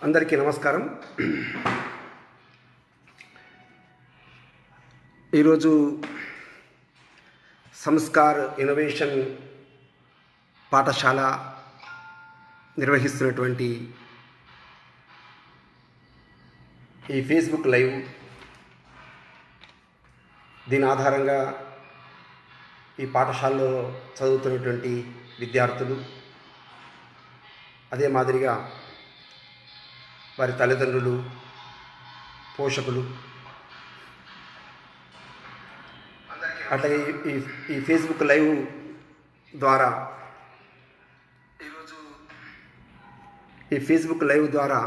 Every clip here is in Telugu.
అందరికీ నమస్కారం. ఈరోజు సంస్కార్ ఇన్నోవేషన్ పాఠశాల నిర్వహిస్తున్నటువంటి ఈ ఫేస్బుక్ లైవ్, దీని ఆధారంగా ఈ పాఠశాలలో చదువుతున్నటువంటి విద్యార్థులు, అదే మాదిరిగా వారి తల్లిదండ్రులు, పోషకులు, అట్లాగే ఈ ఫేస్బుక్ లైవ్ ద్వారా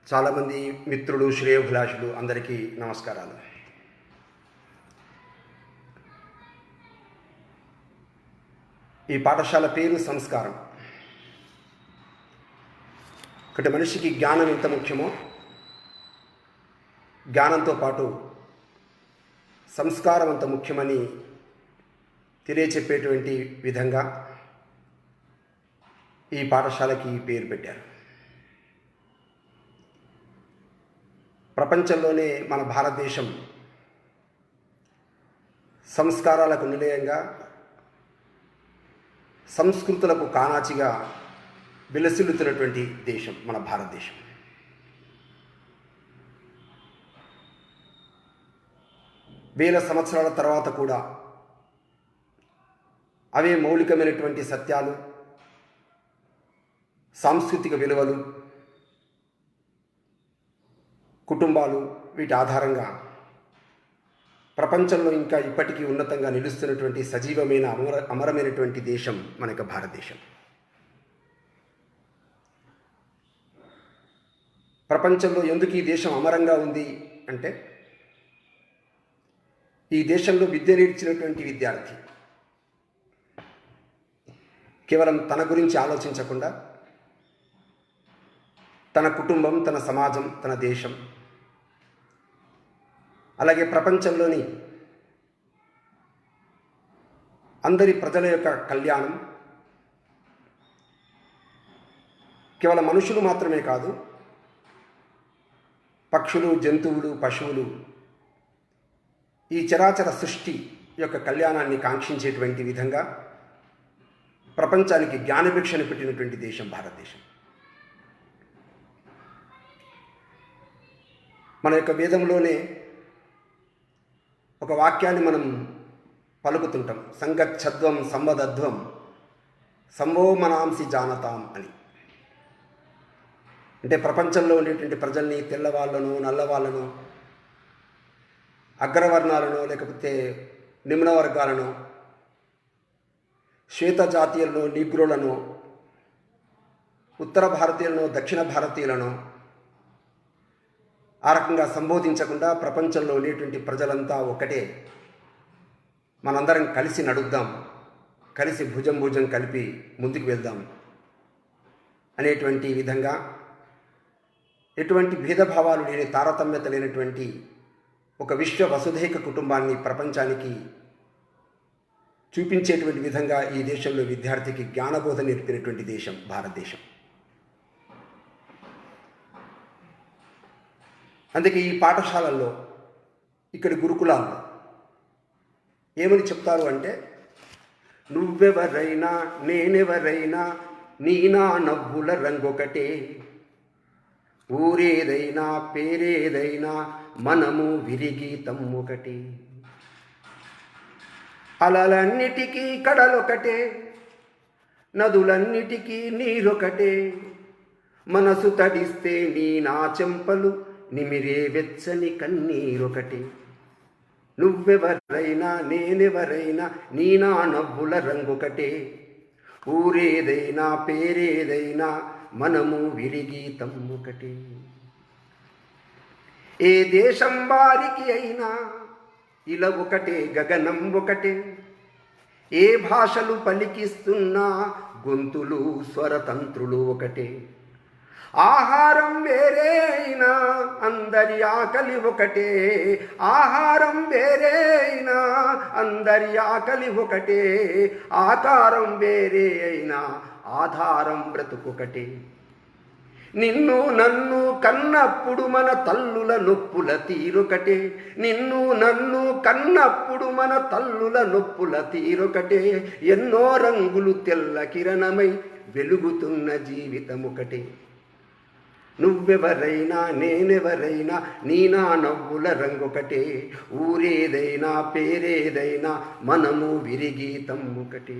చాలామంది మిత్రులు, శ్రేయోభిలాషులు అందరికీ నమస్కారాలు. ఈ పాఠశాల పేరు సంస్కారం. ఒకటి, మనిషికి జ్ఞానం ఎంత ముఖ్యమో జ్ఞానంతో పాటు సంస్కారం అంత ముఖ్యమని తెలియచెప్పేటువంటి విధంగా ఈ పాఠశాలకి పేరు పెట్టారు. ప్రపంచంలోనే మన భారతదేశం సంస్కారాలకు నిలయంగా, సంస్కృతులకు కానాచిగా విలసిల్లుతున్నటువంటి దేశం మన భారతదేశం. వేల సంవత్సరాల తర్వాత కూడా అవే మౌలికమైనటువంటి సత్యాలు, సాంస్కృతిక విలువలు, కుటుంబాలు, వీటి ఆధారంగా ప్రపంచంలో ఇంకా ఇప్పటికీ ఉన్నతంగా నిలుస్తున్నటువంటి సజీవమైన అమరమైనటువంటి దేశం మన యొక్క భారతదేశం. ప్రపంచంలో ఎందుకు ఈ దేశం అమరంగా ఉంది అంటే, ఈ దేశంలో విద్య నేర్చినటువంటి విద్యార్థి కేవలం తన గురించి ఆలోచించకుండా తన కుటుంబం, తన సమాజం, తన దేశం, అలాగే ప్రపంచంలోని అందరి ప్రజల యొక్క కళ్యాణం, కేవలం మనుషులు మాత్రమే కాదు, పక్షులు, జంతువులు, పశువులు, ఈ చరాచర సృష్టి యొక్క కళ్యాణాన్ని కాంక్షించేటువంటి విధంగా ప్రపంచానికి జ్ఞానభిక్షను పెట్టినటువంటి దేశం భారతదేశం. మన యొక్క వేదంలోనే ఒక వాక్యాన్ని మనం పలుకుతుంటాం, సంగచ్చధ్వం సంవదధ్వం సంవో మనాంసి జానతాం అని. అంటే ప్రపంచంలో ఉండేటువంటి ప్రజల్ని తెల్లవాళ్ళను, నల్లవాళ్ళను, అగ్రవర్ణాలను, లేకపోతే నిమ్న వర్గాలను, శ్వేత జాతీయులను, నీగ్రోలను, ఉత్తర భారతీయులను, దక్షిణ భారతీయులను ఆ రకంగా సంబోధించకుండా ప్రపంచంలో ఉండేటువంటి ప్రజలంతా ఒకటే, మనందరం కలిసి నడుద్దాం, కలిసి భుజం కలిపి ముందుకు వెళ్దాం అనేటువంటి విధంగా, ఎటువంటి భేదభావాలు లేని, తారతమ్యత లేనటువంటి ఒక విశ్వ వసుధైక కుటుంబాన్ని ప్రపంచానికి చూపించేటువంటి విధంగా ఈ దేశంలో విద్యార్థికి జ్ఞానబోధ నేర్పినటువంటి దేశం భారతదేశం. అందుకే ఈ పాఠశాలల్లో, ఇక్కడి గురుకులాల్లో ఏమని చెప్తారు అంటే, నువ్వెవరైనా నేనెవరైనా నీ నా నవ్వుల రంగొకటే, ఊరేదైనా పేరేదైనా మనము విరిగీతం ఒకటే, అలలన్నిటికీ కడలొకటే, నదులన్నిటికీ నీరొకటే, మనసు తడిస్తే నీ నా చెంపలు నిమిరే వెచ్చని కన్నీరొకటే, నువ్వెవరైనా నేనెవరైనా నీ నా నవ్వుల రంగొకటే, ఊరేదైనా పేరేదైనా మనము విరిగీతం ఒకటే. ఏ దేశం వారికి అయినా ఇలా ఒకటే, గగనం ఒకటే, ఏ భాషలు పలికిస్తున్నా గొంతులు, స్వరతంత్రులు ఒకటే, ఆహారం వేరే అయినా అందరి ఆకలి ఒకటే, ఆహారం వేరే అయినా అందరి ఆకలి ఒకటే, ఆకారం వేరే అయినా ఆధారం బ్రతుకొకటే, నిన్ను నన్ను కన్నప్పుడు మన తల్లుల నొప్పుల తీరొకటే. నిన్ను నన్ను కన్నప్పుడు మన తల్లుల నొప్పుల తీరొకటే. ఎన్నో రంగులు తెల్ల కిరణమై వెలుగుతున్న జీవితమొకటే. నువ్వెవరైనా నేనెవరైనా నీ నా నవ్వుల రంగొకటే. ఊరేదైనా పేరేదైనా మనము విరిగీతం ఒకటే.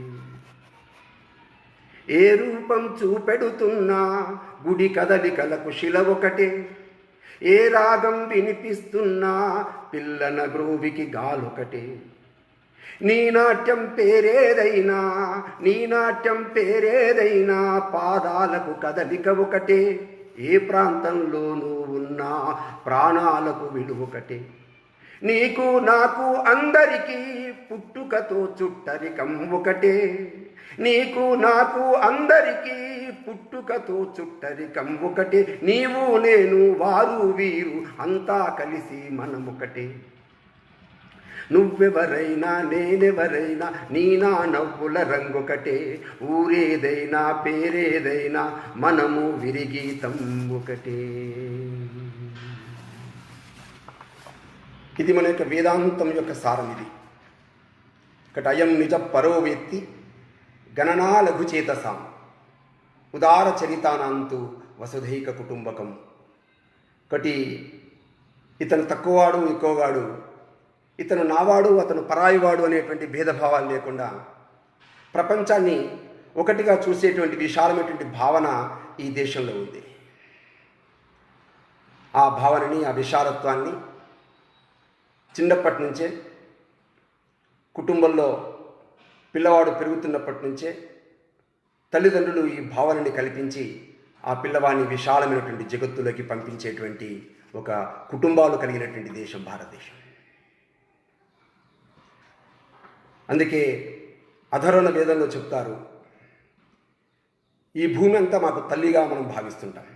ఏ రూపం చూపెడుతున్నా గుడి కదలికలకు శిల ఒకటే. ఏ రాగం వినిపిస్తున్నా పిల్లన గ్రోవికి గాలొకటే. నీ నాట్యం పేరేదైనా నీ నాట్యం పేరేదైనా పాదాలకు కదలిక ఒకటే. ఏ ప్రాంతంలోనూ ఉన్నా ప్రాణాలకు విలువొకటే. నీకు నాకు అందరికీ పుట్టుకతో చుట్టరికం ఒకటే. నీకు నాకు అందరికీ పుట్టుకతో చుట్టరికం ఒకటే. నీవు నేను వారు వీరు అంతా కలిసి మనమొకటే. నువ్వెవరైనా నేనెవరైనా నీ నా నవ్వుల రంగొకటే. ఊరేదైనా పేరేదైనా మనము విరిగీతం ఒకటే. ఇది మన యొక్క వేదాంతం యొక్క సారం. ఇది ఒకటి అయం నిజ పరోవేత్తి గణనా లఘుచేతసాం ఉదార చరితానాంతు వసుధైక కుటుంబకం. ఒకటి ఇతను తక్కువవాడు ఎక్కువవాడు, ఇతను నావాడు అతను పరాయివాడు అనేటువంటి భేదభావాలు లేకుండా ప్రపంచాన్ని ఒకటిగా చూసేటువంటి విశాలమైనటువంటి భావన ఈ దేశంలో ఉంది. ఆ భావనని ఆ విశాలత్వాన్ని చిన్నప్పటి నుంచే కుటుంబంలో పిల్లవాడు పెరుగుతున్నప్పటి నుంచే తల్లిదండ్రులు ఈ భావనని కల్పించి ఆ పిల్లవాడిని విశాలమైనటువంటి జగత్తులోకి పంపించేటువంటి ఒక కుటుంబాలు కలిగినటువంటి దేశం భారతదేశం. అందుకే అధర్వణ వేదంలో చెప్తారు, ఈ భూమి అంతా మాకు తల్లిగా మనం భావిస్తుంటాం.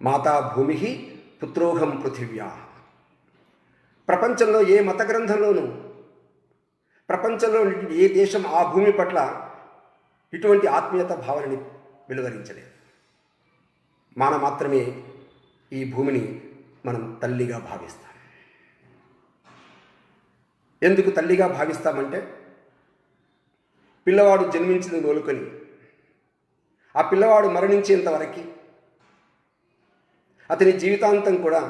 మాతా భూమి పుత్రోహం పృథివ్యా. ప్రపంచంలో ఏ మత గ్రంథంలోనూ ప్రపంచంలో ఏ దేశం ఆ భూమి పట్ల ఇటువంటి ఆత్మీయత భావనని వెలువరించలేదు. మాత్రమే ఈ భూమిని మనం తల్లిగా భావిస్తాం. ఎందుకు తల్లిగా భావిస్తామంటే పిల్లవాడు జన్మించింది మొదలుకొని ఆ పిల్లవాడు మరణించేంత వరకు అతని జీవితాంతం కూడా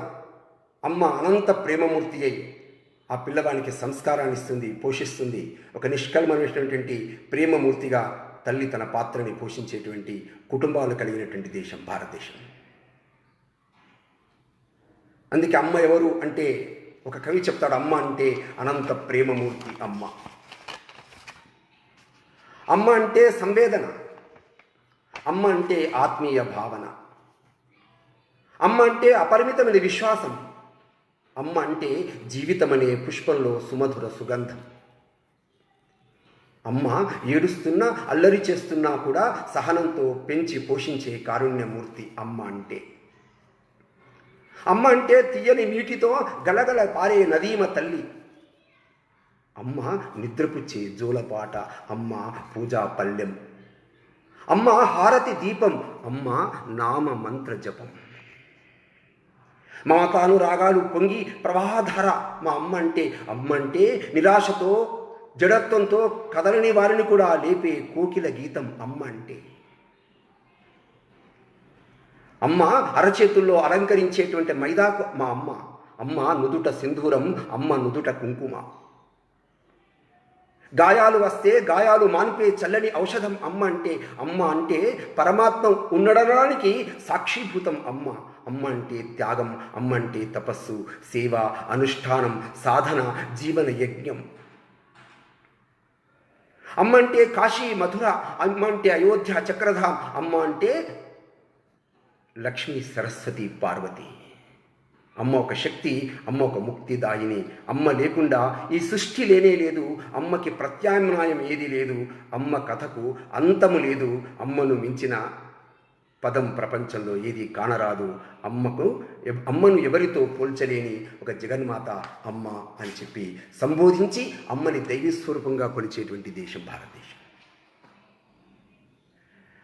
అమ్మ అనంత ప్రేమమూర్తి అయి ఆ పిల్లవానికి సంస్కారాన్ని ఇస్తుంది, పోషిస్తుంది. ఒక నిష్కల్మమైనటువంటి ప్రేమమూర్తిగా తల్లి తన పాత్రని పోషించేటువంటి కుటుంబాలు కలిగినటువంటి దేశం భారతదేశం. అందుకే అమ్మ ఎవరు అంటే ఒక కవి చెప్తాడు, అమ్మ అంటే అనంత ప్రేమమూర్తి అమ్మ. అమ్మ అంటే సంవేదన, అమ్మ అంటే ఆత్మీయ భావన, అమ్మ అంటే అపరిమితమైన విశ్వాసం, అమ్మ అంటే జీవితం అనే పుష్పంలో సుమధుర సుగంధం. అమ్మ ఏడుస్తున్నా అల్లరి చేస్తున్నా కూడా సహనంతో పెంచి పోషించే కారుణ్యమూర్తి అమ్మ అంటే. అమ్మ అంటే తీయని నీటితో గలగల పారే నదీమ తల్లి. అమ్మ నిద్రపుచ్చే జోలపాట, అమ్మ పూజా పల్లెం, అమ్మ హారతి దీపం, అమ్మ నామ మంత్ర జపం. మమతానురాగాలు పొంగి ప్రవాహధార మా అమ్మ అంటే. అమ్మ అంటే నిరాశతో జడత్వంతో కదలని వారిని కూడా లేపే కోకిల గీతం అమ్మ అంటే. అమ్మ అరచేతుల్లో అలంకరించేటువంటి మైదాకు మా అమ్మ. అమ్మ నుదుట సింధూరం, అమ్మ నుదుట కుంకుమ. గాయాలు వస్తే గాయాలు మాన్పే చల్లని ఔషధం అమ్మ అంటే. అమ్మ అంటే పరమాత్మ ఉండడానికి సాక్షిభూతం అమ్మ. అమ్మ అంటే త్యాగం, అమ్మ అంటే తపస్సు, సేవ, అనుష్ఠానం, సాధన, జీవన యజ్ఞం. అమ్మ అంటే కాశీ మధుర, అమ్మ అంటే అయోధ్య చక్రధాం, అమ్మ అంటే లక్ష్మీ సరస్వతి పార్వతి. అమ్మ ఒక శక్తి, అమ్మ ఒక ముక్తిదాయిని. అమ్మ లేకుండా ఈ సృష్టి లేనే లేదు. అమ్మకి ప్రత్యామ్నాయం ఏది లేదు. అమ్మ కథకు అంతము లేదు. అమ్మను మించిన పదం ప్రపంచంలో ఏది కానరాదు. అమ్మను ఎవరితో పోల్చలేని ఒక జగన్మాత అమ్మ అని చెప్పి సంబోధించి అమ్మని దైవస్వరూపంగా కొలిచేటువంటి దేశం భారతదేశం.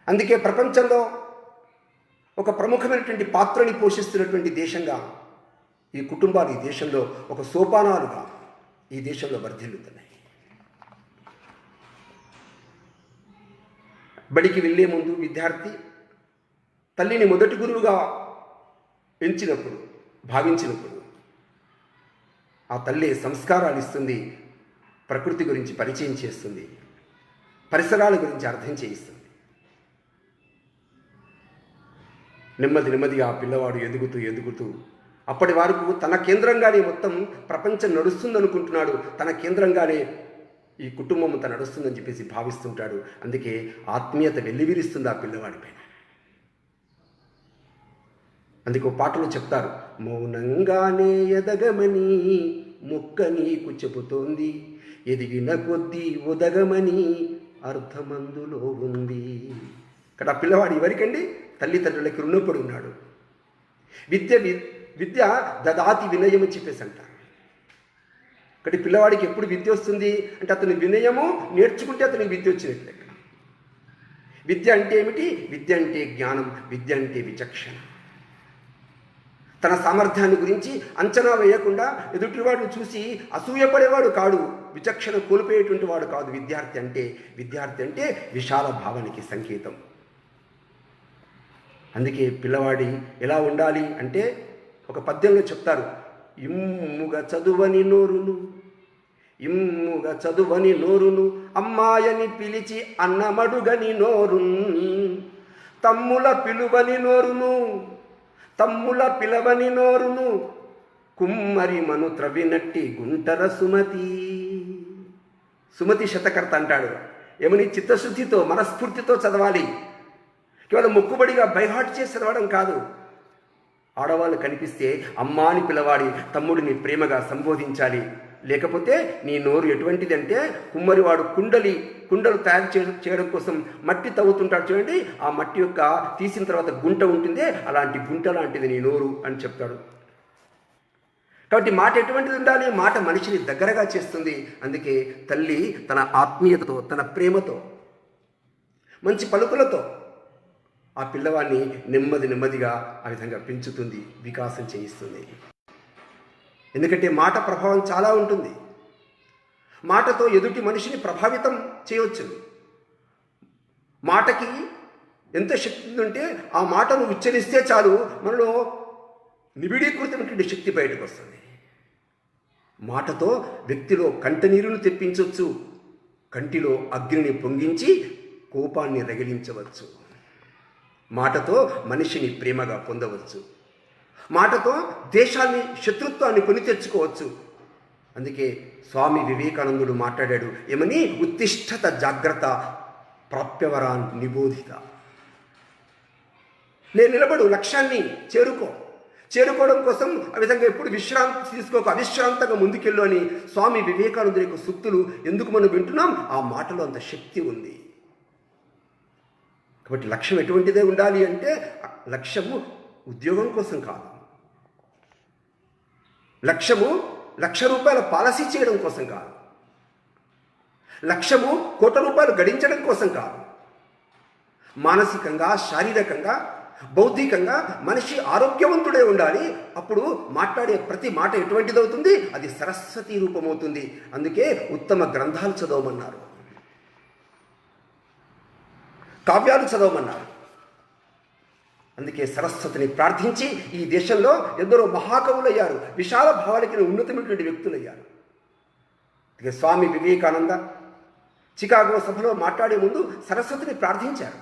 అందుకే ప్రపంచంలో ఒక ప్రముఖమైనటువంటి పాత్రని పోషిస్తున్నటువంటి దేశంగా ఈ కుటుంబాలు ఈ దేశంలో ఒక సోపానాలుగా ఈ దేశంలో వర్ధిల్లుతున్నాయి. బడికి వెళ్ళే ముందు విద్యార్థి తల్లిని మొదటి గురువుగా ఎంచినప్పుడు భావించినప్పుడు ఆ తల్లి సంస్కారాలు ఇస్తుంది, ప్రకృతి గురించి పరిచయం చేస్తుంది, పరిసరాల గురించి అర్థం చేయిస్తుంది. నెమ్మది నెమ్మదిగా ఆ పిల్లవాడు ఎదుగుతూ అప్పటి వరకు తన కేంద్రంగానే మొత్తం ప్రపంచం నడుస్తుందనుకుంటున్నాడు, తన కేంద్రంగానే ఈ కుటుంబం అంతా నడుస్తుందని చెప్పేసి భావిస్తుంటాడు. అందుకే ఆత్మీయత వెల్లివిరుస్తుంది ఆ పిల్లవాడి పైన. అందుకే పాటలు చెప్తారు, మౌనంగానే ఎదగమని మొక్క నీకు చెబుతోంది, ఎదిగిన కొద్దీ ఉదగమని అర్థమందులో ఉంది. ఇక్కడ ఆ పిల్లవాడు ఎవరికండి? తల్లిదండ్రులకి రుణపడి ఉన్నాడు. విద్య దదాతి వినయం అని చెప్పేసి అంటారు. ఇక్కడ పిల్లవాడికి ఎప్పుడు విద్య వస్తుంది అంటే అతని వినయము నేర్చుకుంటే అతనికి విద్య వచ్చినట్లే. విద్య అంటే ఏమిటి? విద్య అంటే జ్ఞానం, విద్య అంటే విచక్షణ. తన సామర్థ్యాన్ని గురించి అంచనా వేయకుండా ఎదుటివాడిని చూసి అసూయపడేవాడు కాడు, విచక్షణ కోల్పోయేటువంటి వాడు కాదు విద్యార్థి అంటే. విద్యార్థి అంటే విశాల భావానికి సంకేతం. అందుకే పిల్లవాడి ఎలా ఉండాలి అంటే ఒక పద్యంలో చెప్తారు, ఇమ్ముగా చదువని నోరును అమ్మాయని పిలిచి అన్నమడుగని నోరున్, తమ్ముల పిలవని నోరును కుమ్మరి మను త్రవినట్టి గుంటర సుమతి శతకర్త అంటాడు. ఏమని? చిత్తశుద్ధితో మనస్ఫూర్తితో చదవాలి, కేవలం మొక్కుబడిగా బైహార్ట్ చేసి చదవడం కాదు. ఆడవాళ్ళు కనిపిస్తే అమ్మా అని పిలవాలి, తమ్ముడిని ప్రేమగా సంబోధించాలి. లేకపోతే నీ నోరు ఎటువంటిదంటే కుమ్మరివాడు కుండలు తయారు చేయడం కోసం మట్టి తవ్వుతుంటాడు చూడండి, ఆ మట్టి యొక్క తీసిన తర్వాత గుంట ఉంటుందే, అలాంటి గుంట లాంటిది నీ నోరు అని చెప్తాడు. కాబట్టి మాట ఎటువంటిది ఉండాలి? మాట మనిషిని దగ్గరగా చేస్తుంది. అందుకే తల్లి తన ఆత్మీయతతో, తన ప్రేమతో, మంచి పలుకులతో ఆ పిల్లవాడిని నెమ్మదిగా ఆ విధంగా పెంచుతుంది, వికాసం చేయిస్తుంది. ఎందుకంటే మాట ప్రభావం చాలా ఉంటుంది. మాటతో ఎదుటి మనిషిని ప్రభావితం చేయవచ్చు. మాటకి ఎంత శక్తి ఉందంటే ఆ మాటను ఉచ్చరిస్తే చాలు మనలో నిబిడీకృతమైనటువంటి శక్తి బయటకు వస్తుంది. మాటతో వ్యక్తిలో కంటనీరును తెప్పించవచ్చు, కంటిలో అగ్నిని పొంగించి కోపాన్ని రగిలించవచ్చు. మాటతో మనిషిని ప్రేమగా పొందవచ్చు. మాటతో దేశాన్ని, శత్రుత్వాన్ని కొని తెచ్చుకోవచ్చు. అందుకే స్వామి వివేకానందుడు మాట్లాడాడు ఏమని? ఉత్తిష్టత జాగ్రత్త ప్రాప్యవరాన్ నిబోధిత. నేను నిలబడు, లక్ష్యాన్ని చేరుకోవడం కోసం ఆ విధంగా ఎప్పుడు విశ్రాంతి తీసుకోక అవిశ్రాంతంగా ముందుకెళ్ళు అని స్వామి వివేకానందుడి యొక్క సూక్తులు ఎందుకు మనం వింటున్నాం? ఆ మాటలో అంత శక్తి ఉంది. కాబట్టి లక్ష్యం ఎటువంటిదే ఉండాలి అంటే లక్ష్యము ఉద్యోగం కోసం కాదు, లక్ష్యము ₹1,00,000 పాలసీ చేయడం కోసం కాదు, లక్ష్యము ₹1,00,00,000 గడించడం కోసం కాదు. మానసికంగా, శారీరకంగా, బౌద్ధికంగా మనిషి ఆరోగ్యవంతుడే ఉండాలి. అప్పుడు మాట్లాడే ప్రతి మాట ఎటువంటిదవుతుంది? అది సరస్వతి రూపమవుతుంది. అందుకే ఉత్తమ గ్రంథాలు చదవమన్నారు, కావ్యాలు చదవమన్నారు. అందుకే సరస్వతిని ప్రార్థించి ఈ దేశంలో ఎందరో మహాకవులయ్యారు, విశాల భావాలకి ఉన్నతమైనటువంటి వ్యక్తులయ్యారు. అందుకే స్వామి వివేకానంద చికాగో సభలో మాట్లాడే ముందు సరస్వతిని ప్రార్థించారు.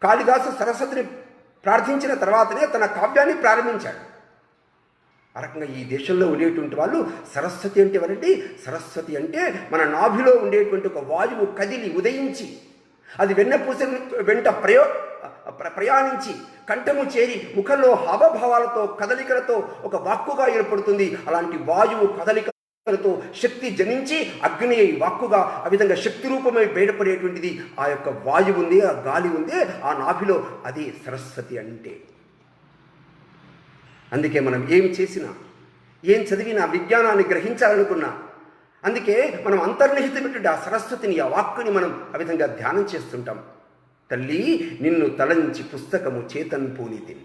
కాళిదాసు సరస్వతిని ప్రార్థించిన తర్వాతనే తన కావ్యాన్ని ప్రారంభించాడు. ఆ రకంగా ఈ దేశంలో ఉండేటువంటి వాళ్ళు సరస్వతి అంటే ఎవరండి? సరస్వతి అంటే మన నాభిలో ఉండేటువంటి ఒక వాయువు కదిలి ఉదయించి అది వెన్నపూస వెంట ప్రయాణించి కంఠము చేరి ముఖంలో హావభావాలతో, కదలికలతో ఒక వాక్కుగా ఏర్పడుతుంది. అలాంటి వాయువు కదలికలతో శక్తి జనించి అగ్ని వాక్కుగా ఆ విధంగా శక్తి రూపమై బయటపడేటువంటిది ఆ యొక్క వాయువు ఉంది, ఆ గాలి ఉంది ఆ నాభిలో, అది సరస్వతి అంటే. అందుకే మనం ఏం చేసినా, ఏం చదివినా, విజ్ఞానాన్ని గ్రహించాలనుకున్నా, అందుకే మనం అంతర్నిహితమైనటువంటి ఆ సరస్వతిని, ఆ వాక్కుని మనం ఆ విధంగా ధ్యానం చేస్తుంటాం. తల్లి నిన్ను తలంచి పుస్తకము చేతన్ పూనితిన్.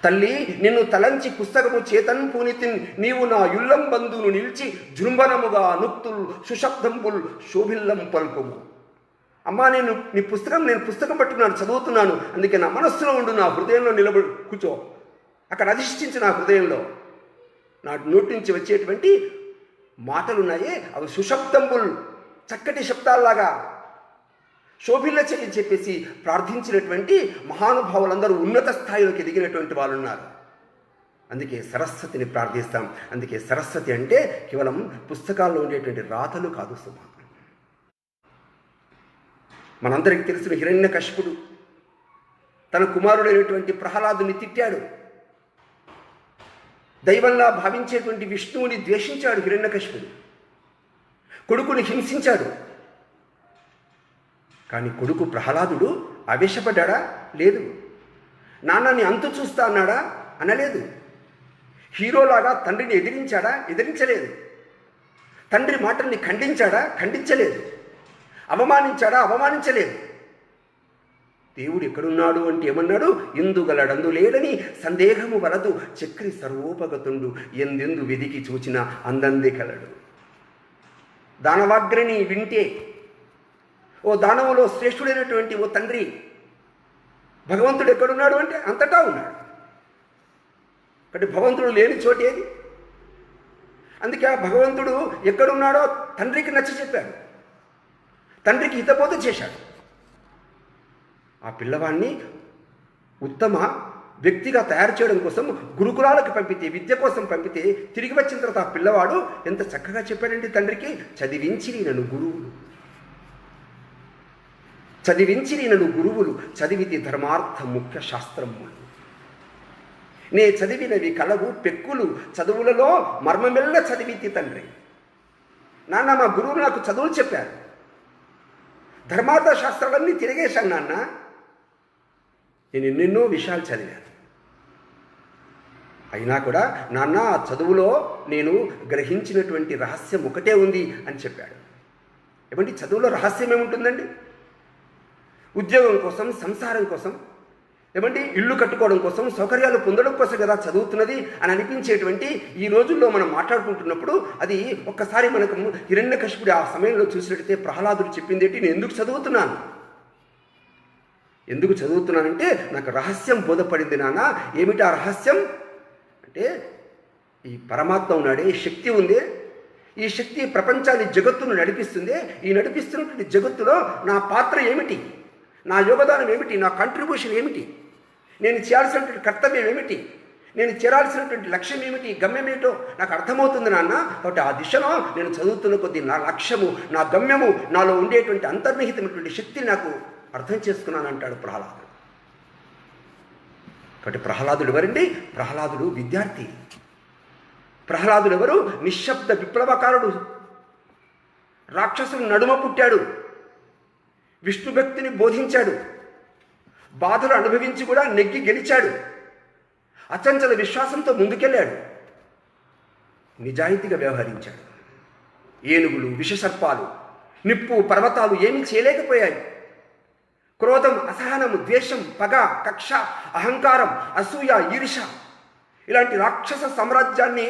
తల్లి నిన్ను తలంచి పుస్తకము చేతన్ పూనితిన్. నీవు నా యుల్లం బంధువును నిలిచి జృంభనముగా నుక్తుల్ సుశబ్దంబుల్ శోభిల్లం పల్కుము. అమ్మా నేను పుస్తకం పట్టుకున్నాను, చదువుతున్నాను, అందుకే నా మనస్సులో ఉండు, నా హృదయంలో నిలబడి కూర్చో, అక్కడ అధిష్ఠించి నా హృదయంలో. నా నోటి నుంచి వచ్చేటువంటి మాటలున్నాయే అవి సుశబ్దంబుల్, చక్కటి శబ్దాల్లాగా శోభిల్ల చేయని చెప్పేసి ప్రార్థించినటువంటి మహానుభావులందరూ ఉన్నత స్థాయిలోకి ఎదిగినటువంటి వాళ్ళు ఉన్నారు. అందుకే సరస్వతిని ప్రార్థిస్తాం. అందుకే సరస్వతి అంటే కేవలం పుస్తకాల్లో ఉండేటువంటి రాతలు కాదు సుమా. మనందరికీ తెలిసిన హిరణ్యకశిపుడు తన కుమారుడైనటువంటి ప్రహ్లాదుని తిట్టాడు. దైవంలా భావించేటువంటి విష్ణువుని ద్వేషించాడు హిరణ్యకశిపుడు. కొడుకుని హింసించాడు. కానీ కొడుకు ప్రహ్లాదుడు ఆవేశపడ్డా? లేదు. నాన్నని అంతు చూస్తా అన్నాడా? అనలేదు. హీరోలాగా తండ్రిని ఎదిరించాడా? ఎదిరించలేదు. తండ్రి మాటల్ని ఖండించాడా? ఖండించలేదు. అవమానించాడా? అవమానించలేదు. దేవుడు ఎక్కడున్నాడు అంటే ఏమన్నాడు? ఇందుగలడందు లేడని సందేహము వలదు చక్రి సర్వోపగతుండు ఎందెందు వెదికి చూచిన అందందే కలడు. దానవాగ్రని వింటే, ఓ దానవులో శ్రేష్ఠుడైనటువంటి ఓ తండ్రి, భగవంతుడు ఎక్కడున్నాడు అంటే అంతటా ఉన్నాడు. కాబట్టి భగవంతుడు లేని చోటేది. అందుకే ఆ భగవంతుడు ఎక్కడున్నాడో తండ్రికి నచ్చ చెప్పాడు, తండ్రికి హితబోధ చేశాడు. ఆ పిల్లవాడిని ఉత్తమ వ్యక్తిగా తయారు చేయడం కోసం గురుకులాలకు పంపితే, విద్య కోసం పంపితే, తిరిగి వచ్చిన తర్వాత ఆ పిల్లవాడు ఎంత చక్కగా చెప్పాడంటే తండ్రికి, చదివించిరి నన్ను గురువులు, చదివించిరి నన్ను గురువులు, చదివితి ధర్మార్థ ముఖ్య శాస్త్రములు. నే చదివినవి కలవు పెక్కులు, చదువులలో మర్మమెల్ల చదివితి తండ్రి. నాన్న మా గురువులు నాకు చదువులు చెప్పారు, ధర్మార్థ శాస్త్రాలన్నీ తిరిగేశాను నాన్న. నేను ఎన్నెన్నో విషయాలు చదివాను. అయినా కూడా నాన్న ఆ చదువులో నేను గ్రహించినటువంటి రహస్యం ఒకటే ఉంది అని చెప్పాడు. ఏమంటే చదువులో రహస్యం ఏముంటుందండి? ఉద్యోగం కోసం, సంసారం కోసం, ఏమంటే ఇల్లు కట్టుకోవడం కోసం, సౌకర్యాలు పొందడం కోసం కదా చదువుతున్నది అని అనిపించేటువంటి ఈ రోజుల్లో మనం మాట్లాడుకుంటున్నప్పుడు అది ఒక్కసారి మనకు హిరణ్యకశిపుడు ఆ సమయంలో చూసినట్టయితే ప్రహ్లాదుడు చెప్పింది ఏంటి? నేను ఎందుకు చదువుతున్నాను? ఎందుకు చదువుతున్నానంటే నాకు రహస్యం బోధపడింది నాన్న. ఏమిటి ఆ రహస్యం అంటే, ఈ పరమాత్మ ఉన్నాడే, శక్తి ఉంది, ఈ శక్తి ప్రపంచాన్ని, జగత్తును నడిపిస్తుంది. ఈ నడిపిస్తున్నటువంటి జగత్తులో నా పాత్ర ఏమిటి, నా యోగదానం ఏమిటి, నా కంట్రిబ్యూషన్ ఏమిటి, నేను చేయాల్సినటువంటి కర్తవ్యం ఏమిటి, నేను చేరాల్సినటువంటి లక్ష్యం ఏమిటి, గమ్యం ఏమిటో నాకు అర్థమవుతుంది నాన్న. కాబట్టి ఆ దిశలో నేను చదువుతున్న కొద్దీ నా లక్ష్యము, నా గమ్యము, నాలో ఉండేటువంటి అంతర్నిహితమైనటువంటి శక్తిని నాకు అర్థం చేసుకున్నాను అంటాడు ప్రహ్లాదుడు. కాబట్టి ప్రహ్లాదుడు ఎవరండి? ప్రహ్లాదుడు విద్యార్థి. ప్రహ్లాదుడు ఎవరు? నిశ్శబ్ద విప్లవకారుడు. రాక్షసుడు నడుమ పుట్టాడు, విష్ణు భక్తిని బోధించాడు, బాధలు అనుభవించి కూడా నెగ్గి గెలిచాడు, అచంచల విశ్వాసంతో ముందుకెళ్ళాడు, నిజాయితీగా వ్యవహరించాడు. ఏనుగులు, విషసర్పాలు, నిప్పు, పర్వతాలు ఏమీ చేయలేకపోయాయి. క్రోధం, అసహనము, ద్వేషం, పగ, కక్ష, అహంకారం, అసూయ, ఈర్ష ఇలాంటి రాక్షస సామ్రాజ్యాన్ని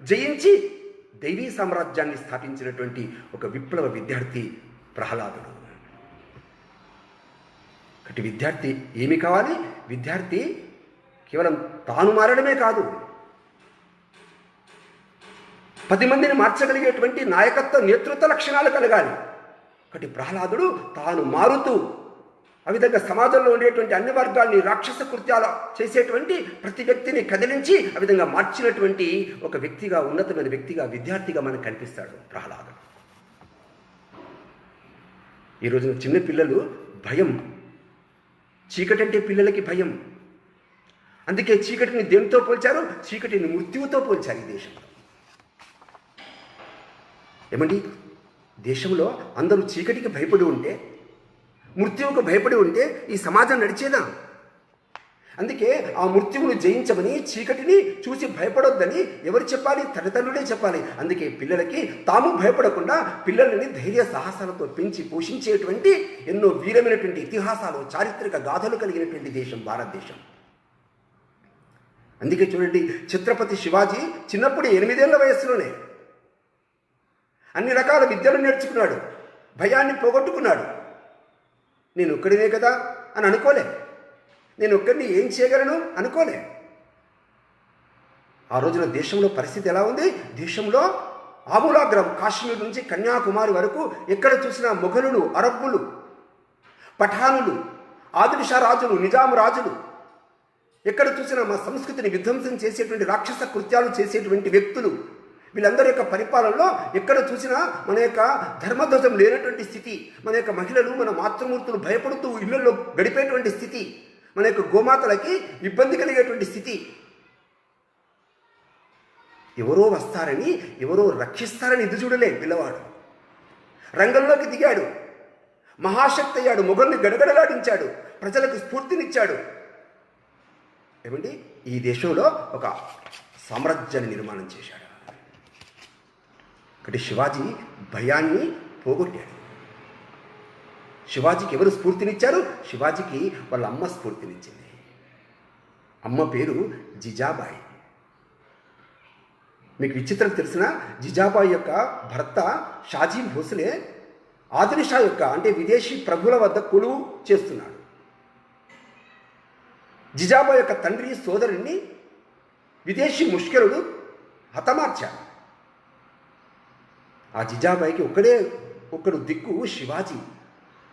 జయించి దైవీ సామ్రాజ్యాన్ని స్థాపించినటువంటి ఒక విప్లవ విద్యార్థి ప్రహ్లాదుడు. కాబట్టి విద్యార్థి ఏమి కావాలి? విద్యార్థి కేవలం తాను మారడమే కాదు, 10 మందిని మార్చగలిగేటువంటి నాయకత్వ, నేతృత్వ లక్షణాలు కలగాలి. కాబట్టి ప్రహ్లాదుడు తాను మారుతూ, ఆ విధంగా సమాజంలో ఉండేటువంటి అన్ని వర్గాల్ని, రాక్షస కృత్యాలు చేసేటువంటి ప్రతి వ్యక్తిని కదిలించి ఆ విధంగా మార్చినటువంటి ఒక వ్యక్తిగా, ఉన్నతమైన వ్యక్తిగా, విద్యార్థిగా మనకు కనిపిస్తాడు ప్రహ్లాదుడు. ఈ రోజున చిన్న పిల్లలు భయం, చీకటి అంటే పిల్లలకి భయం. అందుకే చీకటిని దేనితో పోల్చారు? చీకటిని మృత్యువుతో పోల్చారు ఈ దేశంలో. ఏమండి, దేశంలో అందరూ చీకటికి భయపడి ఉంటే, మృత్యువుకు భయపడి ఉంటే ఈ సమాజం నడిచేదా? అందుకే ఆ మృత్యువును జయించమని, చీకటిని చూసి భయపడొద్దని ఎవరు చెప్పాలి? తల్లిదండ్రులే చెప్పాలి. అందుకే పిల్లలకి తాము భయపడకుండా పిల్లలని ధైర్య సాహసాలతో పెంచి పోషించేటువంటి ఎన్నో వీరమైనటువంటి ఇతిహాసాలు, చారిత్రక గాథలు కలిగినటువంటి దేశం భారతదేశం. అందుకే చూడండి, ఛత్రపతి శివాజీ చిన్నప్పుడు 8 ఏళ్ల వయస్సులోనే అన్ని రకాల విద్యలు నేర్చుకున్నాడు, భయాన్ని పోగొట్టుకున్నాడు. నేను ఒక్కడినే కదా అని అనుకోలే, నేను ఒక్కడిని ఏం చేయగలను అనుకోలే. ఆ రోజున దేశంలో పరిస్థితి ఎలా ఉంది? దేశంలో ఆమూలాగ్రం కాశ్మీర్ నుంచి కన్యాకుమారి వరకు ఎక్కడ చూసినా మొఘలులు, అరబ్బులు, పఠానులు, ఆదిల్ షా రాజులు, నిజాం రాజులు, ఎక్కడ చూసినా మా సంస్కృతిని విధ్వంసం చేసేటువంటి రాక్షస కృత్యాలు చేసేటువంటి వ్యక్తులు, వీళ్ళందరి యొక్క పరిపాలనలో ఎక్కడ చూసినా మన యొక్క ధర్మధ్వజం లేనటువంటి స్థితి, మన యొక్క మహిళలు, మన మాతృమూర్తులు భయపడుతూ ఇళ్లలో గడిపేటువంటి స్థితి, మన యొక్క గోమాతలకి ఇబ్బంది కలిగేటువంటి స్థితి. ఎవరో వస్తారని, ఎవరో రక్షిస్తారని ఎదురు చూడలే పిల్లవాడు. రంగంలోకి దిగాడు, మహాశక్తి అయ్యాడు, మొఘల్ని గడగడలాడించాడు, ప్రజలకు స్ఫూర్తినిచ్చాడు. ఏమండి, ఈ దేశంలో ఒక సామ్రాజ్యాన్ని నిర్మాణం చేశాడు. ఒకటి శివాజీ భయాన్ని పోగొట్టాడు. శివాజీకి ఎవరు స్ఫూర్తినిచ్చారు? శివాజీకి వాళ్ళ అమ్మ స్ఫూర్తినిచ్చింది. అమ్మ పేరు జిజాబాయి. మీకు విచిత్రం తెలిసిన, జిజాబాయి యొక్క భర్త షాజీ భోస్లే ఆదిల్ షా యొక్క అంటే విదేశీ ప్రభుల వద్ద కొలువు చేస్తున్నాడు. జిజాబాయి యొక్క తండ్రి సోదరుణ్ణి విదేశీ ముష్కరుడు హతమార్చాడు. ఆ జిజాబాయికి ఒక్కడు దిక్కు శివాజీ.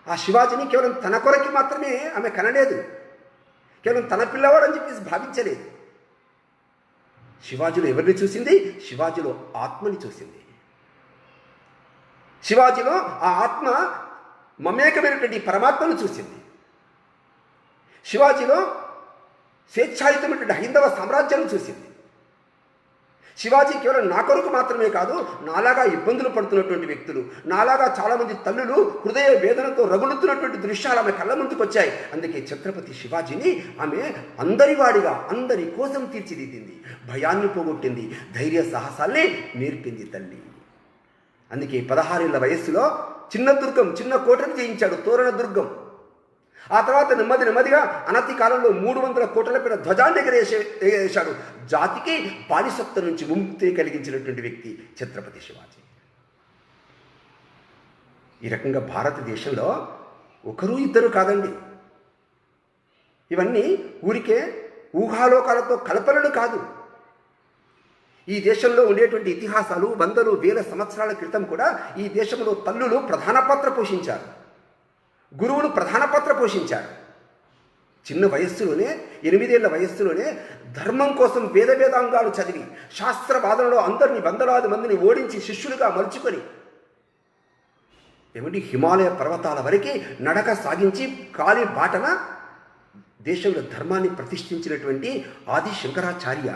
ఆ శివాజీని కేవలం తన కొరకి మాత్రమే ఆమె కనలేదు, కేవలం తన పిల్లవాడు అని చెప్పేసి భావించలేదు. శివాజీలో ఎవరిని చూసింది? శివాజీలో ఆత్మని చూసింది. శివాజీలో ఆ ఆత్మ మమేకమైనటువంటి పరమాత్మను చూసింది. శివాజీలో స్వేచ్ఛాయుతమైనటువంటి హైందవ సామ్రాజ్యాన్ని చూసింది. శివాజీ కేవలం నా కొరకు మాత్రమే కాదు, నాలాగా ఇబ్బందులు పడుతున్నటువంటి వ్యక్తులు, నాలాగా చాలామంది తల్లులు హృదయ వేదనతో రగులుతున్నటువంటి దృశ్యాలు ఆమె కళ్ళ ముందుకు వచ్చాయి. అందుకే ఛత్రపతి శివాజీని ఆమె అందరివాడిగా, అందరి కోసం తీర్చిదిద్దింది, భయాన్ని పోగొట్టింది, ధైర్య సాహసాల్ని నేర్పింది తల్లి. అందుకే 16 ఏళ్ల వయస్సులో చిన్న కోటను జయించాడు, తోరణ దుర్గం. ఆ తర్వాత నెమ్మదిగా అనతి కాలంలో 300 కోట్ల పైన ధ్వజాన్ని ఎగరేశాడు. జాతికి బానిసత్వం నుంచి విముక్తి కలిగించినటువంటి వ్యక్తి ఛత్రపతి శివాజీ. ఈ రకంగా భారతదేశంలో ఒకరు ఇద్దరు కాదండి, ఇవన్నీ ఊరికే ఊహాలోకాలతో కల్పనలు కాదు. ఈ దేశంలో ఉండేటువంటి ఇతిహాసాలు వందలు వేల సంవత్సరాల క్రితం కూడా ఈ దేశంలో తల్లులు ప్రధాన పాత్ర పోషించారు, గురువులు ప్రధాన పాత్ర పోషించారు. చిన్న వయస్సులోనే 8 ఏళ్ల వయస్సులోనే ధర్మం కోసం వేదాంగాలు చదివి శాస్త్రవాదనలో అందరినీ వందలాది మందిని ఓడించి శిష్యులుగా మలుచుకొని ఏమిటి హిమాలయ పర్వతాల వరకు నడక సాగించి కాలి బాటన దేశంలో ధర్మాన్ని ప్రతిష్ఠించినటువంటి ఆది శంకరాచార్య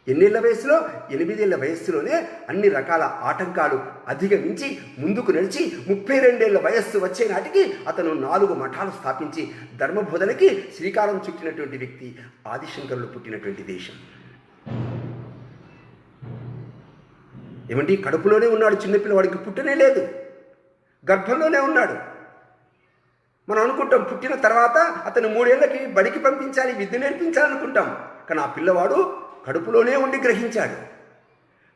ఎన్నేళ్ల వయసులో? 8 ఏళ్ల వయస్సులోనే అన్ని రకాల ఆటంకాలు అధిగమించి ముందుకు నడిచి 32 ఏళ్ల వయస్సు వచ్చే నాటికి అతను 4 మఠాలు స్థాపించి ధర్మబోధనకి శ్రీకారం చుట్టినటువంటి వ్యక్తి ఆదిశంకరులు పుట్టినటువంటి దేశం. ఏమంటే కడుపులోనే ఉన్నాడు, చిన్నపిల్లవాడికి పుట్టనే లేదు, గర్భంలోనే ఉన్నాడు. మనం అనుకుంటాం పుట్టిన తర్వాత అతను 3 ఏళ్ళకి బడికి పంపించాలి, విద్య నేర్పించాలనుకుంటాం. కానీ ఆ పిల్లవాడు కడుపులోనే ఉండి గ్రహించాడు,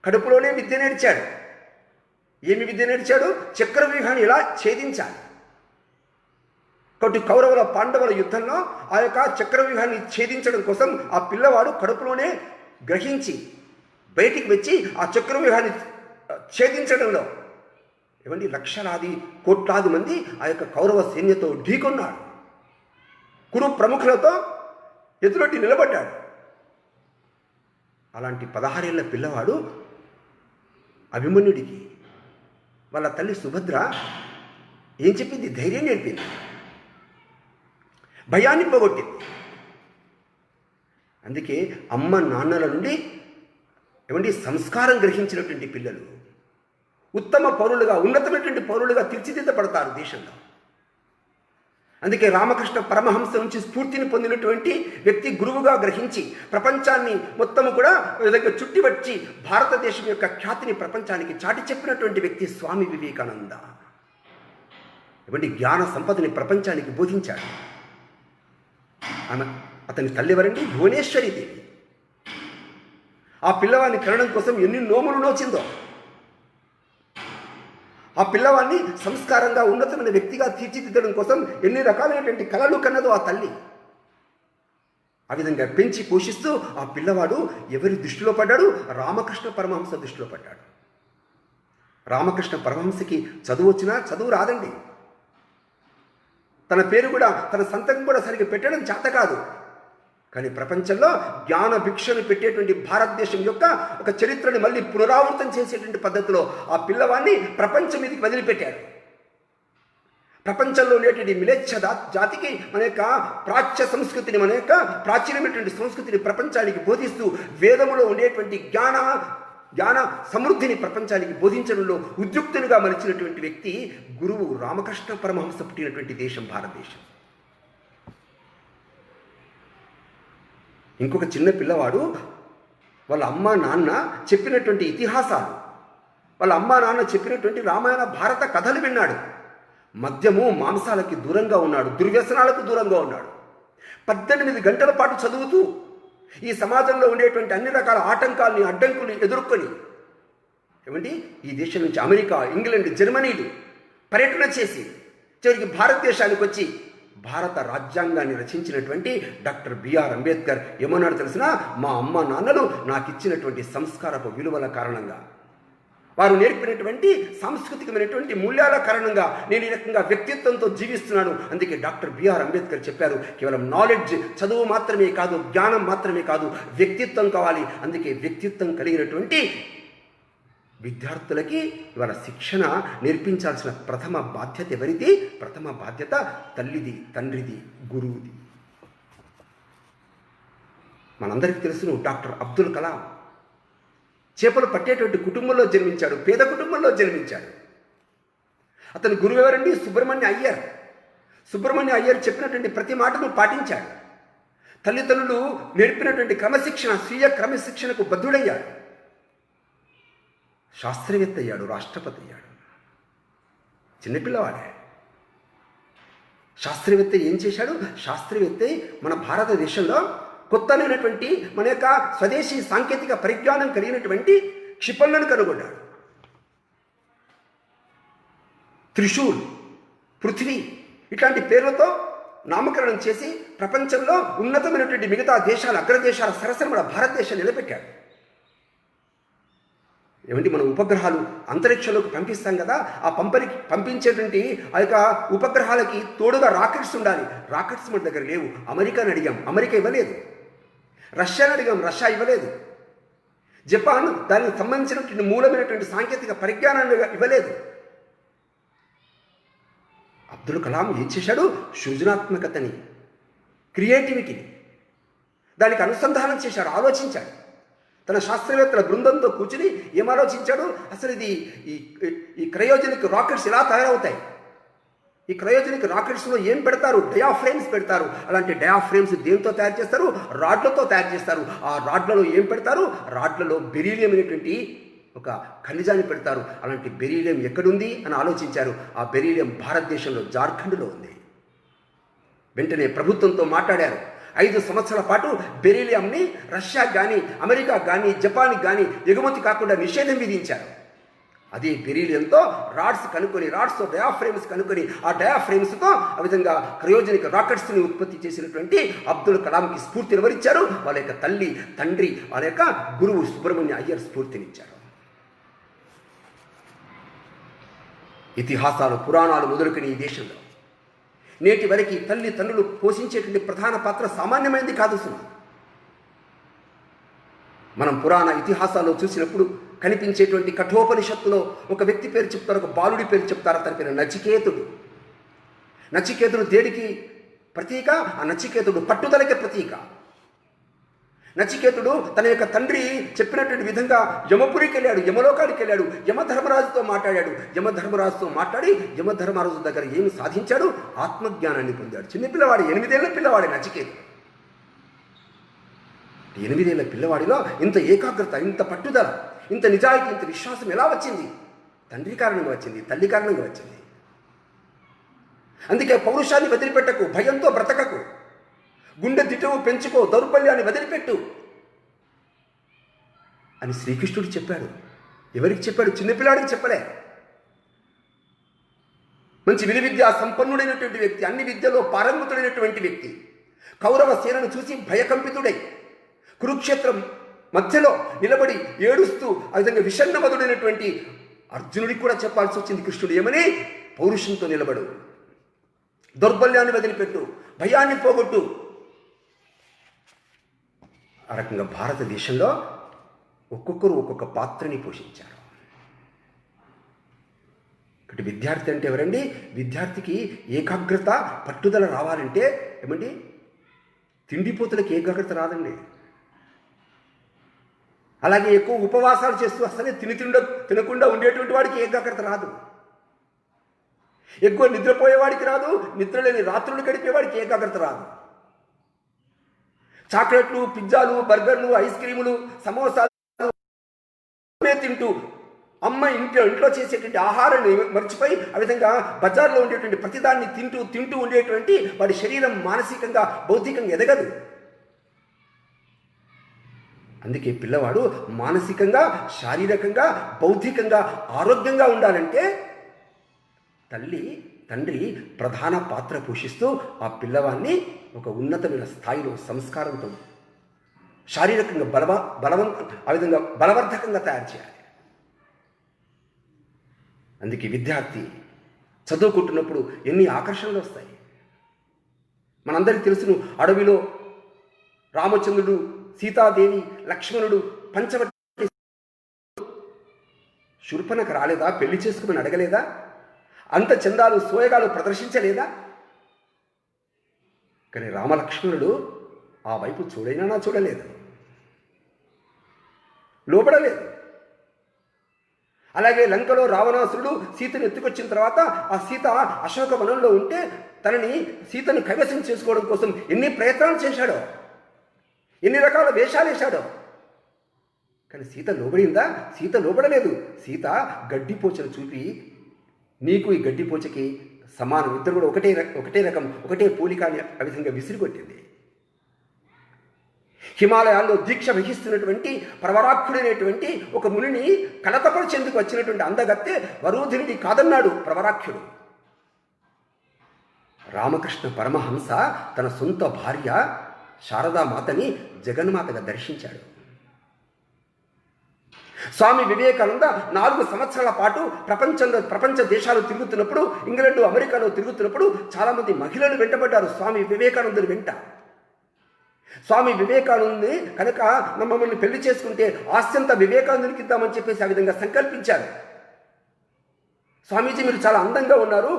కడుపులోనే విద్య నేర్చాడు. ఏమి విద్య నేర్చాడు? చక్రవ్యూహాన్ని ఎలా ఛేదించాలి. కాబట్టి కౌరవుల పాండవుల యుద్ధంలో ఆ యొక్క చక్రవ్యూహాన్ని ఛేదించడం కోసం ఆ పిల్లవాడు కడుపులోనే గ్రహించి బయటికి వచ్చి ఆ చక్రవ్యూహాన్ని ఛేదించడంలో ఏమండి లక్షలాది కోట్లాది మంది ఆ యొక్క కౌరవ సైన్యతో ఢీకొన్నాడు. కురు ప్రముఖులతో ఎదురొట్టి నిలబడ్డాడు. అలాంటి 16 ఏళ్ల పిల్లవాడు అభిమన్యుడికి వాళ్ళ తల్లి సుభద్ర ఏం చెప్పింది? ధైర్యం నేర్పింది, భయాన్ని పోగొట్టింది. అందుకే అమ్మ నాన్నల నుండి ఏమండి సంస్కారం గ్రహించినటువంటి పిల్లలు ఉత్తమ పౌరులుగా, ఉన్నతమైనటువంటి పౌరులుగా తీర్చిదిద్దబడతారు దేశంలో. అందుకే రామకృష్ణ పరమహంస నుంచి స్ఫూర్తిని పొందినటువంటి వ్యక్తి గురువుగా గ్రహించి ప్రపంచాన్ని మొత్తము కూడా విధంగా చుట్టి వచ్చి భారతదేశం యొక్క ఖ్యాతిని ప్రపంచానికి చాటి చెప్పినటువంటి వ్యక్తి స్వామి వివేకానంద. ఇటువంటి జ్ఞాన సంపదని ప్రపంచానికి బోధించాడు. అతని తల్లివరండి భువనేశ్వరి దేవి. ఆ పిల్లవాడిని కనడం కోసం ఎన్ని నోములు నోచిందో, ఆ పిల్లవాడిని సంస్కారంగా ఉన్నతమైన వ్యక్తిగా తీర్చిదిద్దడం కోసం ఎన్ని రకాలైనటువంటి కళలు కన్నదో ఆ తల్లి. ఆ విధంగా పెంచి పోషిస్తూ ఆ పిల్లవాడు ఎవరి దృష్టిలో పడ్డాడు? రామకృష్ణ పరమహంస దృష్టిలో పడ్డాడు. రామకృష్ణ పరమహంసకి చదువు వచ్చినా చదువు రాదండి. తన పేరు కూడా, తన సంతకం కూడా సరిగ్గా పెట్టడం చేత కాదు. కానీ ప్రపంచంలో జ్ఞాన భిక్షను పెట్టేటువంటి భారతదేశం యొక్క ఒక చరిత్రని మళ్ళీ పునరావృతం చేసేటువంటి పద్ధతిలో ఆ పిల్లవాడిని ప్రపంచం మీదకి వదిలిపెట్టారు. ప్రపంచంలో ఉండేటువంటి మిలేచ్ఛ జాతికి మన యొక్క ప్రాచ్య సంస్కృతిని, మన యొక్క ప్రాచీనమైనటువంటి సంస్కృతిని ప్రపంచానికి బోధిస్తూ వేదములో ఉండేటువంటి జ్ఞాన సమృద్ధిని ప్రపంచానికి బోధించడంలో ఉద్యుక్తులుగా మలిచినటువంటి వ్యక్తి గురువు రామకృష్ణ పరమహంస పుట్టినటువంటి దేశం భారతదేశం. ఇంకొక చిన్న పిల్లవాడు వాళ్ళ అమ్మ నాన్న చెప్పినటువంటి ఇతిహాసాలు, వాళ్ళ అమ్మ నాన్న చెప్పినటువంటి రామాయణ భారత కథలు విన్నాడు. మద్యము మాంసాలకి దూరంగా ఉన్నాడు, దుర్వ్యసనాలకు దూరంగా ఉన్నాడు. 18 గంటల పాటు చదువుతూ ఈ సమాజంలో ఉండేటువంటి అన్ని రకాల ఆటంకాలని అడ్డంకులు ఎదుర్కొని ఈ దేశం నుంచి అమెరికా, ఇంగ్లాండ్, జర్మనీలు పర్యటన చేసి చివరికి భారతదేశానికి వచ్చి భారత రాజ్యాంగాన్ని రచించినటువంటి డాక్టర్ బిఆర్ అంబేద్కర్ ఏమన్నాడు తెలిసిన? మా అమ్మ నాన్నలు నాకు ఇచ్చినటువంటి సంస్కారపు విలువల కారణంగా, వారు నేర్పినటువంటి సాంస్కృతికమైనటువంటి మూల్యాల కారణంగా నేను ఈ రకంగా వ్యక్తిత్వంతో జీవిస్తున్నాను. అందుకే డాక్టర్ బిఆర్ అంబేద్కర్ చెప్పారు, కేవలం నాలెడ్జ్, చదువు మాత్రమే కాదు, జ్ఞానం మాత్రమే కాదు, వ్యక్తిత్వం కావాలి. అందుకే వ్యక్తిత్వం కలిగినటువంటి విద్యార్థులకి ఇవాళ శిక్షణ నేర్పించాల్సిన ప్రథమ బాధ్యత ఎవరిది? ప్రథమ బాధ్యత తల్లిది, తండ్రిది, గురువుది. మనందరికీ తెలుసును డాక్టర్ అబ్దుల్ కలాం చేపలు పట్టేటువంటి కుటుంబంలో జన్మించాడు, పేద కుటుంబంలో జన్మించాడు. అతని గురువు ఎవరండి? సుబ్రహ్మణ్య అయ్యర్. సుబ్రహ్మణ్య అయ్యర్ చెప్పినటువంటి ప్రతి మాటను పాటించాడు. తల్లిదండ్రులు నేర్పినటువంటి క్రమశిక్షణ, స్వీయ క్రమశిక్షణకు బద్ధుడయ్యాడు. శాస్త్రవేత్త అయ్యాడు, రాష్ట్రపతి అయ్యాడు. చిన్నపిల్లవాడే. శాస్త్రవేత్త ఏం చేశాడు? శాస్త్రవేత్త మన భారతదేశంలో కొత్తనైనటువంటి మన యొక్క స్వదేశీ సాంకేతిక పరిజ్ఞానం కలిగినటువంటి క్షిపణులను కనుగొన్నాడు. త్రిశూల్, పృథ్వీ ఇట్లాంటి పేర్లతో నామకరణం చేసి ప్రపంచంలో ఉన్నతమైనటువంటి మిగతా దేశాల, అగ్రదేశాల సరసన మన భారతదేశాన్ని నిలబెట్టాడు. మనం ఉపగ్రహాలు అంతరిక్షంలోకి పంపిస్తాం కదా, ఆ పంపించేటువంటి ఆ యొక్క ఉపగ్రహాలకి తోడుగా రాకెట్స్ ఉండాలి. రాకెట్స్ మన దగ్గర లేవు. అమెరికాని అడిగాం, అమెరికా ఇవ్వలేదు. రష్యాని అడిగాం, రష్యా ఇవ్వలేదు. జపాన్ దానికి సంబంధించినటువంటి మూలమైనటువంటి సాంకేతిక పరిజ్ఞానాన్ని ఇవ్వలేదు. అబ్దుల్ కలాం ఏం చేశాడు? సృజనాత్మకతని, క్రియేటివిటీని దానికి అనుసంధానం చేశాడు, ఆలోచించాడు. తన శాస్త్రవేత్తల బృందంతో కూర్చుని ఏం ఆలోచించాడు? అసలు ఇది ఈ క్రయోజనిక్ రాకెట్స్ ఎలా తయారవుతాయి? ఈ క్రయోజనిక్ రాకెట్స్లో ఏం పెడతారు? డయాఫ్రేమ్స్ పెడతారు. అలాంటి డయాఫ్రేమ్స్ దేంతో తయారు చేస్తారు? రాడ్లతో తయారు చేస్తారు. ఆ రాడ్లలో ఏం పెడతారు? రాడ్లలో బెరీలియం అనేటువంటి ఒక ఖనిజాన్ని పెడతారు. అలాంటి బెరీలియం ఎక్కడుంది అని ఆలోచించారు. ఆ బెరీలియం భారతదేశంలో జార్ఖండ్లో ఉంది. వెంటనే ప్రభుత్వంతో మాట్లాడారు. 5 సంవత్సరాల పాటు బెరీలియంని రష్యాకి కానీ, అమెరికా కానీ, జపాన్కి కానీ ఎగుమతి కాకుండా నిషేధం విధించారు. అదే బెరీలియంతో రాడ్స్ కనుక్కొని, రాడ్స్తో డయాఫ్రేమ్స్ కనుక్కొని, ఆ డయాఫ్రేమ్స్తో ఆ విధంగా క్రయోజనిక్ రాకెట్స్ని ఉత్పత్తి చేసినటువంటి అబ్దుల్ కలాంకి స్ఫూర్తిని ఎవరిచ్చారు? వాళ్ళ యొక్క తల్లి, తండ్రి, వాళ్ళ యొక్క గురువు సుబ్రహ్మణ్య అయ్యర్ స్ఫూర్తినిచ్చారు. ఇతిహాసాలు, పురాణాలు మొదలుకొని ఈ దేశంలో నేటి వరకు తల్లి తండ్రులు పోషించేటువంటి ప్రధాన పాత్ర సామాన్యమైనది కాదు సుమా. మనం పురాణ ఇతిహాసాల్లో చూసినప్పుడు కనిపించేటువంటి కఠోపనిషత్తులో ఒక వ్యక్తి పేరు చెప్తారు, ఒక బాలుడి పేరు చెప్తారు. అతని పేరు నచికేతుడు. నచికేతుడు దేనికి ప్రతీక? ఆ నచికేతుడు పట్టుదలకి ప్రతీక. నచికేతుడు తన యొక్క తండ్రి చెప్పినటువంటి విధంగా యమపురికి వెళ్ళాడు, యమలోకానికి వెళ్ళాడు, యమధర్మరాజుతో మాట్లాడాడు. యమధర్మరాజుతో మాట్లాడి యమధర్మరాజు దగ్గర ఏమి సాధించాడు? ఆత్మజ్ఞానాన్ని పొందాడు. చిన్నపిల్లవాడు, 8 ఏళ్ల పిల్లవాడే నచికేతుడు. 8 ఏళ్ల పిల్లవాడిలో ఇంత ఏకాగ్రత, ఇంత పట్టుదల, ఇంత నిజాయితీ, ఇంత విశ్వాసం ఎలా వచ్చింది? తండ్రి కారణంగా వచ్చింది, తల్లి కారణంగా వచ్చింది. అందుకే పౌరుషాన్ని వదిలిపెట్టకు, భయంతో బ్రతకకు, గుండె దిటవు పెంచుకో, దౌర్బల్యాన్ని వదిలిపెట్టు అని శ్రీకృష్ణుడు చెప్పాడు. ఎవరికి చెప్పాడు? చిన్నపిల్లాడికి చెప్పలే. మంచి విలువిద్యా సంపన్నుడైనటువంటి వ్యక్తి, అన్ని విద్యలో పారంగతుడైనటువంటి వ్యక్తి, కౌరవ సేనను చూసి భయకంపితుడై కురుక్షేత్రం మధ్యలో నిలబడి ఏడుస్తూ ఆ విధంగా విషణ్ణమదుడైనటువంటి అర్జునుడికి కూడా చెప్పాల్సి వచ్చింది కృష్ణుడు ఏమని? పౌరుషంతో నిలబడు, దౌర్బల్యాన్ని వదిలిపెట్టు, భయాన్ని పోగొట్టు. ఆ రకంగా భారతదేశంలో ఒక్కొక్కరు ఒక్కొక్క పాత్రని పోషించారు. ఒకటి విద్యార్థి అంటే ఎవరండి? విద్యార్థికి ఏకాగ్రత, పట్టుదల రావాలంటే ఏమండి, తిండిపోతులకి ఏకాగ్రత రాదండి. అలాగే ఎక్కువ ఉపవాసాలు చేస్తూ అసలే తినకుండా ఉండేటువంటి వాడికి ఏకాగ్రత రాదు. ఎక్కువ నిద్రపోయేవాడికి రాదు, నిద్రలేని రాత్రులు గడిపేవాడికి ఏకాగ్రత రాదు. చాక్లెట్లు, పిజ్జాలు, బర్గర్లు, ఐస్ క్రీములు, సమోసాలు తింటూ అమ్మ ఇంట్లో చేసేటువంటి ఆహారాన్ని మర్చిపోయి ఆ విధంగా బజార్లో ఉండేటువంటి ప్రతిదాన్ని తింటూ ఉండేటువంటి వాడి శరీరం మానసికంగా, బౌద్ధికంగా ఎదగదు. అందుకే పిల్లవాడు మానసికంగా, శారీరకంగా, బౌద్ధికంగా ఆరోగ్యంగా ఉండాలంటే తండ్రి ప్రధాన పాత్ర పోషిస్తూ ఆ పిల్లవాడిని ఒక ఉన్నతమైన స్థాయిలో సంస్కారంతో శారీరకంగా ఆ విధంగా బలవర్ధకంగా తయారు చేయాలి. అందుకే విద్యార్థి చదువుకుంటున్నప్పుడు ఎన్ని ఆకర్షణలు వస్తాయి. మనందరికీ తెలుసును, అడవిలో రామచంద్రుడు, సీతాదేవి, లక్ష్మణుడు పంచవటి శూర్పణఖ రాలేదా? పెళ్లి చేసుకోమని అడగలేదా? అంత చందాలు, సోయగాలు ప్రదర్శించలేదా? కానీ రామలక్ష్మణుడు ఆ వైపు చూడైనా చూడలేదు, లోపడలేదు. అలాగే లంకలో రావణాసురుడు సీతను ఎత్తుకొచ్చిన తర్వాత ఆ సీత అశోకవనంలో ఉంటే సీతను కైవసం చేసుకోవడం కోసం ఎన్ని ప్రయత్నాలు చేశాడో, ఎన్ని రకాల వేషాలు వేశాడో. కానీ సీత లోబడిందా? సీత లోబడలేదు. సీత గడ్డిపోచను చూపి, నీకు ఈ గడ్డిపోచకి సమానం, ఇద్దరు కూడా ఒకటే రకం, ఒకటే పోలిక అని ఆ విధంగా విసిరికొట్టింది. హిమాలయాల్లో దీక్ష వహిస్తున్నటువంటి ప్రవరాఖ్యుడైనటువంటి ఒక మునిని కలతపరిచేందుకు వచ్చినటువంటి అందగత్తె వరూధిని కాదన్నాడు ప్రవరాఖ్యుడు. రామకృష్ణ పరమహంస తన సొంత భార్య శారదామాతని జగన్మాతగా దర్శించాడు. స్వామి వివేకానంద 4 సంవత్సరాల పాటు ప్రపంచ దేశాలు తిరుగుతున్నప్పుడు, ఇంగ్లాండ్, అమెరికాలో తిరుగుతున్నప్పుడు చాలామంది మహిళలు వెంటబడ్డారు స్వామి వివేకానందుని వెంట. స్వామి వివేకానందుని కనుక మమ్మల్ని పెళ్లి చేసుకుంటే ఆస్తంతా వివేకానందునికి ఇద్దామని చెప్పేసి ఆ విధంగా సంకల్పించారు. స్వామీజీ, మీరు చాలా అందంగా ఉన్నారు,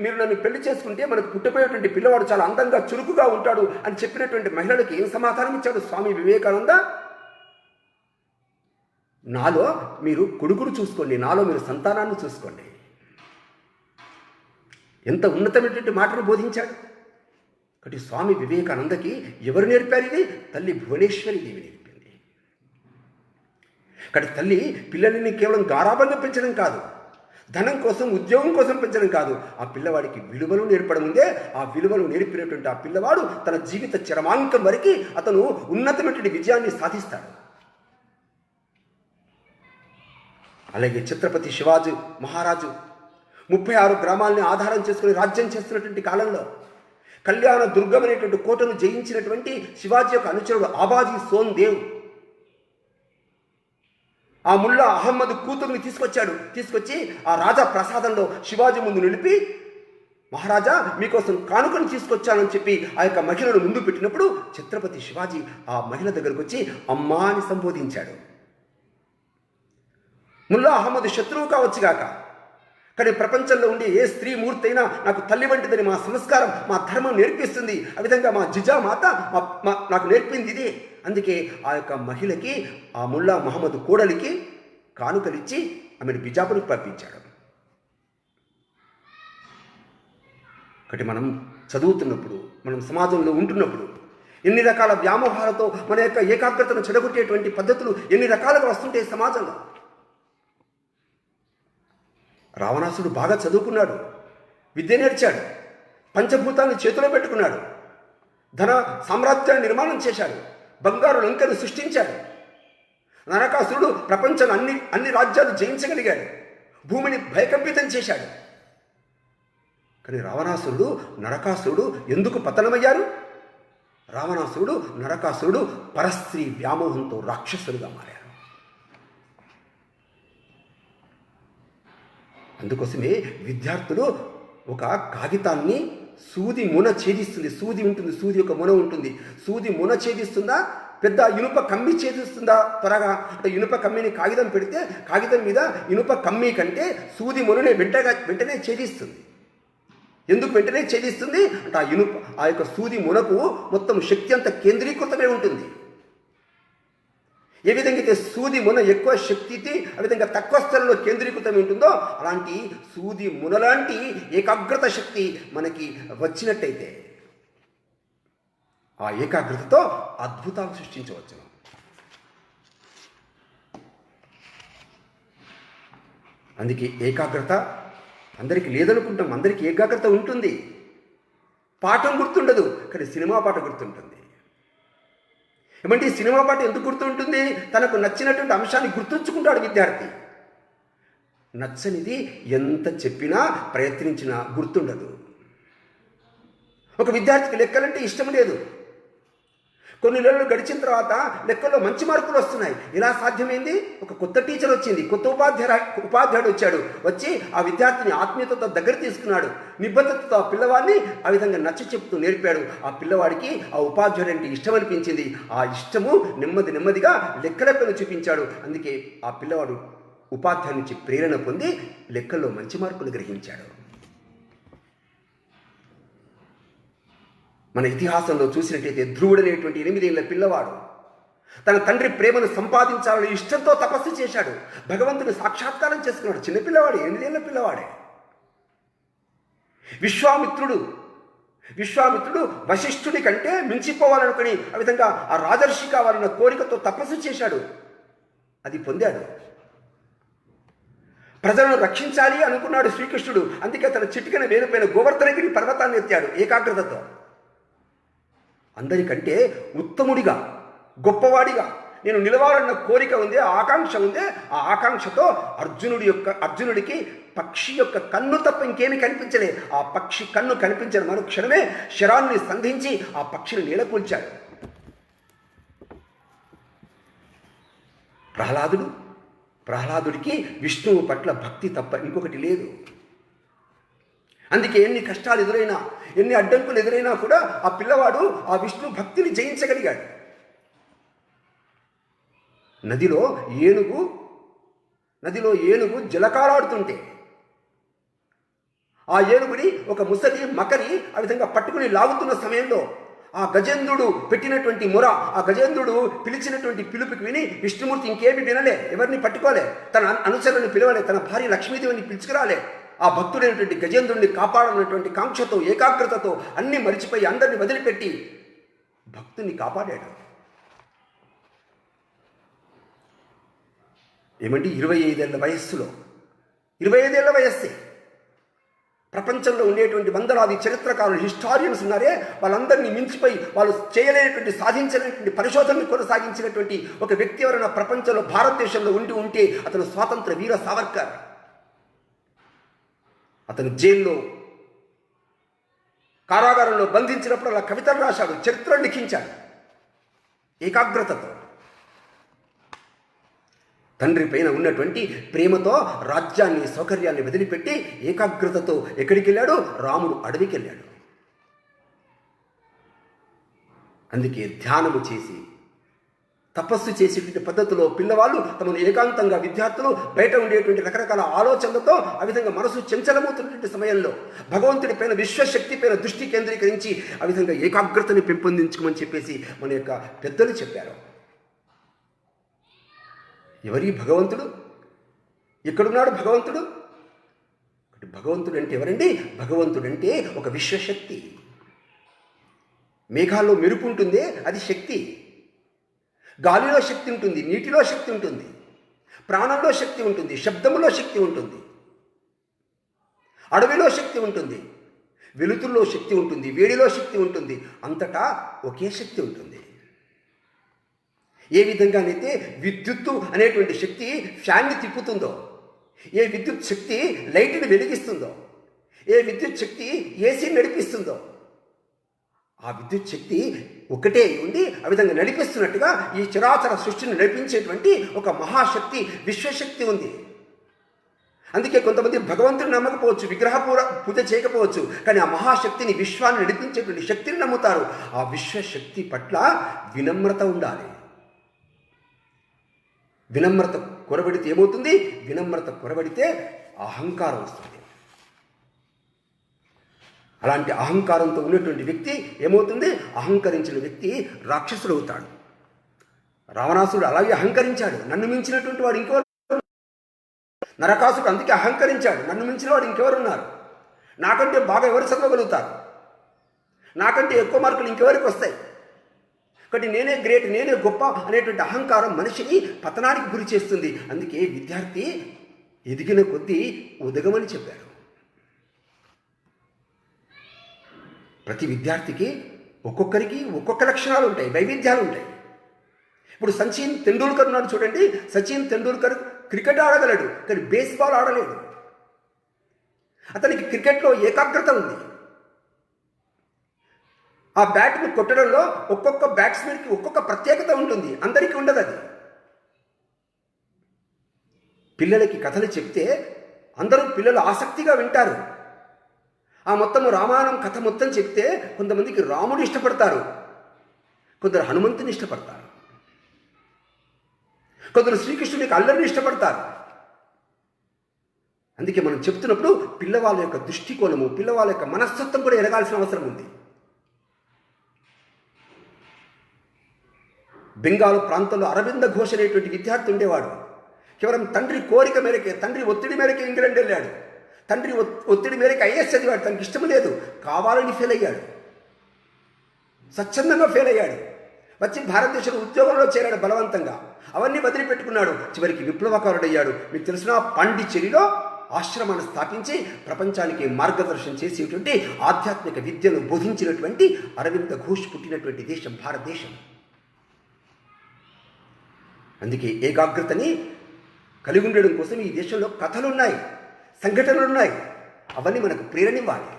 మీరు నన్ను పెళ్లి చేసుకుంటే మనకు పుట్టబోయేటువంటి పిల్లవాడు చాలా అందంగా, చురుకుగా ఉంటాడు అని చెప్పినటువంటి మహిళలకు ఏం సమాధానం ఇచ్చాడు స్వామి వివేకానంద? నాలో మీరు కొడుకును చూసుకోండి, నాలో మీరు సంతానాన్ని చూసుకోండి. ఎంత ఉన్నతమైనటువంటి మాటను బోధించాడు. కాబట్టి స్వామి వివేకానందకి ఎవరు నేర్పారు? ఇది తల్లి భువనేశ్వరి దేవి నేర్పింది. కాబట్టి తల్లి పిల్లల్ని కేవలం గారాబంగా పెంచడం కాదు, ధనం కోసం, ఉద్యోగం కోసం పెంచడం కాదు, ఆ పిల్లవాడికి విలువలు నేర్పడం ఉందే. ఆ విలువలు నేర్పినటువంటి ఆ పిల్లవాడు తన జీవిత చరమాంకం వరకు అతను ఉన్నతమైనటువంటి విజయాన్ని సాధిస్తాడు. అలాగే ఛత్రపతి శివాజీ మహారాజు 36 గ్రామాలని ఆధారం చేసుకుని రాజ్యం చేస్తున్నటువంటి కాలంలో కళ్యాణ దుర్గం అనేటువంటి కోటను జయించినటువంటి శివాజీ యొక్క అనుచరుడు ఆబాజీ సోన్ దేవ్ ఆ ముల్లా అహమ్మద్ కూతుర్ని తీసుకొచ్చి ఆ రాజా ప్రసాదంలో శివాజీ ముందు నిలిపి, మహారాజా మీకోసం కానుకను తీసుకొచ్చానని చెప్పి ఆ యొక్క మహిళను ముందు పెట్టినప్పుడు ఛత్రపతి శివాజీ ఆ మహిళ దగ్గరకు వచ్చి అమ్మా అని సంబోధించాడు. ముల్లా అహమ్మద్ శత్రువు కావచ్చుగాక, కానీ ప్రపంచంలో ఉండే ఏ స్త్రీ మూర్తి అయినా నాకు తల్లి వంటిదని మా సంస్కారం, మా ధర్మం నేర్పిస్తుంది. ఆ విధంగా మా జిజా మాత నాకు నేర్పింది ఇదే. అందుకే ఆ యొక్క మహిళకి ఆ ముల్లా మహమ్మద్ కోడలికి కానుకలిచ్చి ఆమెను బిజాపురికి పంపించాడు. ఒకటి మనం చదువుతున్నప్పుడు, మనం సమాజంలో ఉంటున్నప్పుడు ఎన్ని రకాల వ్యామోహాలతో మన యొక్క ఏకాగ్రతను చెడగొట్టేటువంటి పద్ధతులు ఎన్ని రకాలుగా వస్తుంటాయి సమాజంలో. రావణాసుడు బాగా చదువుకున్నాడు, విద్య నేర్చాడు, పంచభూతాన్ని చేతిలో పెట్టుకున్నాడు, ధన సామ్రాజ్యాన్ని నిర్మాణం చేశాడు, బంగారు లంకను సృష్టించాడు. నరకాసురుడు ప్రపంచం అన్ని రాజ్యాలు జయించగలిగాడు, భూమిని భయకంపితం చేశాడు. కానీ నరకాసురుడు ఎందుకు పతనమయ్యారు? రావణాసురుడు నరకాసురుడు పరస్త్రీ వ్యామోహంతో రాక్షసులుగా మారారు. అందుకోసమే విద్యార్థులు ఒక కాగితాన్ని సూది మున ఛేదిస్తుంది. సూది ఉంటుంది, సూది యొక్క మున ఉంటుంది. సూది మున ఛేదిస్తుందా, పెద్ద ఇనుప కమ్మి ఛేదిస్తుందా? త్వరగా అంటే ఇనుప కమ్మిని కాగితం పెడితే కాగితం మీద ఇనుప కమ్మి కంటే సూది ముననే వెంటనే ఛేదిస్తుంది. ఎందుకు వెంటనే ఛేదిస్తుంది అంటే ఆ యొక్క సూది మునకు మొత్తం శక్తి అంతా కేంద్రీకృతమై ఉంటుంది. ఏ విధంగా అయితే సూది మున ఎక్కువ శక్తికి ఆ విధంగా తక్కువ స్థలంలో కేంద్రీకృతమై ఉంటుందో అలాంటి సూది మునలాంటి ఏకాగ్రత శక్తి మనకి వచ్చినట్టయితే ఆ ఏకాగ్రతతో అద్భుతాలు సృష్టించవచ్చు. అందుకే ఏకాగ్రత అందరికీ లేదనుకుంటాం. అందరికీ ఏకాగ్రత ఉంటుంది, పాఠం గుర్తుండదు, కానీ సినిమా పాట గుర్తుంటుంది. ఏమంటే ఈ సినిమా పాట ఎందుకు గుర్తుంటుంది? తనకు నచ్చినటువంటి అంశాన్ని గుర్తుంచుకుంటాడు విద్యార్థి. నచ్చనిది ఎంత చెప్పినా ప్రయత్నించినా గుర్తుండదు. ఒక విద్యార్థికి లెక్కలంటే ఇష్టం లేదు. కొన్ని నెలలు గడిచిన తర్వాత లెక్కల్లో మంచి మార్కులు వస్తున్నాయి. ఇలా సాధ్యమైంది? ఒక కొత్త టీచర్ వచ్చింది, కొత్త ఉపాధ్యాయుడు వచ్చాడు. వచ్చి ఆ విద్యార్థిని ఆత్మీయతతో దగ్గర తీసుకున్నాడు. నిబద్ధతతో ఆ పిల్లవాడిని ఆ విధంగా నచ్చ చెప్తూ నేర్పాడు. ఆ పిల్లవాడికి ఆ ఉపాధ్యాయుడు అంటే ఇష్టం అనిపించింది. ఆ ఇష్టము నెమ్మదిగా లెక్కలెక్కను చూపించాడు. అందుకే ఆ పిల్లవాడు ఉపాధ్యాయుడి నుంచి ప్రేరణ పొంది లెక్కల్లో మంచి మార్కులు గ్రహించాడు. మన ఇతిహాసంలో చూసినట్టయితే ధ్రువుడనేటువంటి 8 ఏళ్ల పిల్లవాడు తన తండ్రి ప్రేమను సంపాదించాలని ఇష్టంతో తపస్సు చేశాడు. భగవంతుని సాక్షాత్కారం చేసుకున్నాడు. చిన్నపిల్లవాడే, 8 ఏళ్ల పిల్లవాడే. విశ్వామిత్రుడు వశిష్ఠుడి కంటే మించిపోవాలనుకుని ఆ విధంగా ఆ రాజర్షి కావాలన్న కోరికతో తపస్సు చేశాడు. అది పొందాడు. ప్రజలను రక్షించాలి అనుకున్నాడు శ్రీకృష్ణుడు. అందుకే తన చిటికెన వేలుపైన గోవర్ధనగిరి పర్వతాన్ని ఎత్తాడు ఏకాగ్రతతో. అందరికంటే ఉత్తముడిగా, గొప్పవాడిగా నేను నిలవాలన్న కోరిక ఉంది, ఆకాంక్ష ఉంది. ఆ ఆకాంక్షతో అర్జునుడికి పక్షి యొక్క కన్ను తప్ప ఇంకేమీ కనిపించలే. ఆ పక్షి కన్ను కనిపించిన మరుక్షణమే శరాన్ని సంధించి ఆ పక్షిని నీలకూల్చాడు. ప్రహ్లాదుడికి విష్ణువు పట్ల భక్తి తప్ప ఇంకొకటి లేదు. అందుకే ఎన్ని కష్టాలు ఎదురైనా, ఎన్ని అడ్డంకులు ఎదురైనా కూడా ఆ పిల్లవాడు ఆ విష్ణు భక్తిని జయించగలిగాడు. నదిలో ఏనుగు జలకాలాడుతుంటే ఆ ఏనుగుని ఒక ముసలి మకరి ఆ విధంగా పట్టుకుని లాగుతున్న సమయంలో ఆ గజేంద్రుడు పెట్టినటువంటి మొర, ఆ గజేంద్రుడు పిలిచినటువంటి పిలుపుకి విని విష్ణుమూర్తి ఇంకేమి వినలే, ఎవరిని పట్టుకోలే, తన అనుచరుని పిలవలే, తన భార్య లక్ష్మీదేవిని పిలుచుకురాలే. ఆ భక్తుడైనటువంటి గజేంద్రుడిని కాపాడాలన్నటువంటి కాంక్షతో, ఏకాగ్రతతో అన్ని మరిచిపోయి అందరిని వదిలిపెట్టి భక్తుని కాపాడాడు. ఏమండి 25 ఏళ్ల వయస్సులో, 25 ఏళ్ల వయస్సే ప్రపంచంలో ఉండేటువంటి వందలాది చరిత్రకారులు, హిస్టారియన్స్ ఉన్నారే, వాళ్ళందరినీ మించిపోయి వాళ్ళు చేయలేనటువంటి, సాధించలేనటువంటి పరిశోధనలు కొనసాగించినటువంటి ఒక వ్యక్తి ఎవరైనా ప్రపంచంలో భారతదేశంలో ఉంటే అతను స్వాతంత్ర వీర సావర్కర్. అతను జైల్లో, కారాగారంలో బంధించినప్పుడు అలా కవితలు రాశాడు, చరిత్రను లిఖించాడు ఏకాగ్రతతో. తండ్రి పైన ఉన్నటువంటి ప్రేమతో రాజ్యాన్ని, సౌకర్యాన్ని వదిలిపెట్టి ఏకాగ్రతతో ఎక్కడికి వెళ్ళాడు? రాముడు అడవికి వెళ్ళాడు. అందుకే ధ్యానము చేసి తపస్సు చేసేటువంటి పద్ధతిలో పిల్లవాళ్ళు తమను ఏకాంతంగా విద్యార్థులు బయట ఉండేటువంటి రకరకాల ఆలోచనలతో ఆ విధంగా మనసు చంచలమవుతున్నటువంటి సమయంలో భగవంతుడి పైన విశ్వశక్తి పైన దృష్టి కేంద్రీకరించి ఆ విధంగా ఏకాగ్రతని పెంపొందించుకోమని చెప్పేసి మన యొక్క పెద్దలు చెప్పారు. ఎవరి భగవంతుడు? ఎక్కడున్నాడు భగవంతుడు? భగవంతుడు అంటే ఎవరండి? భగవంతుడు అంటే ఒక విశ్వశక్తి. మేఘాల్లో మెరుపు ఉంటుందే అది శక్తి. గాలిలో శక్తి ఉంటుంది, నీటిలో శక్తి ఉంటుంది, ప్రాణంలో శక్తి ఉంటుంది, శబ్దములో శక్తి ఉంటుంది, అడవిలో శక్తి ఉంటుంది, వెలుతుల్లో శక్తి ఉంటుంది, వేడిలో శక్తి ఉంటుంది. అంతటా ఒకే శక్తి ఉంటుంది. ఏ విధంగానైతే విద్యుత్తు అనేటువంటి శక్తి ఫ్యాన్ని తిప్పుతుందో, ఏ విద్యుత్ శక్తి లైట్ని వెలిగిస్తుందో, ఏ విద్యుత్ శక్తి ఏసీ నడిపిస్తుందో, ఆ విద్యుత్ శక్తి ఒకటే ఉండి ఆ విధంగా నడిపిస్తున్నట్టుగా ఈ చరాచర సృష్టిని నడిపించేటువంటి ఒక మహాశక్తి విశ్వశక్తి ఉంది. అందుకే కొంతమంది భగవంతుని నమ్మకపోవచ్చు, విగ్రహ పూజ చేయకపోవచ్చు, కానీ ఆ మహాశక్తిని, విశ్వాన్ని నడిపించేటువంటి శక్తిని నమ్ముతారు. ఆ విశ్వశక్తి పట్ల వినమ్రత ఉండాలి. వినమ్రత కొరబడితే ఏమవుతుంది? వినమ్రత కొరబడితే అహంకారం వస్తుంది. అలాంటి అహంకారంతో ఉన్నటువంటి వ్యక్తి ఏమవుతుంది? అహంకరించిన వ్యక్తి రాక్షసుడు అవుతాడు. రావణాసుడు అలాగే అహంకరించాడు, నన్ను మించినటువంటి వాడు ఇంకెవరు? నరకాసుడు అందుకే అహంకరించాడు, నన్ను మించిన వాడు ఇంకెవరున్నారు? నాకంటే బాగా ఎవరు చదవగలుగుతారు? నాకంటే ఎక్కువ మార్కులు ఇంకెవరికి వస్తాయి? కాబట్టి నేనే గ్రేట్, నేనే గొప్ప అనేటువంటి అహంకారం మనిషిని పతనానికి గురి చేస్తుంది. అందుకే విద్యార్థి ఎదిగిన కొద్దీ ఉదగమని చెప్పారు. ప్రతి విద్యార్థికి ఒక్కొక్కరికి ఒక్కొక్క లక్షణాలు ఉంటాయి, వైవిధ్యాలు ఉంటాయి. ఇప్పుడు సచిన్ తెండూల్కర్ ఉన్నాడు చూడండి. సచిన్ తెండూల్కర్ క్రికెట్ ఆడగలడు, కానీ బేస్బాల్ ఆడలేడు. అతనికి క్రికెట్లో ఏకాగ్రత ఉంది. ఆ బ్యాట్ని కొట్టడంలో ఒక్కొక్క బ్యాట్స్మెన్కి ఒక్కొక్క ప్రత్యేకత ఉంటుంది, అందరికీ ఉండదు అది. పిల్లలకి కథలు చెప్తే అందరూ పిల్లలు ఆసక్తిగా వింటారు. ఆ మొత్తము రామాయణం కథ మొత్తం చెప్తే కొంతమందికి రాముడు ఇష్టపడతారు, కొందరు హనుమంతుని ఇష్టపడతారు, కొందరు శ్రీకృష్ణుడికి అల్లరిని ఇష్టపడతారు. అందుకే మనం చెప్తున్నప్పుడు పిల్లవాళ్ళ యొక్క దృష్టికోణము, పిల్లవాళ్ళ యొక్క మనస్తత్వం కూడా ఎరగాల్సిన అవసరం ఉంది. బెంగాల్ ప్రాంతంలో అరవింద ఘోష్ అనేటువంటి విద్యార్థి ఉండేవాడు. కేవలం తండ్రి కోరిక మేరకే, తండ్రి ఒత్తిడి మేరకే ఇంగ్లాండ్ వెళ్ళాడు. తండ్రి ఒత్తిడి మేరకు ఐఏఎస్ చదివాడు, తనకి ఇష్టం లేదు, కావాలని ఫెయిల్ అయ్యాడు, స్వచ్ఛందంగా ఫెయిల్ అయ్యాడు. వచ్చి భారతదేశంలో ఉద్యోగంలో చేరాడు బలవంతంగా. అవన్నీ వదిలిపెట్టుకున్నాడు. చివరికి విప్లవకారుడయ్యాడు. మీకు తెలిసిన పాండిచ్చేరిలో ఆశ్రమాన్ని స్థాపించి ప్రపంచానికి మార్గదర్శనం చేసేటువంటి ఆధ్యాత్మిక విద్యను బోధించినటువంటి అరవింద ఘోష్ పుట్టినటువంటి దేశం భారతదేశం. అందుకే ఏకాగ్రతని కలిగి ఉండడం కోసం ఈ దేశంలో కథలున్నాయి, సంఘటనలు ఉన్నాయి. అవన్నీ మనకు ప్రేరణివ్వాలి.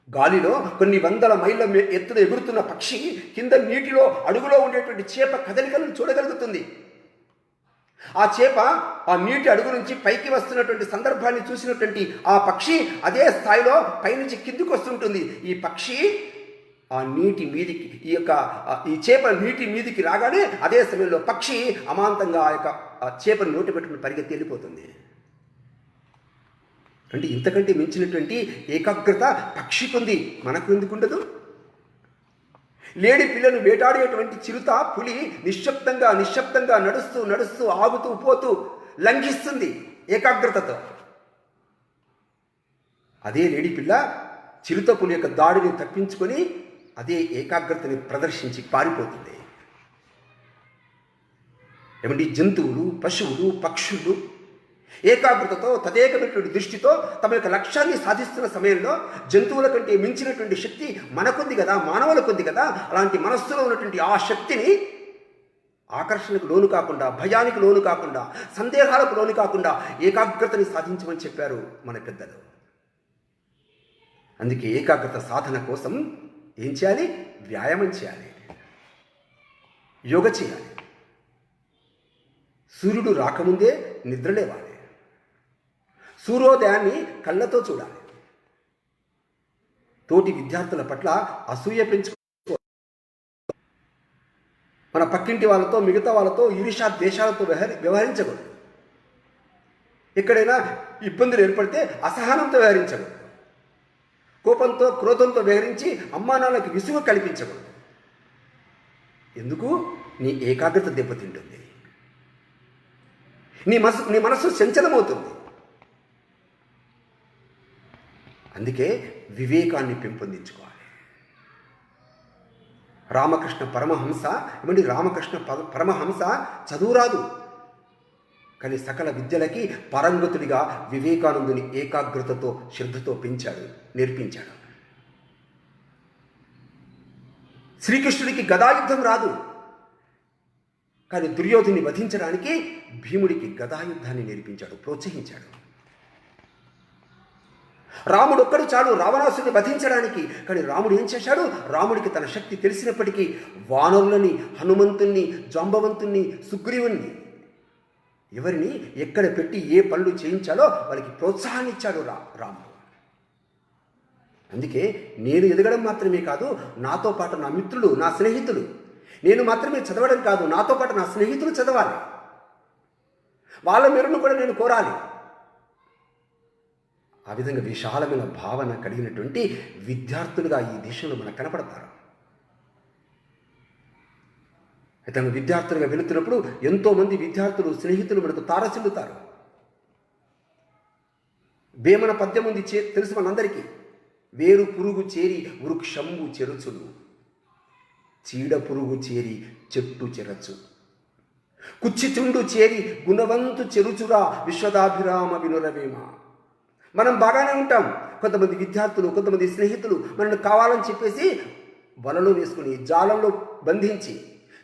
గాలిలో కొన్ని వందల మైళ్ళ ఎత్తున ఎగురుతున్న పక్షి కింద నీటిలో అడుగులో ఉండేటువంటి చేప కదలికలను చూడగలుగుతుంది. ఆ చేప ఆ నీటి అడుగు నుంచి పైకి వస్తున్నటువంటి సందర్భాన్ని చూసినటువంటి ఆ పక్షి అదే స్థాయిలో పైనుంచి కిందికి వస్తుంటుంది. ఈ పక్షి ఆ నీటి మీదికి ఈ చేప నీటి మీదికి రాగానే అదే సమయంలో పక్షి అమాంతంగా ఆ చేపను నోటి పెట్టుకుని పరిగెత్తి వెళ్ళిపోతుంది. అంటే ఇంతకంటే మించినటువంటి ఏకాగ్రత పక్షికి ఉంది, మనకు ఎందుకు ఉండదు? లేడి పిల్లను వేటాడేటువంటి చిరుత, పులి నిశ్శబ్దంగా నడుస్తూ ఆగుతూ పోతూ లంఘిస్తుంది ఏకాగ్రతతో. అదే లేడి పిల్ల చిరుత పులి యొక్క దాడిని తప్పించుకొని అదే ఏకాగ్రతని ప్రదర్శించి పారిపోతుంది. ఏమంటే జంతువులు, పశువులు, పక్షులు ఏకాగ్రతతో తదేకమైనటువంటి దృష్టితో తమ యొక్క లక్ష్యాన్ని సాధిస్తున్న సమయంలో జంతువుల కంటే మించినటువంటి శక్తి మనకుంది కదా, మానవులకుంది కదా. అలాంటి మనస్సులో ఉన్నటువంటి ఆ శక్తిని ఆకర్షణకు లోను కాకుండా, భయానికి లోను కాకుండా, సందేహాలకు లోను కాకుండా ఏకాగ్రతని సాధించమని చెప్పారు మన పెద్దలు. అందుకే ఏకాగ్రత సాధన కోసం ఏం చేయాలి? వ్యాయామం చేయాలి, యోగ చేయాలి. సూర్యుడు రాకముందే నిద్రలేవాలి, సూర్యోదయాన్ని కళ్ళతో చూడాలి. తోటి విద్యార్థుల పట్ల అసూయ పెంచుకో. మన పక్కింటి వాళ్ళతో, మిగతా వాళ్ళతో, ఈర్ష్యా దేశాలతో వ్యవహరించకూడదు. ఎక్కడైనా ఇబ్బందులు ఏర్పడితే అసహనంతో వ్యవహరించకూడదు. కోపంతో, క్రోధంతో వ్యవహరించి అమ్మానాన్నకి విసుగు కల్పించకూడదు. ఎందుకు? నీ ఏకాగ్రత దెబ్బతింటుంది, నీ మనస్సు చంచలమవుతుంది. అందుకే వివేకాన్ని పెంపొందించుకోవాలి. రామకృష్ణ పరమహంస పరమహంస చదువు రాదు, కానీ సకల విద్యలకి పరంగతుడిగా వివేకానందుని ఏకాగ్రతతో, శ్రద్ధతో పెంచాడు, నేర్పించాడు. శ్రీకృష్ణుడికి గదాయుద్ధం రాదు, కానీ దుర్యోధుని వధించడానికి భీముడికి గదాయుద్ధాన్ని నేర్పించాడు, ప్రోత్సహించాడు. రాముడు ఒక్కడు చాలు రావణాసుని వధించడానికి, కానీ రాముడు ఏం చేశాడు? రాముడికి తన శక్తి తెలిసినప్పటికీ వానరులని, హనుమంతుణ్ణి, జాంబవంతుణ్ణి, సుగ్రీవుణ్ణి, ఎవరిని ఎక్కడ పెట్టి ఏ పనులు చేయించాలో వాళ్ళకి ప్రోత్సాహాన్ని ఇచ్చాడు రాముడు. అందుకే నేను ఎదగడం మాత్రమే కాదు, నాతో పాటు నా మిత్రులు, నా స్నేహితులు, నేను మాత్రమే చదవడం కాదు, నాతో పాటు నా స్నేహితులు చదవాలి, వాళ్ళ మెరును కూడా నేను కోరాలి. ఆ విధంగా విశాలమైన భావన కలిగినటువంటి విద్యార్థులుగా ఈ దేశంలో మనకు కనపడతారు. అయితే విద్యార్థులుగా వెళుతున్నప్పుడు ఎంతోమంది విద్యార్థులు, స్నేహితులు మనకు తారసిల్లుతారు. వేమన పద్యం ఉంది, తెలుసు మనందరికీ. వేరు పురుగు చేరి వృక్షంబు చెరుచులు, చీడ పురుగు చేరి చెట్టు చెరచు, కుచ్చిచుండు చేరి గుణవంతు చెరుచురా విశ్వదాభిరామ వినురవేమ. మనం బాగానే ఉంటాం, కొంతమంది విద్యార్థులు, కొంతమంది స్నేహితులు మనల్ని కావాలని చెప్పేసి వలలో వేసుకుని, జాలంలో బంధించి,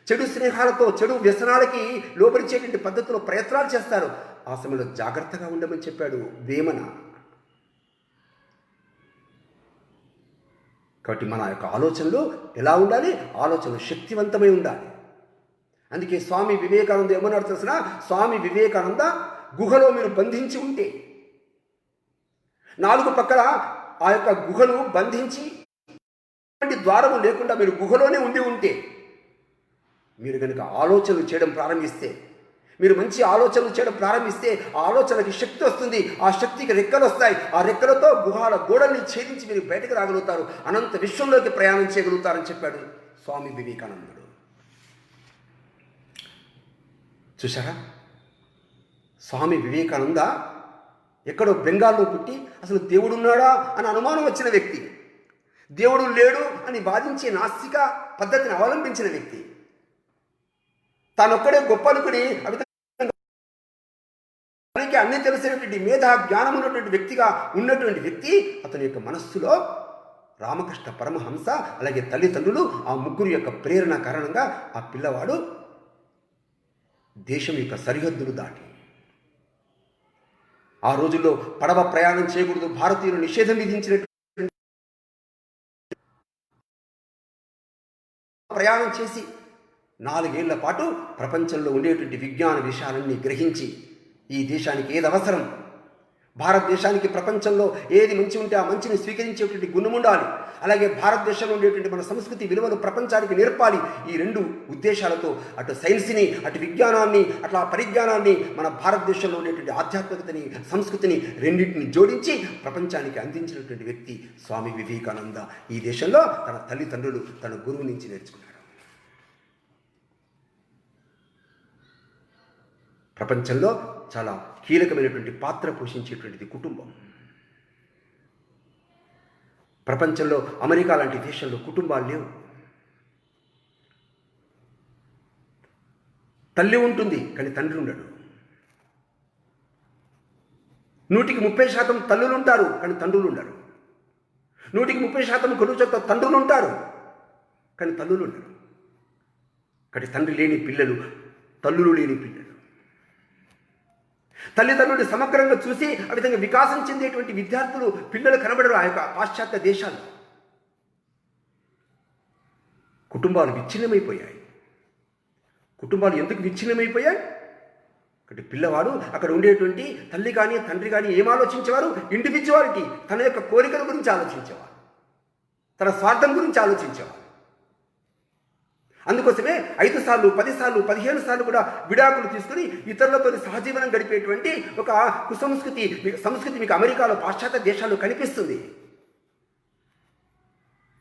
చెడు స్నేహాలతో, చెడు వ్యసనాలకి లోపరిచేటువంటి పద్ధతిలో ప్రయత్నాలు చేస్తారు. ఆ సమయంలో జాగ్రత్తగా ఉండమని చెప్పాడు వేమన. కాబట్టి మన యొక్క ఆలోచనలు ఎలా ఉండాలి? ఆలోచనలు శక్తివంతమై ఉండాలి. అందుకే స్వామి వివేకానంద ఏమన్నాడు తెలిసిన? స్వామి వివేకానంద గుహలో మీరు బంధించి ఉంటే, 4 పక్కల ఆ యొక్క గుహను బంధించి ద్వారము లేకుండా మీరు గుహలోనే ఉండి ఉంటే, మీరు కనుక ఆలోచనలు చేయడం ప్రారంభిస్తే, మీరు మంచి ఆలోచనలు చేయడం ప్రారంభిస్తే, ఆ ఆలోచనకి శక్తి వస్తుంది, ఆ శక్తికి రెక్కలు వస్తాయి. ఆ రెక్కలతో గుహాల గోడల్ని ఛేదించి మీరు బయటకు రాగలుగుతారు, అనంత విశ్వంలోకి ప్రయాణం చేయగలుగుతారని చెప్పాడు స్వామి వివేకానందుడు. చూసారా? స్వామి వివేకానంద ఎక్కడో బెంగాల్లో పుట్టి అసలు దేవుడున్నాడా అని అనుమానం వచ్చిన వ్యక్తి, దేవుడు లేడు అని వాదించే నాస్తిక పద్ధతిని అవలంబించిన వ్యక్తి, తానొక్కడే గొప్ప అనుకుని అన్ని తెలిసినటువంటి మేధా జ్ఞానం ఉన్నటువంటి వ్యక్తిగా ఉన్నటువంటి వ్యక్తి, అతని యొక్క మనస్సులో రామకృష్ణ పరమహంస, అలాగే తల్లిదండ్రులు, ఆ ముగ్గురు యొక్క ప్రేరణ కారణంగా ఆ పిల్లవాడు దేశం యొక్క సరిహద్దులు దాటి, ఆ రోజుల్లో పడవ ప్రయాణం చేయకూడదు, భారతీయులు నిషేధం విధించినట్టు ప్రయాణం చేసి 4 ఏళ్ల పాటు ప్రపంచంలో ఉండేటువంటి విజ్ఞాన విషయాలన్నీ గ్రహించి, ఈ దేశానికి ఏది అవసరం, భారతదేశానికి ప్రపంచంలో ఏది మంచి ఉంటే ఆ మంచిని స్వీకరించేటువంటి గుణం ఉండాలి, అలాగే భారతదేశంలో ఉండేటువంటి మన సంస్కృతి విలువలు ప్రపంచానికి నేర్పాలి. ఈ 2 ఉద్దేశాలతో అటు సైన్స్ని, అటు విజ్ఞానాన్ని, అట్లా పరిజ్ఞానాన్ని, మన భారతదేశంలో ఉండేటువంటి ఆధ్యాత్మికతని, సంస్కృతిని రెండింటిని జోడించి ప్రపంచానికి అందించినటువంటి వ్యక్తి స్వామి వివేకానంద. ఈ దేశంలో తన తల్లిదండ్రులు, తన గురువు నుంచి నేర్చుకున్నాడు. ప్రపంచంలో చాలా కీలకమైనటువంటి పాత్ర పోషించేటువంటిది కుటుంబం. ప్రపంచంలో అమెరికా లాంటి దేశంలో కుటుంబాలు లేవు. తల్లి ఉంటుంది కానీ తండ్రి ఉండడు. 130% తల్లులు ఉంటారు కానీ తండ్రులు ఉండరు. 130% కొడుకు చొక్క తండ్రులు ఉంటారు కానీ తల్లులు ఉండరు. కానీ తండ్రి లేని పిల్లలు, తల్లులు లేని పిల్లలు, తల్లిదండ్రులు సమగ్రంగా చూసి ఆ విధంగా వికాసం చెందేటువంటి విద్యార్థులు, పిల్లలు కనబడరు ఆ యొక్క పాశ్చాత్య దేశాల్లో. కుటుంబాలు విచ్ఛిన్నమైపోయాయి. కుటుంబాలు ఎందుకు విచ్ఛిన్నమైపోయాయి? అంటే పిల్లవాడు అక్కడ ఉండేటువంటి తల్లి కానీ తండ్రి కానీ ఏం ఆలోచించేవారు? ఇండివిజువాలిటీ, తన యొక్క కోరికల గురించి ఆలోచించేవారు, తన స్వార్థం గురించి ఆలోచించేవారు. అందుకోసమే 5 సార్లు 10 సార్లు 15 సార్లు కూడా విడాకులు తీసుకుని ఇతరులతో సహజీవనం గడిపేటువంటి ఒక సంస్కృతి మీకు అమెరికాలో పాశ్చాత్య దేశాల్లో కనిపిస్తుంది.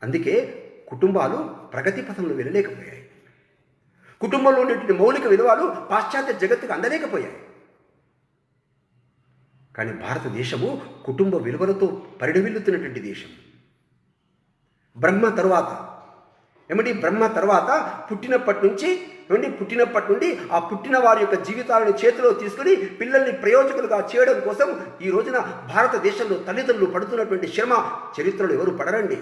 అందుకే కుటుంబాలు ప్రగతి పథంలో వెళ్ళలేకపోయాయి. కుటుంబంలో ఉండేటువంటి మౌలిక విలువలు పాశ్చాత్య జగత్తుకు అందలేకపోయాయి. కానీ భారతదేశము కుటుంబ విలువలతో పరిడవిల్లుతున్నటువంటి దేశం. బ్రహ్మ తర్వాత పుట్టినప్పటి నుండి ఆ పుట్టిన వారి యొక్క జీవితాలను చేతిలో తీసుకుని పిల్లల్ని ప్రయోజకులుగా చేయడం కోసం ఈ రోజున భారతదేశంలో తల్లిదండ్రులు పడుతున్నటువంటి శ్రమ చరిత్రలో ఎవరు పడరండి.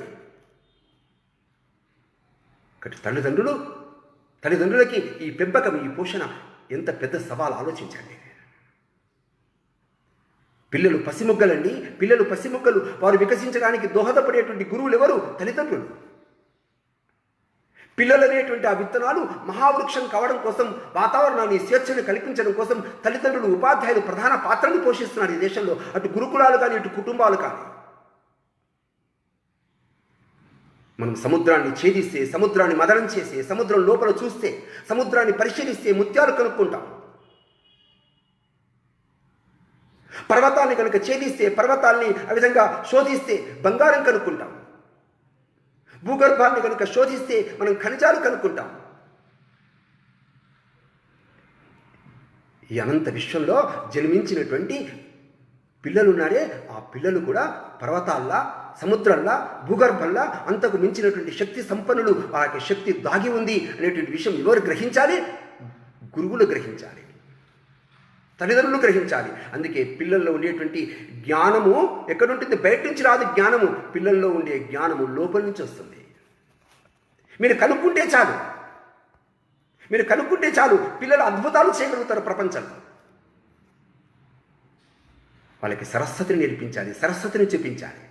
తల్లిదండ్రులకి ఈ పెంపకం, ఈ పోషణ ఎంత పెద్ద సవాలు ఆలోచించండి. పిల్లలు పసిముగ్గలు. వారు వికసించడానికి దోహదపడేటువంటి గురువులు ఎవరు? తల్లిదండ్రులు. పిల్లలు అనేటువంటి ఆ విత్తనాలు మహావృక్షం కావడం కోసం, వాతావరణాన్ని స్వేచ్ఛను కల్పించడం కోసం తల్లిదండ్రులు, ఉపాధ్యాయులు ప్రధాన పాత్రను పోషిస్తున్నారు ఈ దేశంలో. అటు గురుకులాలు కానీ, ఇటు కుటుంబాలు కానీ. మనం సముద్రాన్ని ఛేదిస్తే, సముద్రాన్ని మదనం చేసి, సముద్రం లోపల చూస్తే, సముద్రాన్ని పరిశీలిస్తే ముత్యాలు కనుక్కుంటాం. పర్వతాన్ని కనుక ఛేదిస్తే, పర్వతాల్ని ఆ విధంగా శోధిస్తే బంగారం కనుక్కుంటాం. భూగర్భాన్ని కనుక శోధిస్తే మనం ఖనిజాలు కనుక్కుంటాం. ఈ అనంత విశ్వంలో జన్మించినటువంటి పిల్లలున్నారే, ఆ పిల్లలు కూడా పర్వతాల్లా, సముద్రంలా, భూగర్భంలా అంతకు మించినటువంటి శక్తి సంపన్నులు. వారికి శక్తి దాగి ఉంది అనేటువంటి విషయం ఎవరు గ్రహించాలి? గురువులు గ్రహించాలి, తల్లిదండ్రులు గ్రహించాలి. అందుకే పిల్లల్లో ఉండేటువంటి జ్ఞానము ఎక్కడుంటుంది? బయట నుంచి రాదు జ్ఞానము. పిల్లల్లో ఉండే జ్ఞానము లోపల నుంచి వస్తుంది. మీరు కనుక్కుంటే చాలు పిల్లలు అద్భుతాలు చేయగలుగుతారు ప్రపంచంలో. వాళ్ళకి సరస్వతిని నేర్పించాలి, సరస్వతిని చూపించాలి.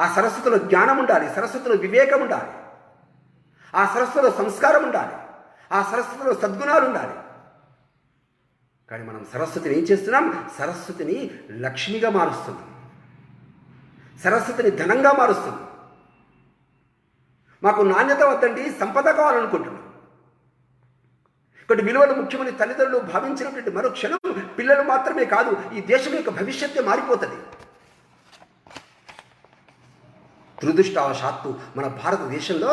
ఆ సరస్వతిలో జ్ఞానం ఉండాలి, సరస్వతిలో వివేకం ఉండాలి, ఆ సరస్వతిలో సంస్కారం ఉండాలి, ఆ సరస్వతిలో సద్గుణాలు ఉండాలి. కానీ మనం సరస్వతిని ఏం చేస్తున్నాం? సరస్వతిని లక్ష్మిగా మారుస్తున్నాం, సరస్వతిని ధనంగా మారుస్తున్నాం. మాకు నాణ్యత వద్దండి, సంపద కావాలనుకుంటున్నాం. ఇక్కడ విలువలు ముఖ్యమని తల్లిదండ్రులు భావించినటువంటి మరో క్షణం పిల్లలు మాత్రమే కాదు, ఈ దేశం యొక్క భవిష్యత్తే మారిపోతుంది. దురదృష్టవశాత్తు మన భారతదేశంలో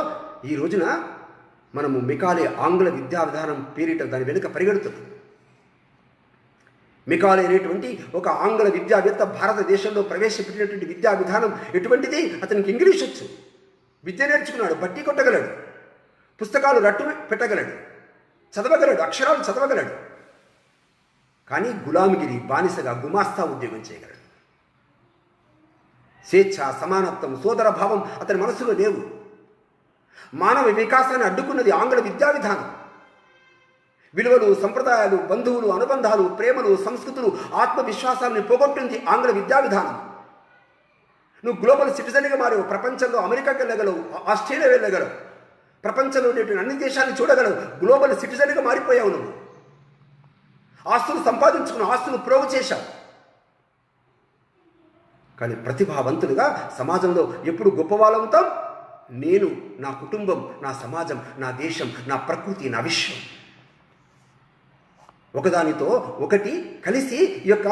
ఈ రోజున మనము మెకాలే ఆంగ్ల విద్యా విధానం పేరిట దాని వెనుక పరిగెడుతుంది. మెకాలే అనేటువంటి ఒక ఆంగ్ల విద్యావేత్త భారతదేశంలో ప్రవేశపెట్టినటువంటి విద్యా విధానం ఎటువంటిది? అతనికి ఇంగ్లీష్ వచ్చు, విద్య నేర్చుకున్నాడు, బట్టి కొట్టగలడు, పుస్తకాలు రట్టు పెట్టగలడు, చదవగలడు, అక్షరాలు చదవగలడు. కానీ గులామిగిరి, బానిసగా గుమాస్తా ఉద్యోగం చేయగలడు. స్వేచ్ఛ, సమానత్వం, సోదర భావం అతని మనసులో లేవు. మానవ వికాసాన్ని అడ్డుకున్నది ఆంగ్ల విద్యా విధానం. విలువలు, సంప్రదాయాలు, బంధువులు, అనుబంధాలు, ప్రేమలు, సంస్కృతులు, ఆత్మవిశ్వాసాలను పోగొట్టింది ఆంగ్ల విద్యా విధానం. నువ్వు గ్లోబల్ సిటిజన్గా మారావు. ప్రపంచంలో అమెరికాకి వెళ్ళగలవు, ఆస్ట్రేలియా వెళ్ళగలవు, ప్రపంచంలో ఉండేటువంటి అన్ని దేశాలను చూడగలవు. గ్లోబల్ సిటిజన్గా మారిపోయావు. నువ్వు ఆస్తులు సంపాదించుకున్నావు, ఆస్తులు ప్రోగు చేశావు. కానీ ప్రతిభావంతులుగా సమాజంలో ఎప్పుడు గొప్పవాళ్ళు అవుతాం? నేను, నా కుటుంబం, నా సమాజం, నా దేశం, నా ప్రకృతి, నా విశ్వం ఒకదానితో ఒకటి కలిసి ఈ యొక్క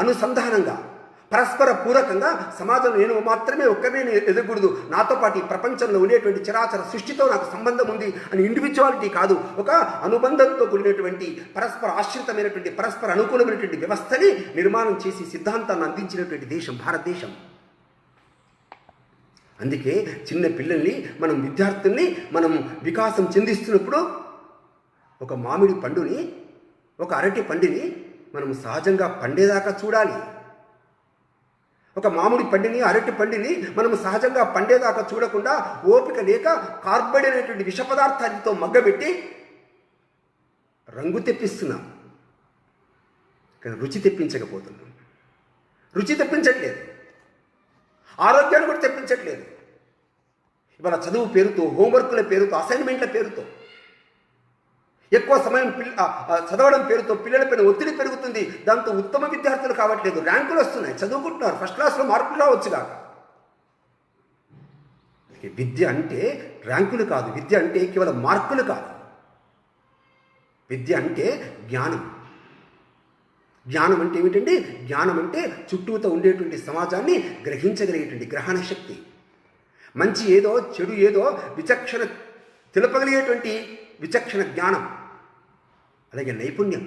అనుసంధానంగా, పరస్పర పూరకంగా సమాజంలో నేను మాత్రమే ఒక్కనే ఎదగకూడదు, నాతో పాటు ఈ ప్రపంచంలో ఉండేటువంటి చరాచర సృష్టితో నాకు సంబంధం ఉంది అని ఇండివిజువాలిటీ కాదు, ఒక అనుబంధంతో కూడినటువంటి పరస్పర ఆశ్రితమైనటువంటి, పరస్పర అనుకూలమైనటువంటి వ్యవస్థని నిర్మాణం చేసి సిద్ధాంతాన్ని అందించినటువంటి దేశం భారతదేశం. అందుకే చిన్న పిల్లల్ని, మనం విద్యార్థుల్ని మనం వికాసం చెందిస్తున్నప్పుడు ఒక మామిడి పండుని, ఒక అరటి పండిని మనం సహజంగా పండేదాకా చూడాలి. ఒక మామిడి పండిని, అరటి పండిని మనం సహజంగా పండేదాకా చూడకుండా ఓపిక లేక కార్బైడ్ అనేటువంటి విష పదార్థాలతో మగ్గబెట్టి రంగు తెప్పిస్తున్నాం, కానీ రుచి తెప్పించకపోతున్నాం. రుచి తెప్పించట్లేదు, ఆరోగ్యాన్ని కూడా తెప్పించట్లేదు. ఇవాళ చదువు పేరుతో, హోంవర్క్ల పేరుతో, అసైన్మెంట్ల పేరుతో, ఎక్కువ సమయం చదవడం పేరుతో పిల్లలపైన ఒత్తిడి పెరుగుతుంది. దాంతో ఉత్తమ విద్యార్థులు కావట్లేదు, ర్యాంకులు వస్తున్నాయి, చదువుకుంటున్నారు, ఫస్ట్ క్లాస్లో మార్కులు రావచ్చు కాక. విద్య అంటే ర్యాంకులు కాదు, విద్య అంటే కేవలం మార్కులు కాదు. విద్య అంటే జ్ఞానం. జ్ఞానం అంటే ఏమిటండి? జ్ఞానం అంటే చుట్టూతో ఉండేటువంటి సమాజాన్ని గ్రహించగలిగేటువంటి గ్రహణ శక్తి. మంచి ఏదో చెడు ఏదో విచక్షణ తెలుపగలిగేటువంటి విచక్షణ జ్ఞానం, అలాగే నైపుణ్యం,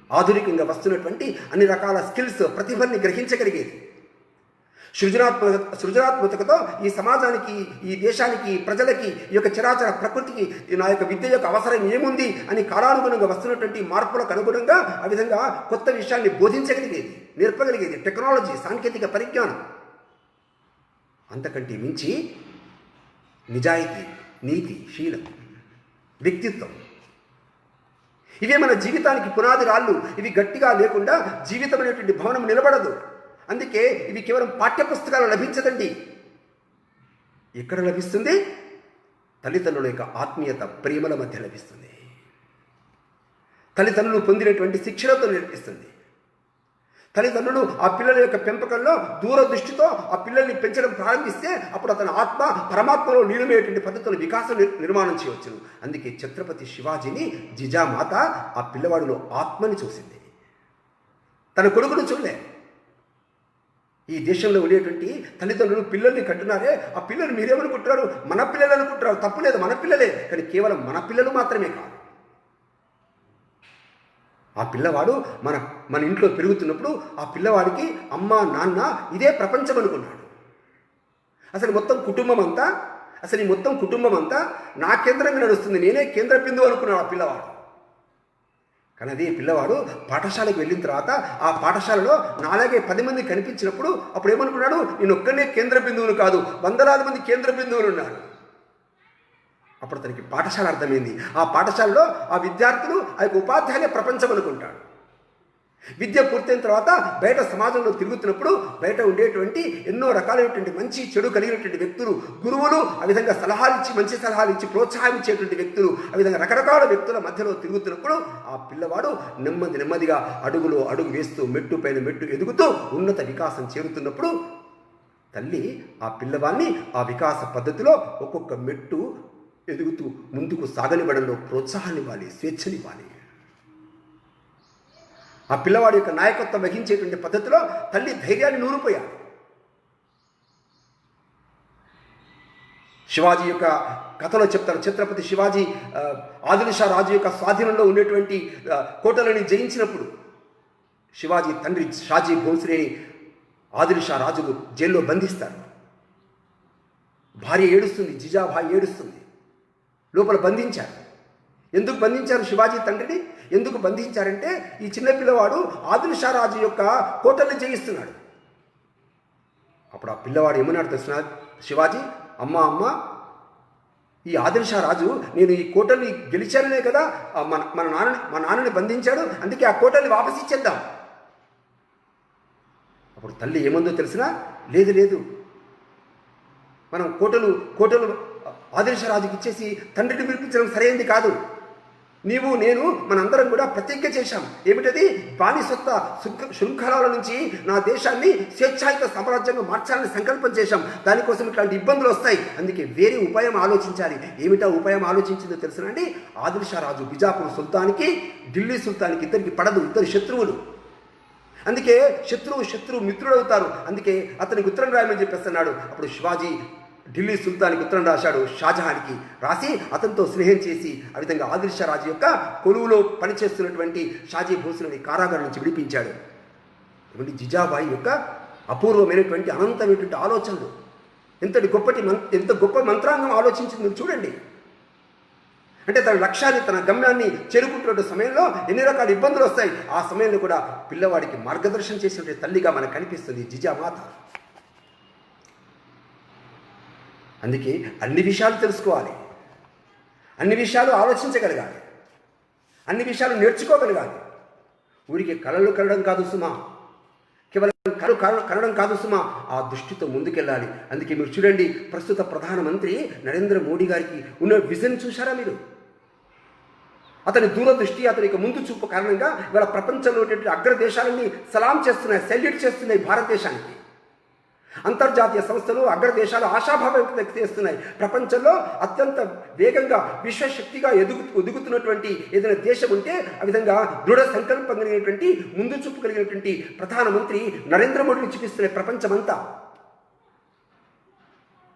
ఆధునికంగా వస్తున్నటువంటి అన్ని రకాల స్కిల్స్, ప్రతిభల్ని గ్రహించగలిగేది. సృజనాత్మకతో ఈ సమాజానికి, ఈ దేశానికి, ప్రజలకి, ఈ యొక్క చరాచర ప్రకృతికి నా యొక్క విద్య యొక్క అవసరం ఏముంది అని కాలానుగుణంగా వస్తున్నటువంటి మార్పులకు అనుగుణంగా ఆ విధంగా కొత్త విషయాన్ని బోధించగలిగేది, నేర్పగలిగేది టెక్నాలజీ, సాంకేతిక పరిజ్ఞానం. అంతకంటే మించి నిజాయితీ, నీతి, శీలం, వ్యక్తిత్వం, ఇవే మన జీవితానికి పునాది రాళ్ళు. ఇవి గట్టిగా లేకుండా జీవితం అనేటువంటి భవనం నిలబడదు. అందుకే ఇవి కేవలం పాఠ్యపుస్తకాలు లభించదండి. ఎక్కడ లభిస్తుంది? తల్లిదండ్రుల యొక్క ఆత్మీయత, ప్రేమల మధ్య లభిస్తుంది. తల్లిదండ్రులు పొందినటువంటి శిక్షణతో నేర్పిస్తుంది. తల్లిదండ్రులు ఆ పిల్లల యొక్క పెంపకంలో దూరదృష్టితో ఆ పిల్లల్ని పెంచడం ప్రారంభిస్తే అప్పుడు అతని ఆత్మ పరమాత్మలో లీనమయ్యేటువంటి పద్ధతులు వికాసం నిర్మాణం చేయవచ్చును. అందుకే ఛత్రపతి శివాజీని జిజామాత ఆ పిల్లవాడిలో ఆత్మని చూసింది, తన కొడుకును చూడలే. ఈ దేశంలో ఉండేటువంటి తల్లిదండ్రులు పిల్లల్ని కంటున్నారే, ఆ పిల్లలు మీరేమనుకుంటున్నారు? మన పిల్లలు అనుకుంటున్నారు. తప్పు లేదు, మన పిల్లలే. కానీ కేవలం మన పిల్లలు మాత్రమే కాదు. ఆ పిల్లవాడు మన ఇంట్లో పెరుగుతున్నప్పుడు ఆ పిల్లవాడికి అమ్మ, నాన్న ఇదే ప్రపంచం అనుకున్నాడు. అసలు మొత్తం కుటుంబం అంతా నా కేంద్రంగా నడుస్తుంది, నేనే కేంద్ర బిందువు అనుకున్నాడు ఆ పిల్లవాడు. కానీ అదే పిల్లవాడు పాఠశాలకు వెళ్ళిన తర్వాత ఆ పాఠశాలలో నాలాగే 10 మంది కనిపించినప్పుడు అప్పుడు ఏమనుకున్నాడు? నేను ఒక్కనే కేంద్ర బిందువును కాదు, వందలాది మంది కేంద్ర బిందువులు ఉన్నారు. అప్పుడు అతనికి పాఠశాల అర్థమైంది. ఆ పాఠశాలలో ఆ విద్యార్థులు, ఆ యొక్క ఉపాధ్యాయులే ప్రపంచం అనుకుంటాడు. విద్య పూర్తయిన తర్వాత బయట సమాజంలో తిరుగుతున్నప్పుడు బయట ఉండేటువంటి ఎన్నో రకాలైనటువంటి మంచి చెడు కలిగినటువంటి వ్యక్తులు, గురువులు, ఆ విధంగా మంచి సలహాలు ఇచ్చి ప్రోత్సాహించేటువంటి వ్యక్తులు, ఆ విధంగా రకరకాల వ్యక్తుల మధ్యలో తిరుగుతున్నప్పుడు ఆ పిల్లవాడు నెమ్మదిగా అడుగులో అడుగు వేస్తూ మెట్టు పైన మెట్టు ఎదుగుతూ ఉన్నత వికాసం చేరుతున్నప్పుడు తల్లి ఆ పిల్లవాడిని ఆ వికాస పద్ధతిలో ఒక్కొక్క మెట్టు ఎదుగుతూ ముందుకు సాగనివ్వడంలో ప్రోత్సాహాన్ని ఇవ్వాలి, స్వేచ్ఛనివ్వాలి. ఆ పిల్లవాడి యొక్క నాయకత్వం వహించేటువంటి పద్ధతిలో తల్లి ధైర్యాన్ని నూరిపోయాడు. శివాజీ యొక్క కథలో చెప్తారు. ఛత్రపతి శివాజీ ఆదిల్ షా రాజు యొక్క స్వాధీనంలో ఉండేటువంటి కోటలని జయించినప్పుడు శివాజీ తండ్రి షాజీ భోంస్లేని ఆదిల్ షా రాజులు జైల్లో బంధిస్తారు. భార్య ఏడుస్తుంది, జిజాబాయి ఏడుస్తుంది. లోపల బంధించారు. ఎందుకు బంధించారు శివాజీ తండ్రిని? ఎందుకు బంధించారంటే ఈ చిన్న పిల్లవాడు ఆదిల్ షా రాజు యొక్క కోటల్ని జయిస్తున్నాడు. అప్పుడు ఆ పిల్లవాడు ఏమన్నాడు తెలిసిన? శివాజీ, అమ్మ, ఈ ఆదిల్ షా రాజు నేను ఈ కోటల్ని గెలిచాననే కదా మా నాన్నని బంధించాడు, అందుకే ఆ కోటల్ని వాపసు ఇచ్చేద్దాం. అప్పుడు తల్లి ఏముందో తెలిసిన? లేదు, మనం కోటలు ఆదిల్ షా రాజుకి ఇచ్చేసి తండ్రిని పిలిపించడం సరైనది కాదు. నీవు నేను మనందరం కూడా ప్రతిజ్ఞ చేశాం. ఏమిటది? బానిసత్వ శృంఖలాల నుంచి నా దేశాన్ని స్వేచ్ఛాయుత సామ్రాజ్యంగా మార్చాలని సంకల్పం చేశాం. దానికోసం ఇట్లాంటి ఇబ్బందులు వస్తాయి. అందుకే వేరే ఉపాయం ఆలోచించాలి. ఏమిటా ఉపాయం ఆలోచించిందో తెలుసునండి? ఆదిల్ షా రాజు బిజాపూర్ సుల్తాన్కి, ఢిల్లీ సుల్తాన్కి ఇద్దరికి పడదు, ఇద్దరు శత్రువులు. అందుకే శత్రువు మిత్రుడవుతారు. అందుకే అతనికి ఉత్తరం రాయమని చెప్పేస్తున్నాడు. అప్పుడు శివాజీ ఢిల్లీ సుల్తాన్కి ఉత్తరం రాశాడు. షాజహాన్కి రాసి అతనితో స్నేహం చేసి ఆ విధంగా ఆదిల్ షా రాజు యొక్క కొలువులో పనిచేస్తున్నటువంటి షాజీ భోస్లేని కారాగారం నుంచి విడిపించాడు. ఇవన్నీ జిజాబాయి యొక్క అపూర్వమైనటువంటి అనంతమైనటువంటి ఆలోచనలు. ఎంత గొప్ప మంత్రాంగం ఆలోచించింది చూడండి. అంటే తన లక్ష్యాన్ని, తన గమ్యాన్ని చేరుకుంటున్న సమయంలో ఎన్ని రకాల ఇబ్బందులు వస్తాయి. ఆ సమయంలో కూడా పిల్లవాడికి మార్గదర్శనం చేసేటువంటి తల్లిగా మనకు కనిపిస్తుంది జిజామాత. అందుకే అన్ని విషయాలు తెలుసుకోవాలి, అన్ని విషయాలు ఆలోచించగలగాలి, అన్ని విషయాలు నేర్చుకోగలగాలి. ఊరికి కళలు కనడం కాదు సుమా, కేవలం కనడం కాదు సుమా, ఆ దృష్టితో ముందుకెళ్ళాలి. అందుకే మీరు చూడండి, ప్రస్తుత ప్రధానమంత్రి నరేంద్ర మోడీ గారికి ఉన్న విజన్ చూశారా మీరు? అతని దూరదృష్టి, అతని యొక్క ముందు చూపు కారణంగా ఇవాళ ప్రపంచంలో అగ్రదేశాలన్నీ సలాం చేస్తున్నాయి, సెల్యూట్ చేస్తున్నాయి భారతదేశానికి. అంతర్జాతీయ సంస్థలు అగ్రదేశాలు ఆశాభావం వ్యక్తం చేస్తున్నాయి. ప్రపంచంలో అత్యంత వేగంగా విశ్వశక్తిగా ఎదుగుతున్నటువంటి ఏదైనా దేశం ఉంటే ఆ విధంగా దృఢ సంకల్పం కలిగినటువంటి, ముందు చూపు కలిగినటువంటి ప్రధానమంత్రి నరేంద్ర మోడీని చూపిస్తున్నాయి ప్రపంచమంతా.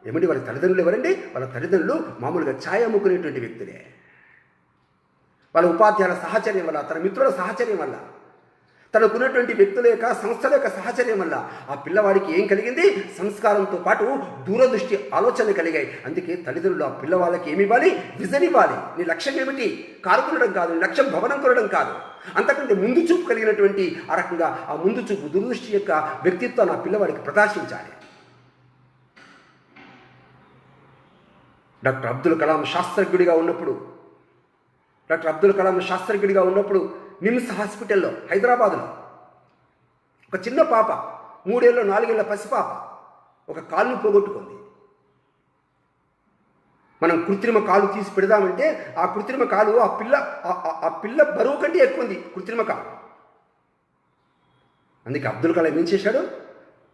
ఏమండి వాళ్ళ తల్లిదండ్రులు ఎవరండి? వాళ్ళ తల్లిదండ్రులు మామూలుగా ఛాయ అమ్ముకునేటువంటి వ్యక్తులే. వాళ్ళ ఉపాధ్యాయుల సహచర్యం వల్ల, తన మిత్రుల సహచర్యం వల్ల, తనకున్నటువంటి వ్యక్తుల యొక్క సంస్థల యొక్క సహచర్యం వల్ల ఆ పిల్లవాడికి ఏం కలిగింది? సంస్కారంతో పాటు దూరదృష్టి ఆలోచనలు కలిగాయి. అందుకే తల్లిదండ్రులు ఆ పిల్లవాళ్ళకి ఏమి ఇవ్వాలి? విజన్ ఇవ్వాలి. నీ లక్ష్యం ఏమిటి? కారు కొనడం కాదు, నీ లక్ష్యం భవనం కొనడం కాదు, అంతకంటే ముందు చూపు కలిగినటువంటి ఆ రకంగా ఆ ముందు చూపు దూరదృష్టి యొక్క వ్యక్తిత్వాన్ని ఆ పిల్లవాడికి ప్రదర్శించాలి. డాక్టర్ అబ్దుల్ కలాం శాస్త్రజ్ఞుడిగా ఉన్నప్పుడు నిమ్స్ హాస్పిటల్లో హైదరాబాదులో ఒక చిన్న పాప, 3 ఏళ్ళ 4 ఏళ్ళ పసిపాప ఒక కాలుని పోగొట్టుకుంది. మనం కృత్రిమ కాలు తీసి పెడదామంటే ఆ కృత్రిమ కాలు ఆ పిల్ల బరువు కంటే ఎక్కువ ఉంది కృత్రిమ కాలు. అందుకే అబ్దుల్ కలాం ఏం చేశాడు?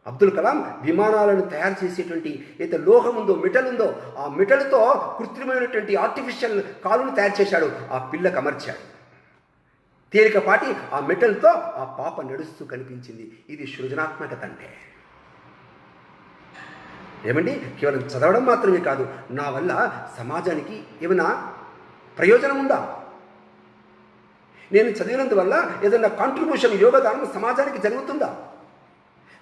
అబ్దుల్ కలాం విమానాలను తయారు చేసేటువంటి ఏదైతే లోహం ఉందో, మెటల్ ఉందో, ఆ మెటల్తో కృత్రిమైనటువంటి ఆర్టిఫిషియల్ కాలును తయారు చేశాడు. ఆ పిల్లకు అమర్చాడు. తేలికపాటి ఆ మెటల్తో ఆ పాప నడుస్తూ కనిపించింది. ఇది సృజనాత్మకత అంటే. ఏమండి, కేవలం చదవడం మాత్రమే కాదు, నా వల్ల సమాజానికి ఏమైనా ప్రయోజనం ఉందా? నేను చదివినందువల్ల ఏదైనా కాంట్రిబ్యూషన్, యోగదానం సమాజానికి జరుగుతుందా?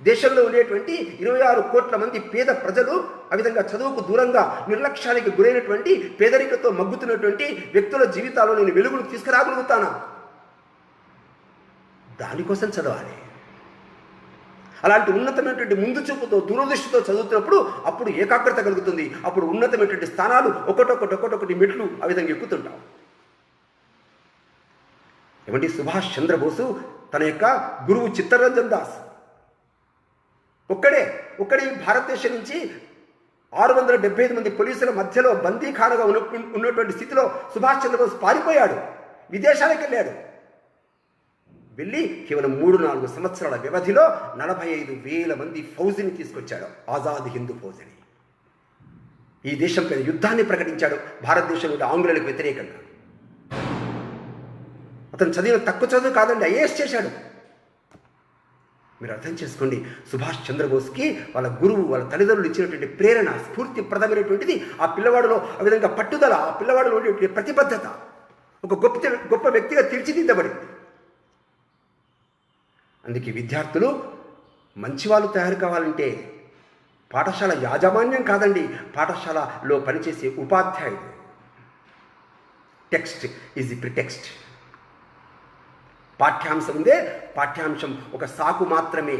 దేశంలో ఉండేటువంటి 26 కోట్ల మంది పేద ప్రజలు ఆ విధంగా చదువుకు దూరంగా నిర్లక్ష్యానికి గురైనటువంటి పేదరికతో మగ్గుతున్నటువంటి వ్యక్తుల జీవితాల్లో నేను వెలుగును తీసుకురాగలుగుతానా? దానికోసం చదవాలి. అలాంటి ఉన్నతమైనటువంటి ముందు చూపుతో దూరదృష్టితో చదువుతున్నప్పుడు అప్పుడు ఏకాగ్రత కలుగుతుంది. అప్పుడు ఉన్నతమైనటువంటి స్థానాలు ఒకటొకటి మెట్లు ఆ విధంగా ఎక్కుతుంటాం. ఏమంటే సుభాష్ చంద్రబోసు తన యొక్క గురువు చిత్తరంజన్ దాస్ ఒక్కడే భారతదేశం నుంచి 675 మంది పోలీసుల మధ్యలో బందీఖానగా ఉన్నటువంటి స్థితిలో సుభాష్ చంద్రబోస్ పారిపోయాడు, విదేశాలకు వెళ్ళాడు. వెళ్ళి కేవలం 3-4 సంవత్సరాల వ్యవధిలో 45,000 మంది ఫౌజిని తీసుకొచ్చాడు, ఆజాద్ హిందూ ఫౌజిని. ఈ దేశంపై యుద్ధాన్ని ప్రకటించాడు భారతదేశం నుండి ఆంగ్లేయులకు వ్యతిరేకంగా. అతను చదివిన తక్కువ చదువు కాదండి, ఐఏఎస్ చేశాడు. మీరు అర్థం చేసుకోండి, సుభాష్ చంద్రబోస్కి వాళ్ళ గురువు, వాళ్ళ తల్లిదండ్రులు ఇచ్చినటువంటి ప్రేరణ, స్ఫూర్తిప్రదమైనటువంటిది ఆ పిల్లవాడిలో ఆ విధంగా పట్టుదల, ఆ పిల్లవాడిలో ఉండేటువంటి ప్రతిబద్ధత ఒక గొప్ప వ్యక్తిగా తీర్చిదిద్దబడింది. అందుకే విద్యార్థులు మంచివాళ్ళు తయారు కావాలంటే పాఠశాల యాజమాన్యం కాదండి, పాఠశాలలో పనిచేసే ఉపాధ్యాయుడు. Text is the pretext. పాఠ్యాంశం ఉందే, పాఠ్యాంశం ఒక సాకు మాత్రమే.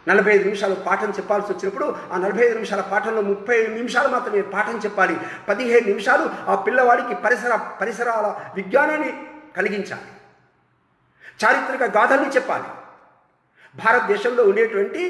45 నిమిషాలు పాఠం చెప్పాల్సి వచ్చినప్పుడు ఆ 45 నిమిషాల పాఠంలో 30 నిమిషాలు మాత్రమే పాఠం చెప్పాలి. 15 నిమిషాలు ఆ పిల్లవాడికి పరిసరాల విజ్ఞానాన్ని కలిగించాలి, చారిత్రక గాథల్ని చెప్పాలి. భారతదేశంలో ఉండేటువంటి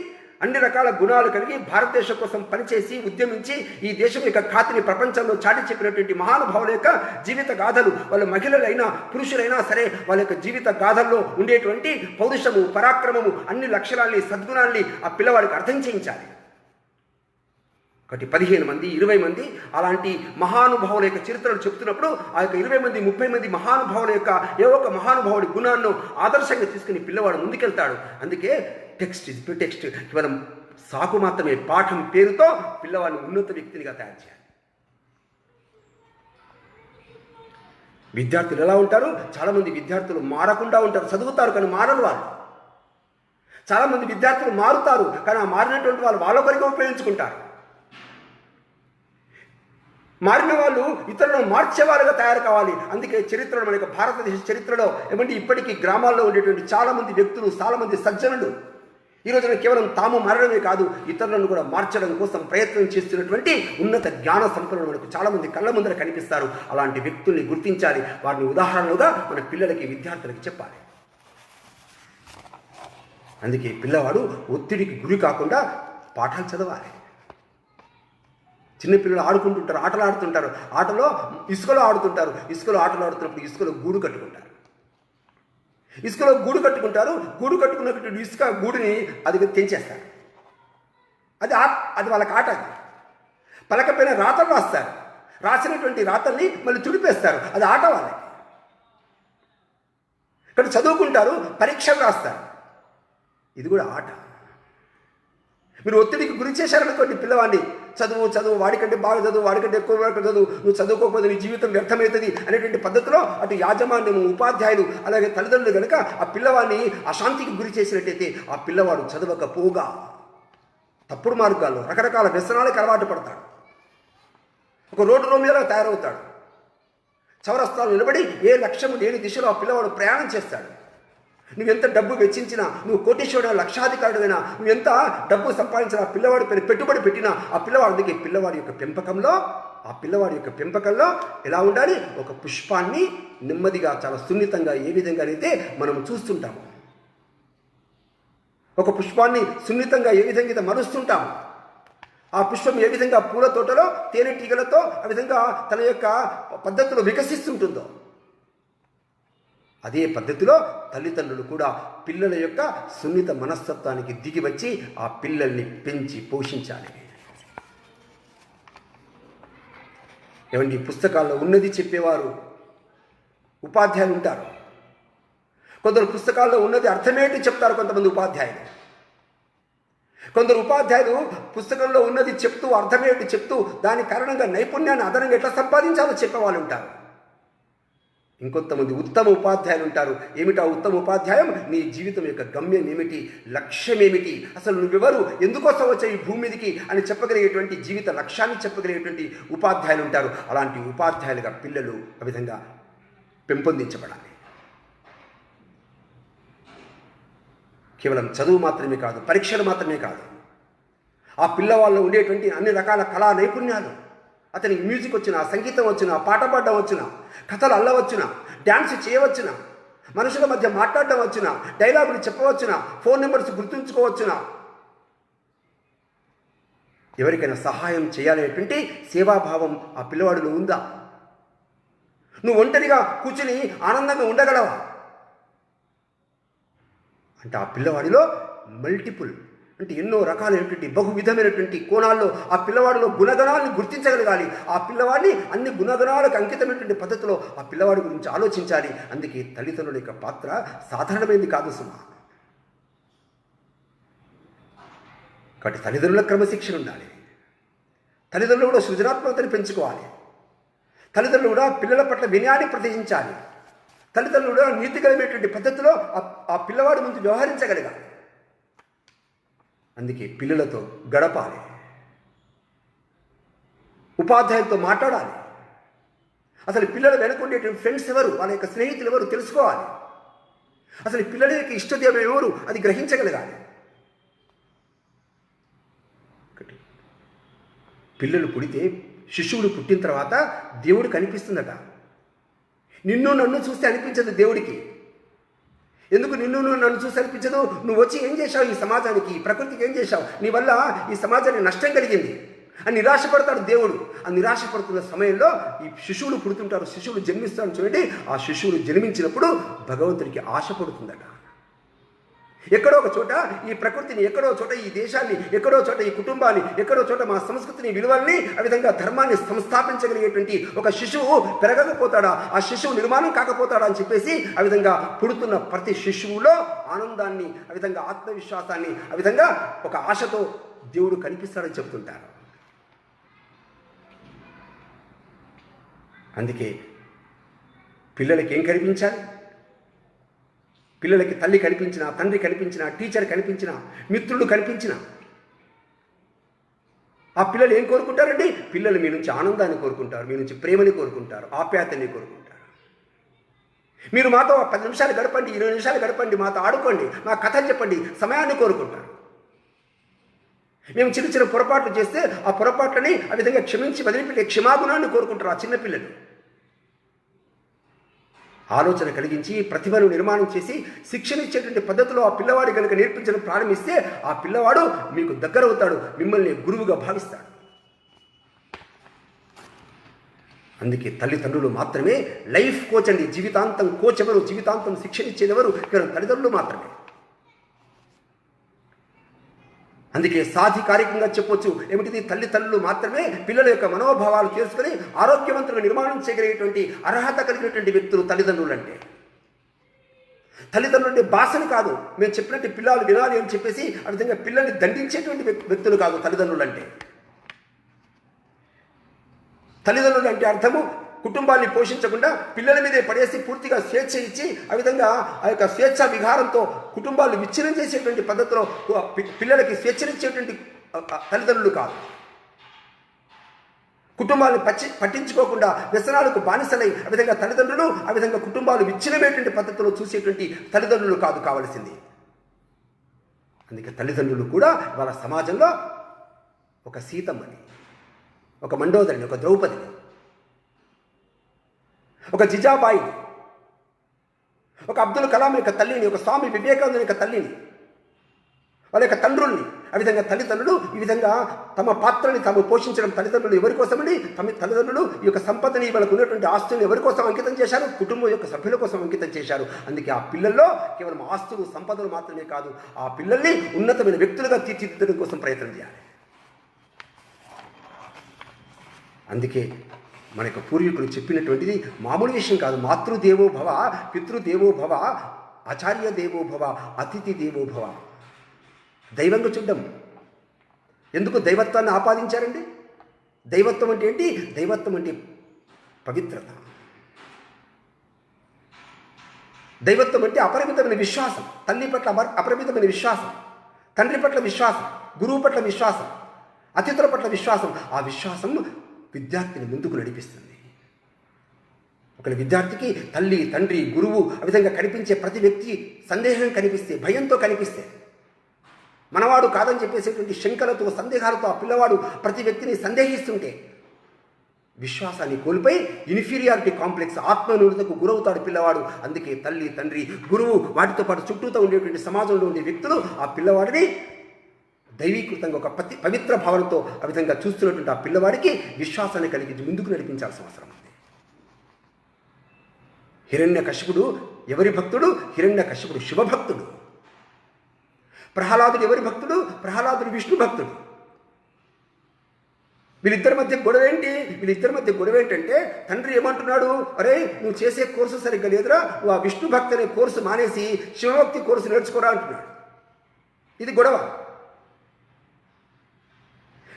అన్ని రకాల గుణాలు కలిగి భారతదేశం కోసం పనిచేసి ఉద్యమించి ఈ దేశం యొక్క ఖ్యాతిని ప్రపంచంలో చాటి చెప్పినటువంటి మహానుభావుల యొక్క జీవిత గాథలు, వాళ్ళ మహిళలైనా పురుషులైనా సరే వాళ్ళ యొక్క జీవిత గాథల్లో ఉండేటువంటి పౌరుషము, పరాక్రమము, అన్ని లక్షణాలని, సద్గుణాల్ని ఆ పిల్లవాడికి అర్థం చేయించాలి. ఒకటి 15 మంది 20 మంది అలాంటి మహానుభావుల యొక్క చరిత్రలు చెప్తున్నప్పుడు ఆ యొక్క 20 మంది 30 మంది మహానుభావుల యొక్క ఏ ఒక్క మహానుభావుడి గుణాలను ఆదర్శంగా తీసుకుని పిల్లవాడు ముందుకెళ్తాడు. అందుకే టెక్స్ట్ ఇస్ ప్రిటెక్స్ట్, కేవలం సాకు మాత్రమే. పాఠం పేరుతో పిల్లవాడిని ఉన్నత వ్యక్తినిగా తయారు చేయాలి. విద్యార్థులు ఎలా ఉంటారు? చాలామంది విద్యార్థులు మారకుండా ఉంటారు, చదువుతారు కానీ మారరు వాళ్ళు. చాలామంది విద్యార్థులు మారుతారు కానీ ఆ మారినటువంటి వాళ్ళు వాళ్ళ కొరకు ఉపయోగించుకుంటారు. మారిన వాళ్ళు ఇతరులను మార్చేవారుగా తయారు కావాలి. అందుకే చరిత్రలో, మన యొక్క భారతదేశ చరిత్రలో ఏమంటే ఇప్పటికీ గ్రామాల్లో ఉండేటువంటి చాలామంది వ్యక్తులు, చాలామంది సజ్జనులు ఈ రోజున కేవలం తాము మారడమే కాదు, ఇతరులను కూడా మార్చడం కోసం ప్రయత్నం చేస్తున్నటువంటి ఉన్నత జ్ఞాన సంపన్నులు మనకు చాలామంది కళ్ళ ముందర కనిపిస్తారు. అలాంటి వ్యక్తుల్ని గుర్తించాలి, వారిని ఉదాహరణలుగా మన పిల్లలకి, విద్యార్థులకి చెప్పాలి. అందుకే పిల్లవాడు ఒత్తిడికి గురి కాకుండా పాఠాలు చదవాలి. చిన్నపిల్లలు ఆడుకుంటుంటారు, ఆటలు ఆడుతుంటారు, ఆటలో ఇసుకలో ఆడుతుంటారు, ఇసుకలో ఆటలు ఆడుతున్నప్పుడు ఇసుకలో గూడు కట్టుకుంటారు. ఇసుకలో గూడు కట్టుకుంటారు. గూడు కట్టుకున్నటువంటి ఇసుక గూడుని అది తెంచేస్తారు. అది వాళ్ళకి ఆట. అది పలకపోయిన రాతలు రాస్తారు. రాసినటువంటి రాతల్ని మళ్ళీ తుడిపేస్తారు. అది ఆట వాళ్ళకి. ఇక్కడ చదువుకుంటారు, పరీక్షలు రాస్తారు. ఇది కూడా ఆట. మీరు ఒత్తిడికి గురి చేశారనుకోండి పిల్లవాడిని, చదువు, వాడికంటే బాగా చదువు, వాడికంటే ఎక్కువ చదువు, నువ్వు చదువుకోకపోతే నీ జీవితం వ్యర్థమవుతుంది అనేటువంటి పద్ధతిలో అటు యాజమాన్యం, ఉపాధ్యాయులు, అలాగే తల్లిదండ్రులు కనుక ఆ పిల్లవాడిని అశాంతికి గురి చేసినట్టయితే ఆ పిల్లవాడు చదవకపోగా తప్పుడు మార్గాల్లో రకరకాల వ్యసనాలకు అలవాటు పడతాడు. ఒక రోడ్డు రోమియోలా తయారవుతాడు. చౌరస్తాలు నిలబడి ఏ లక్ష్యము లేని దిశలో ఆ పిల్లవాడు ప్రయాణం చేస్తాడు. నువ్వెంత డబ్బు వెచ్చించినా, నువ్వు కోటీశ్వరుడు, లక్షాధికారుడైనా, నువ్వెంత డబ్బు సంపాదించినా, ఆ పిల్లవాడి పైన పెట్టుబడి పెట్టినా ఆ పిల్లవాడికి పిల్లవాడి యొక్క పెంపకంలో ఎలా ఉండాలి? ఒక పుష్పాన్ని నెమ్మదిగా, చాలా సున్నితంగా ఏ విధంగా అయితే మనం చూస్తుంటాము, ఒక పుష్పాన్ని సున్నితంగా ఏ విధంగా అయితే మరుస్తుంటాము, ఆ పుష్పం ఏ విధంగా పూల తోటలో తేనెటీగలతో ఆ విధంగా తన యొక్క పద్ధతిలో వికసిస్తుంటుందో, అదే పద్ధతిలో తల్లిదండ్రులు కూడా పిల్లల యొక్క సున్నిత మనస్తత్వానికి దిగి వచ్చి ఆ పిల్లల్ని పెంచి పోషించాలి. ఏమండి, పుస్తకాల్లో ఉన్నది చెప్పేవారు ఉపాధ్యాయులు ఉంటారు. కొందరు పుస్తకాల్లో ఉన్నది అర్థమేంటి చెప్తారు కొంతమంది ఉపాధ్యాయులు. కొందరు ఉపాధ్యాయులు పుస్తకంలో ఉన్నది చెప్తూ, అర్థమేంటి చెప్తూ, దాని కారణంగా నైపుణ్యాన్ని అదనంగా ఎట్లా సంపాదించాలో చెప్పేవాళ్ళు ఉంటారు. ఇంకొంతమంది ఉత్తమ ఉపాధ్యాయులు ఉంటారు. ఏమిటా ఉత్తమ ఉపాధ్యాయం? నీ జీవితం యొక్క గమ్యం ఏమిటి, లక్ష్యం ఏమిటి, అసలు నువ్వెవరు, ఎందుకోసం వచ్చావు ఈ భూమి మీదకి అని చెప్పగలిగేటువంటి జీవిత లక్ష్యాన్ని చెప్పగలిగేటువంటి ఉపాధ్యాయులు ఉంటారు. అలాంటి ఉపాధ్యాయులుగా పిల్లలు ఆ విధంగా పెంపొందించబడాలి. కేవలం చదువు మాత్రమే కాదు, పరీక్షలు మాత్రమే కాదు, ఆ పిల్లవాళ్ళలో ఉండేటువంటి అన్ని రకాల కళా నైపుణ్యాలు, అతనికి మ్యూజిక్ వచ్చినా, సంగీతం వచ్చినా, పాట పాడడం వచ్చినా, కథలు అల్లవచ్చునా, డ్యాన్స్ చేయవచ్చునా, మనుషుల మధ్య మాట్లాడడం వచ్చినా, డైలాగులు చెప్పవచ్చునా, ఫోన్ నెంబర్స్ గుర్తుంచుకోవచ్చునా, ఎవరికైనా సహాయం చేయాలనేటువంటి సేవాభావం ఆ పిల్లవాడిలో ఉందా? నువ్వు ఒంటరిగా కూర్చుని ఆనందంగా ఉండగలవా అంటే ఆ పిల్లవాడిలో మల్టిపుల్ అంటే ఎన్నో రకాలైనటువంటి బహువిధమైనటువంటి కోణాల్లో ఆ పిల్లవాడిలో గుణగణాలను గుర్తించగలగాలి. ఆ పిల్లవాడిని అన్ని గుణగణాలకు అంకితమైనటువంటి పద్ధతిలో ఆ పిల్లవాడి గురించి ఆలోచించాలి. అందుకే తల్లిదండ్రుల యొక్క పాత్ర సాధారణమైనది కాదు సుమా. కాబట్టి తల్లిదండ్రుల క్రమశిక్షణ ఉండాలి. తల్లిదండ్రులు కూడా సృజనాత్మకతను పెంచుకోవాలి. తల్లిదండ్రులు కూడా పిల్లల పట్ల వినయాన్ని ప్రదర్శించాలి. తల్లిదండ్రులు కూడా నీతిగలమైనటువంటి పద్ధతిలో ఆ పిల్లవాడి ముందు వ్యవహరించగలగాలి. అందుకే పిల్లలతో గడపాలి, ఉపాధ్యాయులతో మాట్లాడాలి. అసలు పిల్లలు వెనుకుండేటువంటి ఫ్రెండ్స్ ఎవరు, వాళ్ళ యొక్క స్నేహితులు ఎవరు తెలుసుకోవాలి. అసలు పిల్లల యొక్క ఇష్టదేవం ఎవరు అది గ్రహించగలగాలి. పిల్లలు పుడితే, శిశువుడు పుట్టిన తర్వాత దేవుడు కనిపిస్తుందట. నిన్ను నన్ను చూస్తే అనిపించదు దేవుడికి. ఎందుకు నిన్ను నన్ను చూసి అనిపించదు? నువ్వు వచ్చి ఏం చేశావు ఈ సమాజానికి, ఈ ప్రకృతికి ఏం చేశావు, నీ వల్ల ఈ సమాజానికి నష్టం కలిగింది అని నిరాశపడతాడు దేవుడు. ఆ నిరాశపడుతున్న సమయంలో ఈ శిశువులు పుడుతుంటారు, శిశువులు జన్మిస్తాడు. చూడండి, ఆ శిశువులు జన్మించినప్పుడు భగవంతుడికి ఆశ పడుతుందట. ఎక్కడో ఒక చోట ఈ ప్రకృతిని, ఎక్కడో చోట ఈ దేశాన్ని, ఎక్కడో చోట ఈ కుటుంబాన్ని, ఎక్కడో చోట మా సంస్కృతిని, విలువల్ని, ఆ విధంగా ధర్మాన్ని సంస్థాపించగలిగేటువంటి ఒక శిశువు పెరగకపోతాడా, ఆ శిశువు నిర్మాణం కాకపోతాడా అని చెప్పేసి ఆ విధంగా పుడుతున్న ప్రతి శిశువులో ఆనందాన్ని, ఆ విధంగా ఆత్మవిశ్వాసాన్ని, ఆ విధంగా ఒక ఆశతో దేవుడు కనిపిస్తాడని చెప్తుంటారు. అందుకే పిల్లలకి ఏం కనిపించాలి? పిల్లలకి తల్లి కనిపించిన, తండ్రి కనిపించిన, టీచర్ కనిపించిన, మిత్రులు కనిపించిన, ఆ పిల్లలు ఏం కోరుకుంటారండి? పిల్లలు మీ నుంచి ఆనందాన్ని కోరుకుంటారు, మీ నుంచి ప్రేమని కోరుకుంటారు, ఆప్యాయతని కోరుకుంటారు. మీరు మాతో 10 నిమిషాలు గడపండి, 20 నిమిషాలు గడపండి, మాతో ఆడుకోండి, మా కథలు చెప్పండి, సమయాన్ని కోరుకుంటారు. మేము చిన్న చిన్న పొరపాట్లు చేస్తే ఆ పొరపాట్లని ఆ విధంగా క్షమించి వదిలిపెట్టే క్షమాగుణాన్ని కోరుకుంటారు ఆ చిన్నపిల్లలు. ఆలోచన కలిగించి ప్రతిభను నిర్మాణం చేసి శిక్షణ ఇచ్చేటువంటి పద్ధతిలో ఆ పిల్లవాడి కనుక నేర్పించడం ప్రారంభిస్తే ఆ పిల్లవాడు మీకు దగ్గరవుతాడు, మిమ్మల్ని గురువుగా భావిస్తాడు. అందుకే తల్లిదండ్రులు మాత్రమే లైఫ్ కోచ్ అండి. జీవితాంతం కోచ్ ఎవరు, జీవితాంతం శిక్షణ ఇచ్చేది ఎవరు? కేవలం తల్లిదండ్రులు మాత్రమే. అందుకే సాధికారికంగా చెప్పొచ్చు ఏమిటిది? తల్లిదండ్రులు మాత్రమే పిల్లల యొక్క మనోభావాలు తెలుసుకొని ఆరోగ్యవంతులుగా నిర్మాణం చేయగలిగేటువంటి అర్హత కలిగినటువంటి వ్యక్తులు తల్లిదండ్రులు అంటే. తల్లిదండ్రులు అంటే భాషను కాదు, మేము చెప్పినట్టు పిల్లలు వినాలి అని చెప్పేసి ఆ విధంగా పిల్లల్ని దండించేటువంటి వ్యక్తులు కాదు తల్లిదండ్రులు అంటే. తల్లిదండ్రులు అంటే అర్థము కుటుంబాన్ని పోషించకుండా పిల్లల మీదే పడేసి పూర్తిగా స్వేచ్ఛ ఇచ్చి ఆ విధంగా ఆ యొక్క స్వేచ్ఛా విహారంతో కుటుంబాలు విచ్ఛిన్నం చేసేటువంటి పద్ధతిలో పిల్లలకి స్వేచ్ఛనిచ్చేటువంటి తల్లిదండ్రులు కాదు. కుటుంబాలను పట్టించుకోకుండా వ్యసనాలకు బానిసలై ఆ విధంగా తల్లిదండ్రులు ఆ విధంగా కుటుంబాలు విచ్ఛిన్నమైనటువంటి పద్ధతిలో చూసేటువంటి తల్లిదండ్రులు కాదు కావలసింది. అందుకే తల్లిదండ్రులు కూడా వాళ్ళ సమాజంలో ఒక సీతమ్మని, ఒక మండోదరిని, ఒక ద్రౌపదిని, ఒక జిజాబాయిని, ఒక అబ్దుల్ కలాం యొక్క తల్లిని, ఒక స్వామి వివేకానంద యొక్క తల్లిని, వాళ్ళ యొక్క తండ్రుల్ని ఆ విధంగా తల్లిదండ్రులు ఈ విధంగా తమ పాత్రని తాము పోషించడం. తల్లిదండ్రులు ఎవరి కోసమండి? తల్లిదండ్రులు ఈ యొక్క సంపదని వాళ్ళకు ఉన్నటువంటి ఆస్తులను ఎవరి కోసం అంకితం చేశారు? కుటుంబం యొక్క సభ్యుల కోసం అంకితం చేశారు. అందుకే ఆ పిల్లల్లో కేవలం ఆస్తులు సంపదలు మాత్రమే కాదు, ఆ పిల్లల్ని ఉన్నతమైన వ్యక్తులుగా తీర్చిదిద్దడం కోసం ప్రయత్నం చేయాలి. అందుకే మన యొక్క పూర్వీకులు చెప్పినటువంటిది మామూలు విషయం కాదు. మాతృదేవో భవ, పితృదేవో భవ, ఆచార్య దేవో భవ, అతిథి దేవో భవ. దైవంగా చూడ్డం. ఎందుకు దైవత్వాన్ని ఆపాదించారండి? దైవత్వం అంటే ఏంటి? దైవత్వం అంటే పవిత్రత. దైవత్వం అంటే అపరిమితమైన విశ్వాసం. తల్లి పట్ల అపరిమితమైన విశ్వాసం, తండ్రి పట్ల విశ్వాసం, గురువు పట్ల విశ్వాసం, అతిథుల పట్ల విశ్వాసం. ఆ విశ్వాసం విద్యార్థిని ముందుకు నడిపిస్తుంది. ఒక విద్యార్థికి తల్లి, తండ్రి, గురువు ఆ విధంగా కనిపించే ప్రతి వ్యక్తి సందేహం కనిపిస్తే, భయంతో కనిపిస్తే, మనవాడు కాదని చెప్పేసేటువంటి శంకలతో, సందేహాలతో ఆ పిల్లవాడు ప్రతి వ్యక్తిని సందేహిస్తుంటే విశ్వాసాన్ని కోల్పోయి ఇన్ఫీరియారిటీ కాంప్లెక్స్, ఆత్మన్యూనతకు గురవుతాడు పిల్లవాడు. అందుకే తల్లి, తండ్రి, గురువు వాటితో పాటు చుట్టూతో ఉండేటువంటి సమాజంలో ఉండే వ్యక్తులు ఆ పిల్లవాడిని దైవీకృతంగా ఒక పవిత్ర భావనతో ఆ విధంగా చూస్తున్నటువంటి ఆ పిల్లవాడికి విశ్వాసాన్ని కలిగించి ముందుకు నడిపించాల్సిన అవసరం ఉంది. హిరణ్యకశిపుడు ఎవరి భక్తుడు? హిరణ్యకశిపుడు శివభక్తుడు. ప్రహ్లాదుడు ఎవరి భక్తుడు? ప్రహ్లాదుడు విష్ణు భక్తుడు. వీళ్ళిద్దరి మధ్య గొడవ ఏంటంటే తండ్రి ఏమంటున్నాడు? అరే, నువ్వు చేసే కోర్సు సరిగ్గా లేదురా, నువ్వు ఆ విష్ణు భక్తి అనే కోర్సు మానేసి శివభక్తి కోర్సు నేర్చుకోరా అంటున్నాడు. ఇది గొడవ.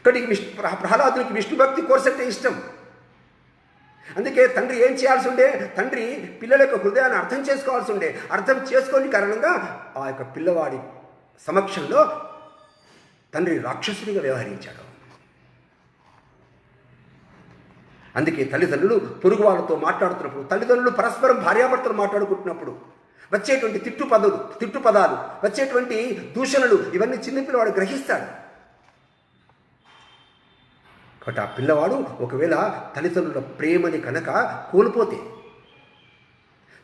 కానీ ప్రహ్లాదునికి విష్ణు భక్తి కోర్సు అంటే ఇష్టం. అందుకే తండ్రి ఏం చేయాల్సి ఉండే? తండ్రి పిల్లల యొక్క హృదయాన్ని అర్థం చేసుకోవాల్సి ఉండే. అర్థం చేసుకోని కారణంగా ఆ యొక్క పిల్లవాడి సమక్షంలో తండ్రి రాక్షసుడిగా వ్యవహరించాడు. అందుకే తల్లిదండ్రులు పొరుగు వాళ్ళతో మాట్లాడుతున్నప్పుడు, తల్లిదండ్రులు పరస్పరం భార్యాభర్తలు మాట్లాడుకుంటున్నప్పుడు వచ్చేటువంటి తిట్టు పదాలు, వచ్చేటువంటి దూషణలు ఇవన్నీ చిన్నపిల్లవాడు గ్రహిస్తాడు. కాబట్టి ఆ పిల్లవాడు ఒకవేళ తల్లిదండ్రుల ప్రేమని కనుక కోల్పోతే,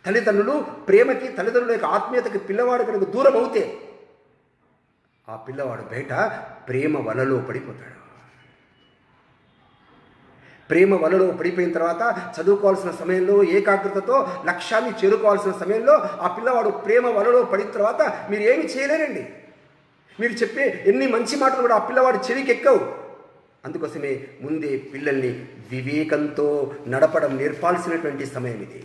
తల్లిదండ్రులు ప్రేమకి, తల్లిదండ్రుల యొక్క ఆత్మీయతకి పిల్లవాడు కనుక దూరం అవుతే ఆ పిల్లవాడు బయట ప్రేమ వలలో పడిపోతాడు. ప్రేమ వలలో పడిపోయిన తర్వాత చదువుకోవాల్సిన సమయంలో ఏకాగ్రతతో లక్ష్యాన్ని చేరుకోవాల్సిన సమయంలో ఆ పిల్లవాడు ప్రేమ వలలో పడిన తర్వాత మీరు ఏమి చేయలేరండి. మీరు చెప్పే ఎన్ని మంచి మాటలు కూడా ఆ పిల్లవాడు చెవికి ఎక్కవు. అందుకోసమే ముందే పిల్లల్ని వివేకంతో నడపడం నేర్పాల్సినటువంటి సమయం ఇది.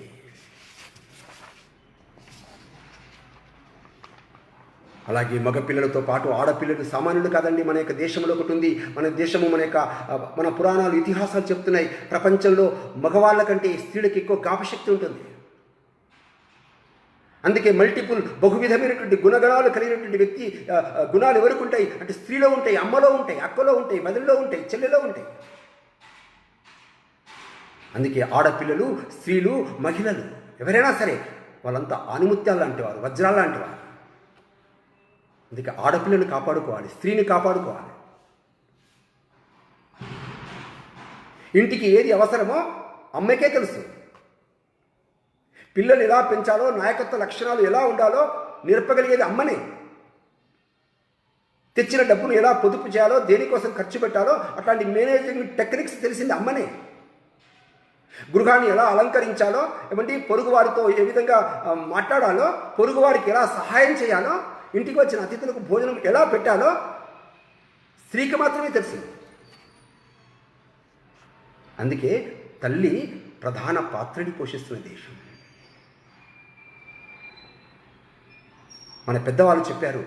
అలాగే మగపిల్లలతో పాటు ఆడపిల్లలు సామాన్యులు కాదండి. మన యొక్క దేశంలో ఒకటి ఉంది. మన పురాణాలు, ఇతిహాసాలు చెప్తున్నాయి, ప్రపంచంలో మగవాళ్ళ కంటే స్త్రీలకు ఎక్కువ జ్ఞాపశక్తి ఉంటుంది. అందుకే బహువిధమైనటువంటి గుణగణాలు కలిగినటువంటి వ్యక్తి గుణాలు ఎవరికి ఉంటాయి అంటే స్త్రీలో ఉంటాయి, అమ్మలో ఉంటాయి, అక్కలో ఉంటాయి, మదలిలో ఉంటాయి, చెల్లెలో ఉంటాయి. అందుకే ఆడపిల్లలు, స్త్రీలు, మహిళలు ఎవరైనా సరే వాళ్ళంతా ఆనిముత్యాలు లాంటివారు, వజ్రాలు లాంటివారు. అందుకే ఆడపిల్లని కాపాడుకోవాలి, స్త్రీని కాపాడుకోవాలి. ఇంటికి ఏది అవసరమో అమ్మకే తెలుసు. పిల్లలు ఎలా పెంచాలో, నాయకత్వ లక్షణాలు ఎలా ఉండాలో నేర్పగలిగేది అమ్మనే. తెచ్చిన డబ్బును ఎలా పొదుపు చేయాలో, దేనికోసం ఖర్చు పెట్టాలో అట్లాంటి మేనేజింగ్ టెక్నిక్స్ తెలిసింది అమ్మనే. గృహాన్ని ఎలా అలంకరించాలో, ఏమంటే పొరుగువారితో ఏ విధంగా మాట్లాడాలో, పొరుగువారికి ఎలా సహాయం చేయాలో, ఇంటికి వచ్చిన అతిథులకు భోజనం ఎలా పెట్టాలో స్త్రీకి మాత్రమే తెలుసు. అందుకే తల్లి ప్రధాన పాత్రని పోషిస్తున్న దేశం. మన పెద్దవాళ్ళు చెప్పారు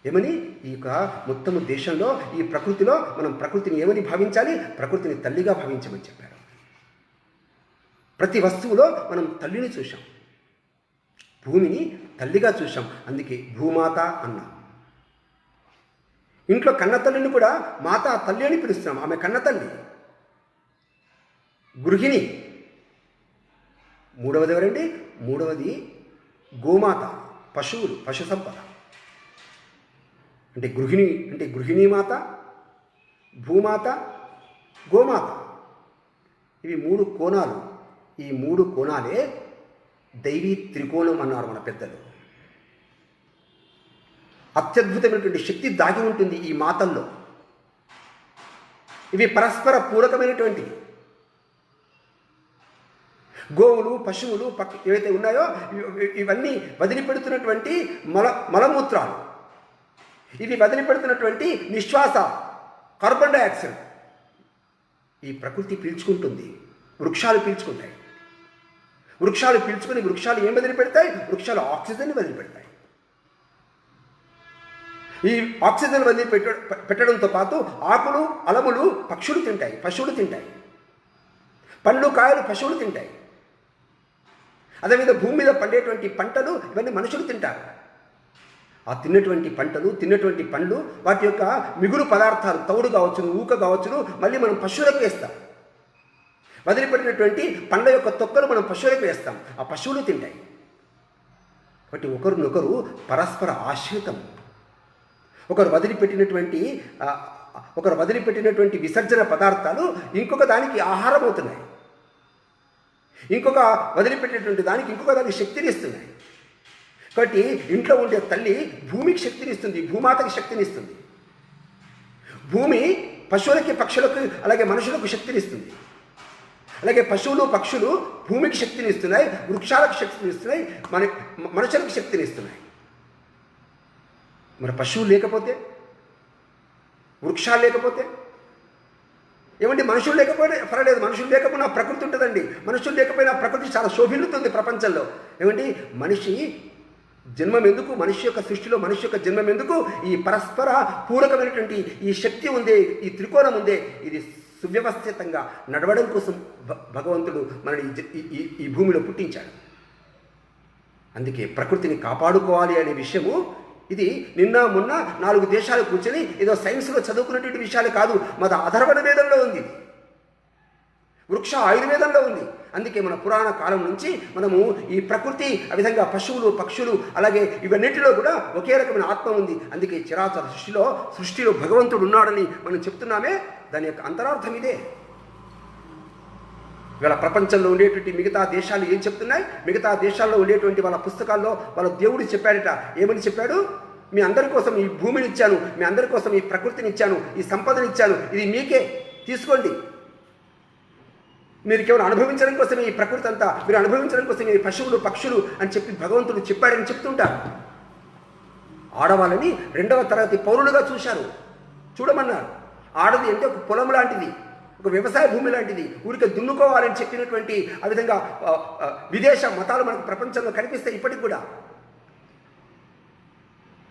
ఏమని, ఈ యొక్క మొత్తము దేశంలో ఈ ప్రకృతిలో మనం ప్రకృతిని ఏమని భావించాలి, ప్రకృతిని తల్లిగా భావించమని చెప్పారు. ప్రతి వస్తువులో మనం తల్లిని చూసాం, భూమిని తల్లిగా చూసాం. అందుకే భూమాత అన్నాం. ఇంట్లో కన్న తల్లిని కూడా మాత తల్లి అని పిలుస్తున్నాం. ఆమె కన్న తల్లి, గృహిణి. మూడవది ఎవరండి? మూడవది గోమాత, పశువులు, పశు సంపద. అంటే గృహిణీ మాత, భూమాత, గోమాత. ఇవి మూడు కోణాలు. ఈ మూడు కోణాలే దైవీ త్రికోణం అన్నారు మన పెద్దలు. అత్యద్భుతమైనటువంటి శక్తి దాగి ఉంటుంది ఈ మాతల్లో. ఇవి పరస్పర పూరకమైనటువంటి గోవులు, పశువులు ఏవైతే ఉన్నాయో ఇవన్నీ వదిలిపెడుతున్నటువంటి మలమూత్రాలు, ఇవి వదిలిపెడుతున్నటువంటి నిశ్వాస, కార్బన్ డైఆక్సైడ్ ఈ ప్రకృతి పీల్చుకుంటుంది. వృక్షాలు పీల్చుకుంటాయి. వృక్షాలు పీల్చుకుని వృక్షాలు ఏం వదిలిపెడతాయి? వృక్షాలు ఆక్సిజన్ వదిలిపెడతాయి. ఈ ఆక్సిజన్ పెట్టడంతో పాటు ఆకులు, అలములు పక్షులు తింటాయి, పశువులు తింటాయి. పండ్లు, కాయలు పశువులు తింటాయి. అదేవిధంగా భూమి మీద పండేటువంటి పంటలు ఇవన్నీ మనుషులు తింటారు. ఆ తిన్నటువంటి పంటలు, తిన్నటువంటి పండ్లు, వాటి యొక్క మిగులు పదార్థాలు, తౌడు కావచ్చును, ఊక కావచ్చును, మళ్ళీ మనం పశువులకు వేస్తాం. వదిలిపెట్టినటువంటి పండ్ల యొక్క తొక్కలు మనం పశువులకు వేస్తాం, ఆ పశువులు తింటాయి. కాబట్టి ఒకరినొకరు పరస్పర ఆశ్రితం. ఒకరు వదిలిపెట్టినటువంటి విసర్జన పదార్థాలు ఇంకొక దానికి ఆహారం అవుతున్నాయి. ఇంకొక వదిలిపెట్టేటువంటి దానికి ఇంకొక దానికి శక్తిని ఇస్తున్నాయి. కాబట్టి ఇంట్లో ఉండే తల్లి భూమికి శక్తిని ఇస్తుంది, భూమాతకి శక్తిని ఇస్తుంది. భూమి పశువులకి, పక్షులకు, అలాగే మనుషులకు శక్తిని ఇస్తుంది. అలాగే పశువులు, పక్షులు భూమికి శక్తిని ఇస్తున్నాయి, వృక్షాలకు శక్తిని ఇస్తున్నాయి, మనుషులకు శక్తిని ఇస్తున్నాయి. మరి పశువులు లేకపోతే, వృక్షాలు లేకపోతే ఏమంటే, మనుషులు లేకపోయినా పర్వాలేదు, మనుషులు లేకపోయినా ప్రకృతి ఉంటుందండి. మనుషులు లేకపోయినా ప్రకృతి చాలా శోభిల్లుతుంది ప్రపంచంలో. ఏమంటే, మనిషి జన్మం ఎందుకు, మనిషి యొక్క సృష్టిలో మనిషి యొక్క జన్మం ఎందుకు? ఈ పరస్పర పూరకమైనటువంటి ఈ శక్తి ఉందే, ఈ త్రికోణం ఉందే, ఇది సువ్యవస్థితంగా నడవడం కోసం భగవంతుడు మనని ఈ భూమిలో పుట్టించాడు. అందుకే ప్రకృతిని కాపాడుకోవాలి అనే విషయము ఇది నిన్న మొన్న 4 దేశాలు కూర్చొని ఏదో సైన్స్లో చదువుకున్నటువంటి విషయాలు కాదు. మన అధర్వణ వేదంలో ఉంది, వృక్ష ఆయుర్వేదంలో ఉంది. అందుకే మన పురాణ కాలం నుంచి మనము ఈ ప్రకృతి, ఆ విధంగా పశువులు, పక్షులు, అలాగే ఇవన్నిటిలో కూడా ఒకే రకమైన ఆత్మ ఉంది. అందుకే చరాచర సృష్టిలో భగవంతుడు ఉన్నాడని మనం చెప్తున్నామే, దాని యొక్క అంతరార్థం ఇదే. ఇవాళ ప్రపంచంలో ఉండేటువంటి మిగతా దేశాలు ఏం చెప్తున్నాయి? మిగతా దేశాల్లో ఉండేటువంటి వాళ్ళ పుస్తకాల్లో వాళ్ళ దేవుడు చెప్పాడట. ఏమని చెప్పాడు? మీ అందరి కోసం ఈ భూమిని ఇచ్చాను, మీ అందరి కోసం ఈ ప్రకృతిని ఇచ్చాను, ఈ సంపదను ఇచ్చాను, ఇది మీకే, తీసుకోండి. మీరు కేవలం అనుభవించడం కోసం ఈ ప్రకృతి అంతా, మీరు అనుభవించడం కోసం ఈ పశువులు, పక్షులు అని చెప్పి భగవంతుడు చెప్పాడని చెప్తుంటారు. ఆడవాళ్ళని 2వ తరగతి పౌరులుగా చూడమన్నారు. ఆడది అంటే ఒక పొలం లాంటిది, ఒక వ్యవసాయ భూమి లాంటిది, ఊరికే దున్నుకోవాలని చెప్పినటువంటి ఆ విధంగా విదేశ మతాలు మనకు ప్రపంచంలో కనిపిస్తాయి ఇప్పటికి కూడా.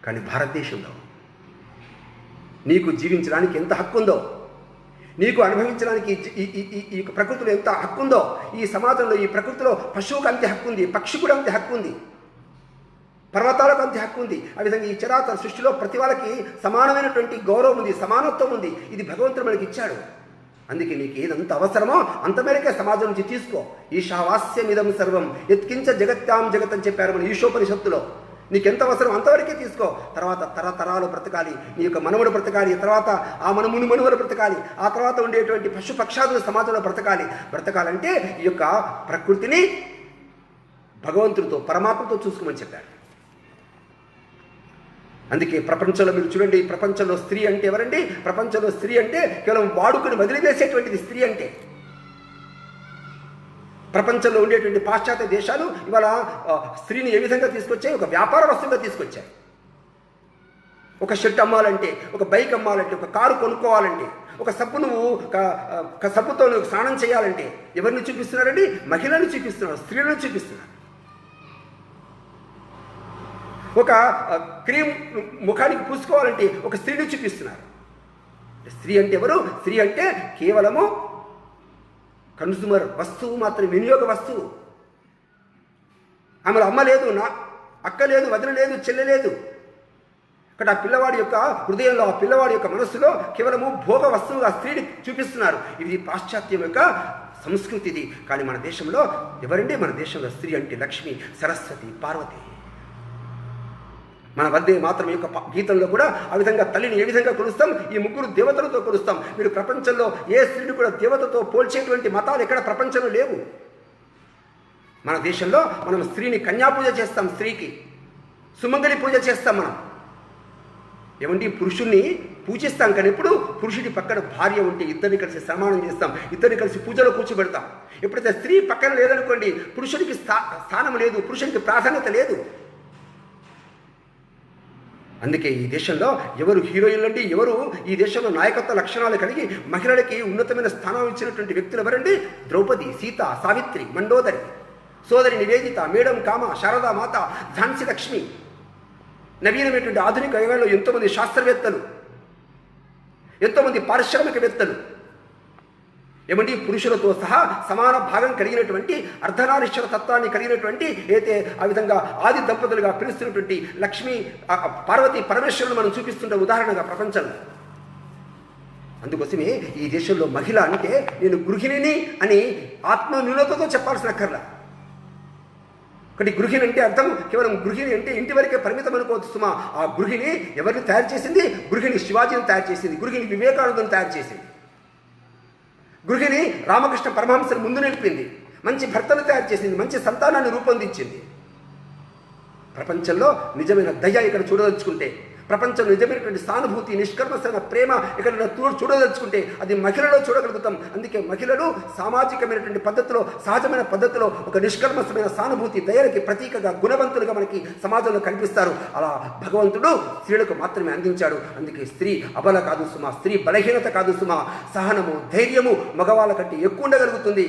కానీ భారతదేశంలో నీకు జీవించడానికి ఎంత హక్కు ఉందో, నీకు అనుభవించడానికి ఈ ప్రకృతిలో ఎంత హక్కు ఉందో, ఈ సమాజంలో ఈ ప్రకృతిలో పశువుకు అంతే హక్కు ఉంది, పక్షి కూడా అంతే హక్కు ఉంది, పర్వతాలకు అంతే హక్కు ఉంది. ఆ విధంగా ఈ చరాచర సృష్టిలో ప్రతి వాళ్ళకి సమానమైనటువంటి గౌరవం ఉంది, సమానత్వం ఉంది. ఇది భగవంతుడు మనకి ఇచ్చాడు. అందుకే నీకు ఏదంత అవసరమో అంత మేరకే సమాజం నుంచి తీసుకో. ఈశావాస్యమిదం సర్వం యత్కించ జగత్యాం జగత్ అని చెప్పారు మన ఈశోపనిషత్తులో. నీకెంత అవసరం అంతవరకే తీసుకో. తర్వాత తరతరాలు బ్రతకాలి, నీ యొక్క మనవుడు బ్రతకాలి, తర్వాత ఆ ముని మనువులు బ్రతకాలి, ఆ తర్వాత ఉండేటువంటి పశు పక్షాదుల సమాజంలో బ్రతకాలంటే ఈ యొక్క ప్రకృతిని భగవంతుడితో, పరమాత్మతో చూసుకోమని చెప్పారు. అందుకే ప్రపంచంలో మీరు చూడండి, ప్రపంచంలో స్త్రీ అంటే ఎవరండి? ప్రపంచంలో స్త్రీ అంటే కేవలం వాడుకొని వదిలివేసేటువంటిది స్త్రీ అంటే. ప్రపంచంలో ఉండేటువంటి పాశ్చాత్య దేశాలు ఇవాళ స్త్రీని ఏ విధంగా తీసుకొచ్చాయి? ఒక వ్యాపార వస్తువుగా తీసుకొచ్చాయి. ఒక షర్ట్ అమ్మాలంటే, ఒక బైక్ అమ్మాలంటే, ఒక కారు కొనుక్కోవాలంటే, ఒక సబ్బు నువ్వు సబ్బుతో నువ్వు స్నానం చేయాలంటే ఎవరిని చూపిస్తున్నారండి? మహిళని చూపిస్తున్నారు, స్త్రీలను చూపిస్తున్నారు. ఒక క్రీమ్ ముఖానికి పూసుకోవాలంటే ఒక స్త్రీని చూపిస్తున్నారు. స్త్రీ అంటే ఎవరు? స్త్రీ అంటే కేవలము కన్సూమర్, వస్తువు మాత్రం, వినియోగ వస్తువు. ఆమెలో అమ్మ లేదు, నా అక్క లేదు, వదిన లేదు, చెల్లె లేదు. ఇక్కడ ఆ పిల్లవాడి యొక్క హృదయంలో, ఆ పిల్లవాడి యొక్క మనస్సులో కేవలము భోగ వస్తువుగా స్త్రీని చూపిస్తున్నారు. ఇది పాశ్చాత్యం యొక్క సంస్కృతిది. కానీ మన దేశంలో ఎవరండి? మన దేశంలో స్త్రీ అంటే లక్ష్మి, సరస్వతి, పార్వతి. మన వందే మాత్రం యొక్క గీతంలో కూడా ఆ విధంగా తల్లిని ఏ విధంగా కొలుస్తాం? ఈ ముగ్గురు దేవతలతో కొలుస్తాం. మీరు ప్రపంచంలో ఏ స్త్రీని కూడా దేవతతో పోల్చేటువంటి మతాలు ఎక్కడ ప్రపంచంలో లేవు. మన దేశంలో మనం స్త్రీని కన్యాపూజ చేస్తాం, స్త్రీకి సుమంగళి పూజ చేస్తాం. మనం ఏమండి పురుషుణ్ణి పూజిస్తాం, కానీ ఎప్పుడు పురుషుడి పక్కన భార్య ఉంటే ఇద్దరిని కలిసి సమానం చేస్తాం, ఇద్దరిని కలిసి పూజలో కూర్చోబెడతాం. ఎప్పుడైతే స్త్రీ పక్కన లేదనుకోండి, పురుషుడికి స్థానం లేదు, పురుషుడికి ప్రాధాన్యత లేదు. అందుకే ఈ దేశంలో ఎవరు హీరోయిన్లు అండి, ఎవరు ఈ దేశంలో నాయకత్వ లక్షణాలు కలిగి మహిళలకి ఉన్నతమైన స్థానం ఇచ్చినటువంటి వ్యక్తులు ఎవరండి? ద్రౌపది, సీత, సావిత్రి, మండోదరి, సోదరి నివేదిత, మేడం కామ, శారదా మాత, ఝాన్సీ లక్ష్మి. నవీనమైనటువంటి ఆధునిక యుగంలో ఎంతోమంది శాస్త్రవేత్తలు, ఎంతోమంది పారిశ్రామికవేత్తలు ఏమండి పురుషులతో సహా సమాన భాగం కలిగినటువంటి అర్ధనారీశ్వర తత్వాన్ని కలిగినటువంటి అయితే ఆ విధంగా ఆది దంపతులుగా పిలుస్తున్నటువంటి లక్ష్మీ పార్వతి పరమేశ్వరులను మనం చూపిస్తుంటే ఉదాహరణగా ప్రపంచంలో. అందుకోసమే ఈ దేశంలో మహిళ అంటే నేను గృహిణిని అని ఆత్మన్యూనతతో చెప్పాల్సిన అక్కర్లా. ఒకటి గృహిణి అంటే అర్థం కేవలం గృహిణి అంటే ఇంటి వరకే పరిమితం అనుకోవచ్చు సుమా. ఆ గృహిణి ఎవరిని తయారు చేసింది? గృహిణి శివాజీని తయారు చేసింది, గృహిణి వివేకానందని తయారు చేసింది, గృహిణి రామకృష్ణ పరమహంసను ముందు నిలిపింది, మంచి భర్తను తయారు చేసింది, మంచి సంతానాన్ని రూపొందించింది. ప్రపంచంలో నిజమైన దయ ఇక్కడ చూడదలుచుకుంటే, ప్రపంచంలో నిజమైనటువంటి సానుభూతి, నిష్కర్మమైన ప్రేమ ఇక్కడ చూడదలుచుకుంటే అది మహిళలో చూడగలుగుతాం. అందుకే మహిళలు సామాజికమైనటువంటి పద్ధతిలో, సహజమైన పద్ధతిలో ఒక నిష్కర్మమైన సానుభూతి, దయలకి ప్రతీకగా, గుణవంతులుగా మనకి సమాజంలో కనిపిస్తారు. అలా భగవంతుడు స్త్రీలకు మాత్రమే అందించాడు. అందుకే స్త్రీ అబల కాదు సుమా, స్త్రీ బలహీనత కాదు సుమా. సహనము, ధైర్యము మగవాళ్ళ కంటే ఎక్కువ ఉండగలుగుతుంది.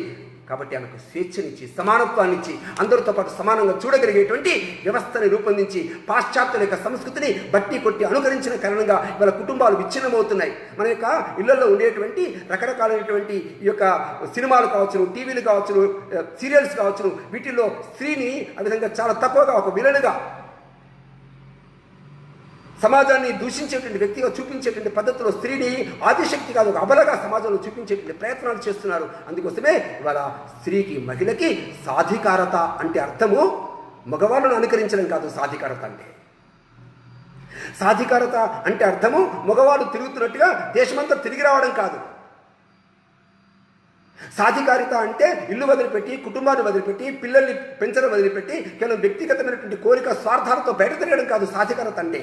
కాబట్టి ఆమెకు స్వేచ్ఛనిచ్చి, సమానత్వాన్నిచ్చి, అందరితో పాటు సమానంగా చూడగలిగేటువంటి వ్యవస్థని రూపొందించి, పాశ్చాత్యుల యొక్క సంస్కృతిని బట్టి కొట్టి అనుకరించిన కారణంగా ఇవాళ కుటుంబాలు విచ్ఛిన్నమవుతున్నాయి. మన యొక్క ఇళ్లలో ఉండేటువంటి రకరకాలైనటువంటి ఈ యొక్క సినిమాలు కావచ్చును, టీవీలు కావచ్చును, సీరియల్స్ కావచ్చును, వీటిల్లో స్త్రీని ఆ విధంగా చాలా తక్కువగా ఒక విలనుగా, సమాజాన్ని దూషించేటువంటి వ్యక్తిగా చూపించేటువంటి పద్ధతిలో స్త్రీని ఆదిశక్తి కాదు ఒక అబలగా సమాజంలో చూపించేటువంటి ప్రయత్నాలు చేస్తున్నారు. అందుకోసమే ఇవాళ స్త్రీకి, మహిళకి సాధికారత అంటే అర్థము మగవాళ్ళను అనుకరించడం కాదు. సాధికారత అంటే, సాధికారత అంటే అర్థము మగవాళ్ళు తిరుగుతున్నట్టుగా దేశమంతా తిరిగి రావడం కాదు. సాధికారిత అంటే ఇల్లు వదిలిపెట్టి, కుటుంబాన్ని వదిలిపెట్టి, పిల్లల్ని పెంచడం వదిలిపెట్టి కేవలం వ్యక్తిగతమైనటువంటి కోరిక, స్వార్థాలతో బయట తిరగడం కాదు సాధికారత అంటే.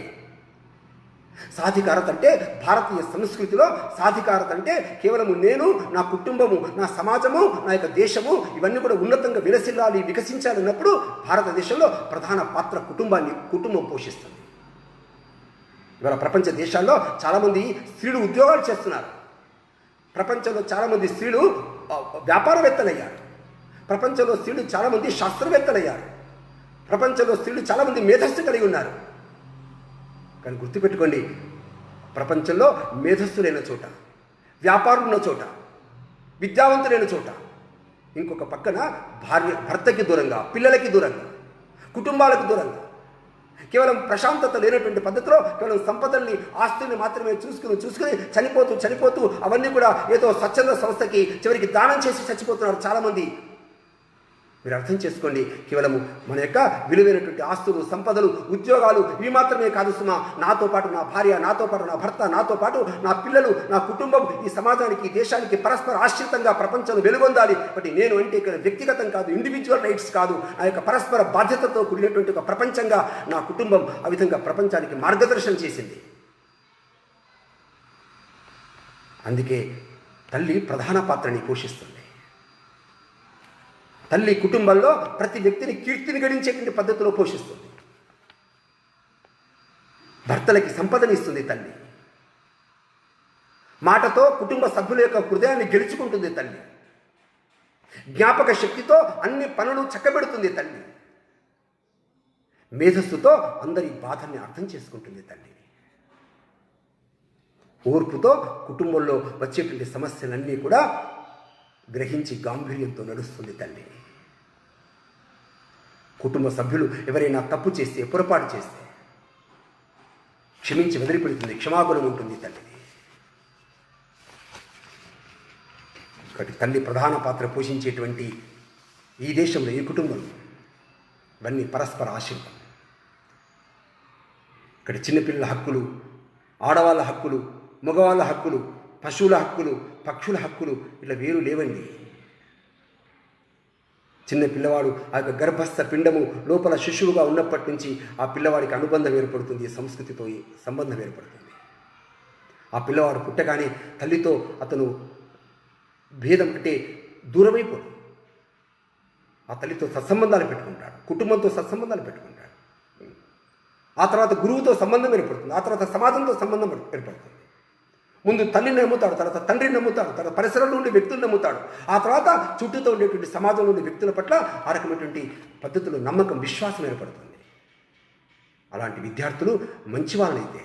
సాధికారత అంటే భారతీయ సంస్కృతిలో సాధికారత అంటే కేవలము నేను, నా కుటుంబము, నా సమాజము, నా యొక్క దేశము ఇవన్నీ కూడా ఉన్నతంగా విలసిల్లాలి, వికసించాలన్నప్పుడు భారతదేశంలో ప్రధాన పాత్ర కుటుంబం పోషిస్తుంది. ఇవాళ ప్రపంచ దేశాల్లో చాలామంది స్త్రీలు ఉద్యోగాలు చేస్తున్నారు. ప్రపంచంలో చాలామంది స్త్రీలు వ్యాపారవేత్తలయ్యారు. ప్రపంచంలో స్త్రీలు చాలామంది శాస్త్రవేత్తలయ్యారు. ప్రపంచంలో స్త్రీలు చాలామంది మేధస్సు కలిగి ఉన్నారు. కానీ గుర్తుపెట్టుకోండి, ప్రపంచంలో మేధస్సులైన చోట, వ్యాపారులున్న చోట, విద్యావంతులైన చోట ఇంకొక పక్కన భర్తకి దూరంగా, పిల్లలకి దూరంగా, కుటుంబాలకు దూరంగా, కేవలం ప్రశాంతత లేనటువంటి పద్ధతిలో కేవలం సంపదల్ని, ఆస్తుల్ని మాత్రమే చూసుకుని చనిపోతూ అవన్నీ కూడా ఏదో స్వచ్ఛంద సంస్థకి చివరికి దానం చేసి చచ్చిపోతున్నారు చాలామంది. మీరు అర్థం చేసుకోండి, కేవలము మన యొక్క విలువైనటువంటి ఆస్తులు, సంపదలు, ఉద్యోగాలు ఇవి మాత్రమే కాదు సుమా. నాతో పాటు నా భార్య, నాతో పాటు నా భర్త, నాతో పాటు నా పిల్లలు, నా కుటుంబం ఈ సమాజానికి, దేశానికి పరస్పర ఆశ్రితంగా ప్రపంచంలో వెలుగొందాలి. బట్ నేను అంటే ఇక్కడ వ్యక్తిగతం కాదు, ఇండివిజువల్ రైట్స్ కాదు, ఆ యొక్క పరస్పర బాధ్యతతో కూడినటువంటి ఒక ప్రపంచంగా నా కుటుంబం ఆ విధంగా ప్రపంచానికి మార్గదర్శనం చేసింది. అందుకే తల్లి ప్రధాన పాత్రని పోషిస్తుంది. తల్లి కుటుంబంలో ప్రతి వ్యక్తిని కీర్తిని గడించేటువంటి పద్ధతిలో పోషిస్తుంది. భర్తలకి సంపదనిస్తుంది తల్లి. మాటతో కుటుంబ సభ్యుల యొక్క హృదయాన్ని గెలుచుకుంటుంది తల్లి. జ్ఞాపక శక్తితో అన్ని పనులు చక్కబెడుతుంది తల్లి. మేధస్సుతో అందరి బాధల్ని అర్థం చేసుకుంటుంది తల్లి. ఓర్పుతో కుటుంబంలో వచ్చేటువంటి సమస్యలన్నీ కూడా గ్రహించి గాంభీర్యంతో నడుస్తుంది తల్లి. కుటుంబ సభ్యులు ఎవరైనా తప్పు చేస్తే, పొరపాటు చేస్తే క్షమించి వదిలిపెడుతుంది, క్షమాగుణం ఉంటుంది తల్లిది. కాబట్టి తల్లి ప్రధాన పాత్ర పోషించేటువంటి ఈ దేశంలో, ఈ కుటుంబంలో ఇవన్నీ పరస్పర ఆశీర్వాదం. ఇక్కడ చిన్నపిల్లల హక్కులు, ఆడవాళ్ళ హక్కులు, మగవాళ్ళ హక్కులు, పశువుల హక్కులు, పక్షుల హక్కులు ఇట్లా వేరు లేవండి. చిన్న పిల్లవాడు ఆ యొక్క గర్భస్థ పిండము లోపల శిశువుగా ఉన్నప్పటి నుంచి ఆ పిల్లవాడికి అనుబంధం ఏర్పడుతుంది, సంస్కృతితో సంబంధం ఏర్పడుతుంది. ఆ పిల్లవాడు పుట్టగానే తల్లితో అతను భేదం అంటే దూరమైపోడు. ఆ తల్లితో సత్సంబంధాలు పెట్టుకుంటాడు, కుటుంబంతో సత్సంబంధాలు పెట్టుకుంటాడు. ఆ తర్వాత గురువుతో సంబంధం ఏర్పడుతుంది, ఆ తర్వాత సమాజంతో సంబంధం ఏర్పడుతుంది. ముందు తల్లిని నమ్ముతాడు, తర్వాత తండ్రిని నమ్ముతాడు, తర్వాత పరిసరంలో ఉండే వ్యక్తులు నమ్ముతాడు, ఆ తర్వాత చుట్టూతో ఉండేటువంటి సమాజంలో ఉండే వ్యక్తుల పట్ల ఆ రకమైనటువంటి పద్ధతులు నమ్మకం, విశ్వాసం ఏర్పడుతుంది. అలాంటి విద్యార్థులు మంచి వాళ్ళైతే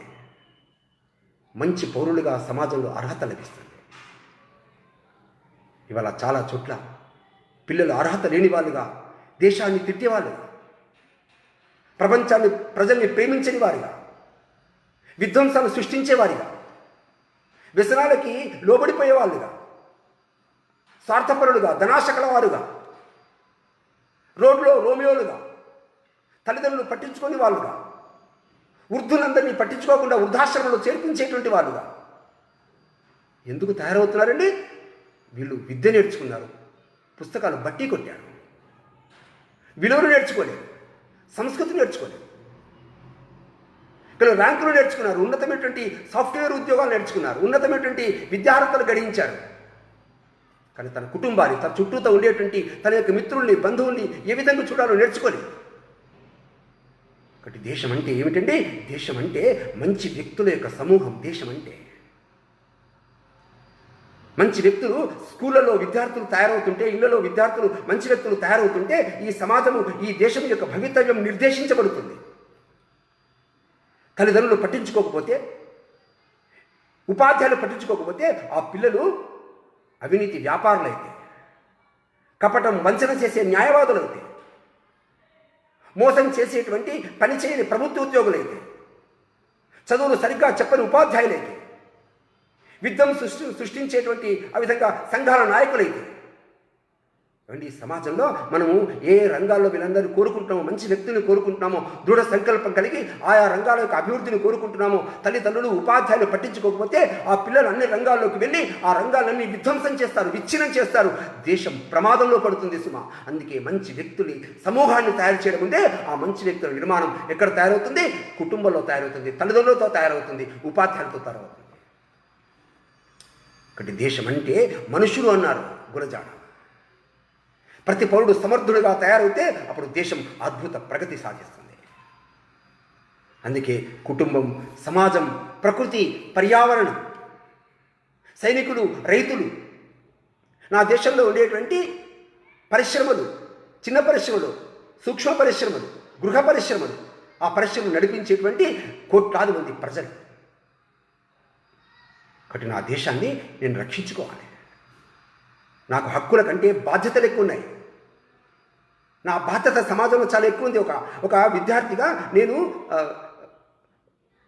మంచి పౌరులుగా సమాజంలో అర్హత లభిస్తుంది. ఇవాళ చాలా చోట్ల పిల్లలు అర్హత లేని వాళ్ళుగా, దేశాన్ని తిట్టేవాళ్ళుగా, ప్రజల్ని ప్రేమించని వారిగా, విధ్వంసాలు సృష్టించేవారిగా, వ్యసనాలకి లోబడిపోయేవాళ్ళుగా, స్వార్థపరులుగా, ధనాశకల వారుగా, రోడ్లో రోమియోలుగా, తల్లిదండ్రులు పట్టించుకొని వాళ్ళుగా, వృద్ధులందరినీ పట్టించుకోకుండా వృద్ధాశ్రమంలో చేర్పించేటువంటి వాళ్ళుగా ఎందుకు తయారవుతున్నారండి? వీళ్ళు విద్య నేర్చుకున్నారు, పుస్తకాలు బట్టి కొట్టారు, విలువలు నేర్చుకోలేదు, సంస్కృతి నేర్చుకోలేదు. ఇక్కడ ర్యాంకులు నేర్చుకున్నారు, ఉన్నతమైనటువంటి సాఫ్ట్వేర్ ఉద్యోగాలు నేర్చుకున్నారు, ఉన్నతమైనటువంటి విద్యార్హతలు గడించారు. కానీ తన కుటుంబాన్ని, తన చుట్టూతో ఉండేటువంటి తన యొక్క మిత్రుల్ని, బంధువుల్ని ఏ విధంగా చూడాలో నేర్చుకోలేదు. ఒకటి దేశం అంటే ఏమిటండి? దేశం అంటే మంచి వ్యక్తుల యొక్క సమూహం. దేశం అంటే మంచి వ్యక్తులు స్కూళ్ళలో విద్యార్థులు తయారవుతుంటే, ఇళ్లలో విద్యార్థులు మంచి వ్యక్తులు తయారవుతుంటే ఈ సమాజము, ఈ దేశం యొక్క భవితవ్యం నిర్దేశించబడుతుంది. తల్లిదండ్రులు పట్టించుకోకపోతే, ఉపాధ్యాయులు పట్టించుకోకపోతే ఆ పిల్లలు అవినీతి వ్యాపారులైతే, కపటం వంచన చేసే న్యాయవాదులైతే, మోసం చేసేటువంటి పనిచేయని ప్రభుత్వ ఉద్యోగులైతే, చదువులు సరిగ్గా చెప్పని ఉపాధ్యాయులైతే, విద్యను సృష్టించేటువంటి ఆ విధంగా సంఘాల నాయకులైతే, ఈ సమాజంలో మనము ఏ రంగాల్లో వీళ్ళందరూ కోరుకుంటున్నామో, మంచి వ్యక్తులను కోరుకుంటున్నామో, దృఢ సంకల్పం కలిగి ఆయా రంగాల యొక్క అభివృద్ధిని కోరుకుంటున్నామో, తల్లిదండ్రులు ఉపాధ్యాయులు పట్టించుకోకపోతే ఆ పిల్లలు అన్ని రంగాల్లోకి వెళ్ళి ఆ రంగాలన్నీ విధ్వంసం చేస్తారు, విచ్ఛిన్నం చేస్తారు. దేశం ప్రమాదంలో పడుతుంది సుమా. అందుకే మంచి వ్యక్తులు సమూహాన్ని తయారు చేయడం ఉంటే ఆ మంచి వ్యక్తుల నిర్మాణం ఎక్కడ తయారవుతుంది? కుటుంబంలో తయారవుతుంది, తల్లిదండ్రులతో తయారవుతుంది, ఉపాధ్యాయులతో తయారవుతుంది. ఒకటి దేశం అంటే మనుషులు అన్నారు గురజాడ. ప్రతి పౌరుడు సమర్థుడిగా తయారైతే అప్పుడు దేశం అద్భుత ప్రగతి సాధిస్తుంది. అందుకే కుటుంబం, సమాజం, ప్రకృతి, పర్యావరణం, సైనికులు, రైతులు, నా దేశంలో ఉండేటువంటి పరిశ్రమలు, చిన్న పరిశ్రమలు, సూక్ష్మ పరిశ్రమలు, గృహ పరిశ్రమలు, ఆ పరిశ్రమలు నడిపించేటువంటి కోట్లాది మంది ప్రజలు. ఒకటి నా దేశాన్ని నేను రక్షించుకోవాలి. నాకు హక్కుల కంటే బాధ్యతలు ఎక్కువ ఉన్నాయి. నా బాధ్యత సమాజంలో చాలా ఎక్కువ ఉంది. ఒక విద్యార్థిగా నేను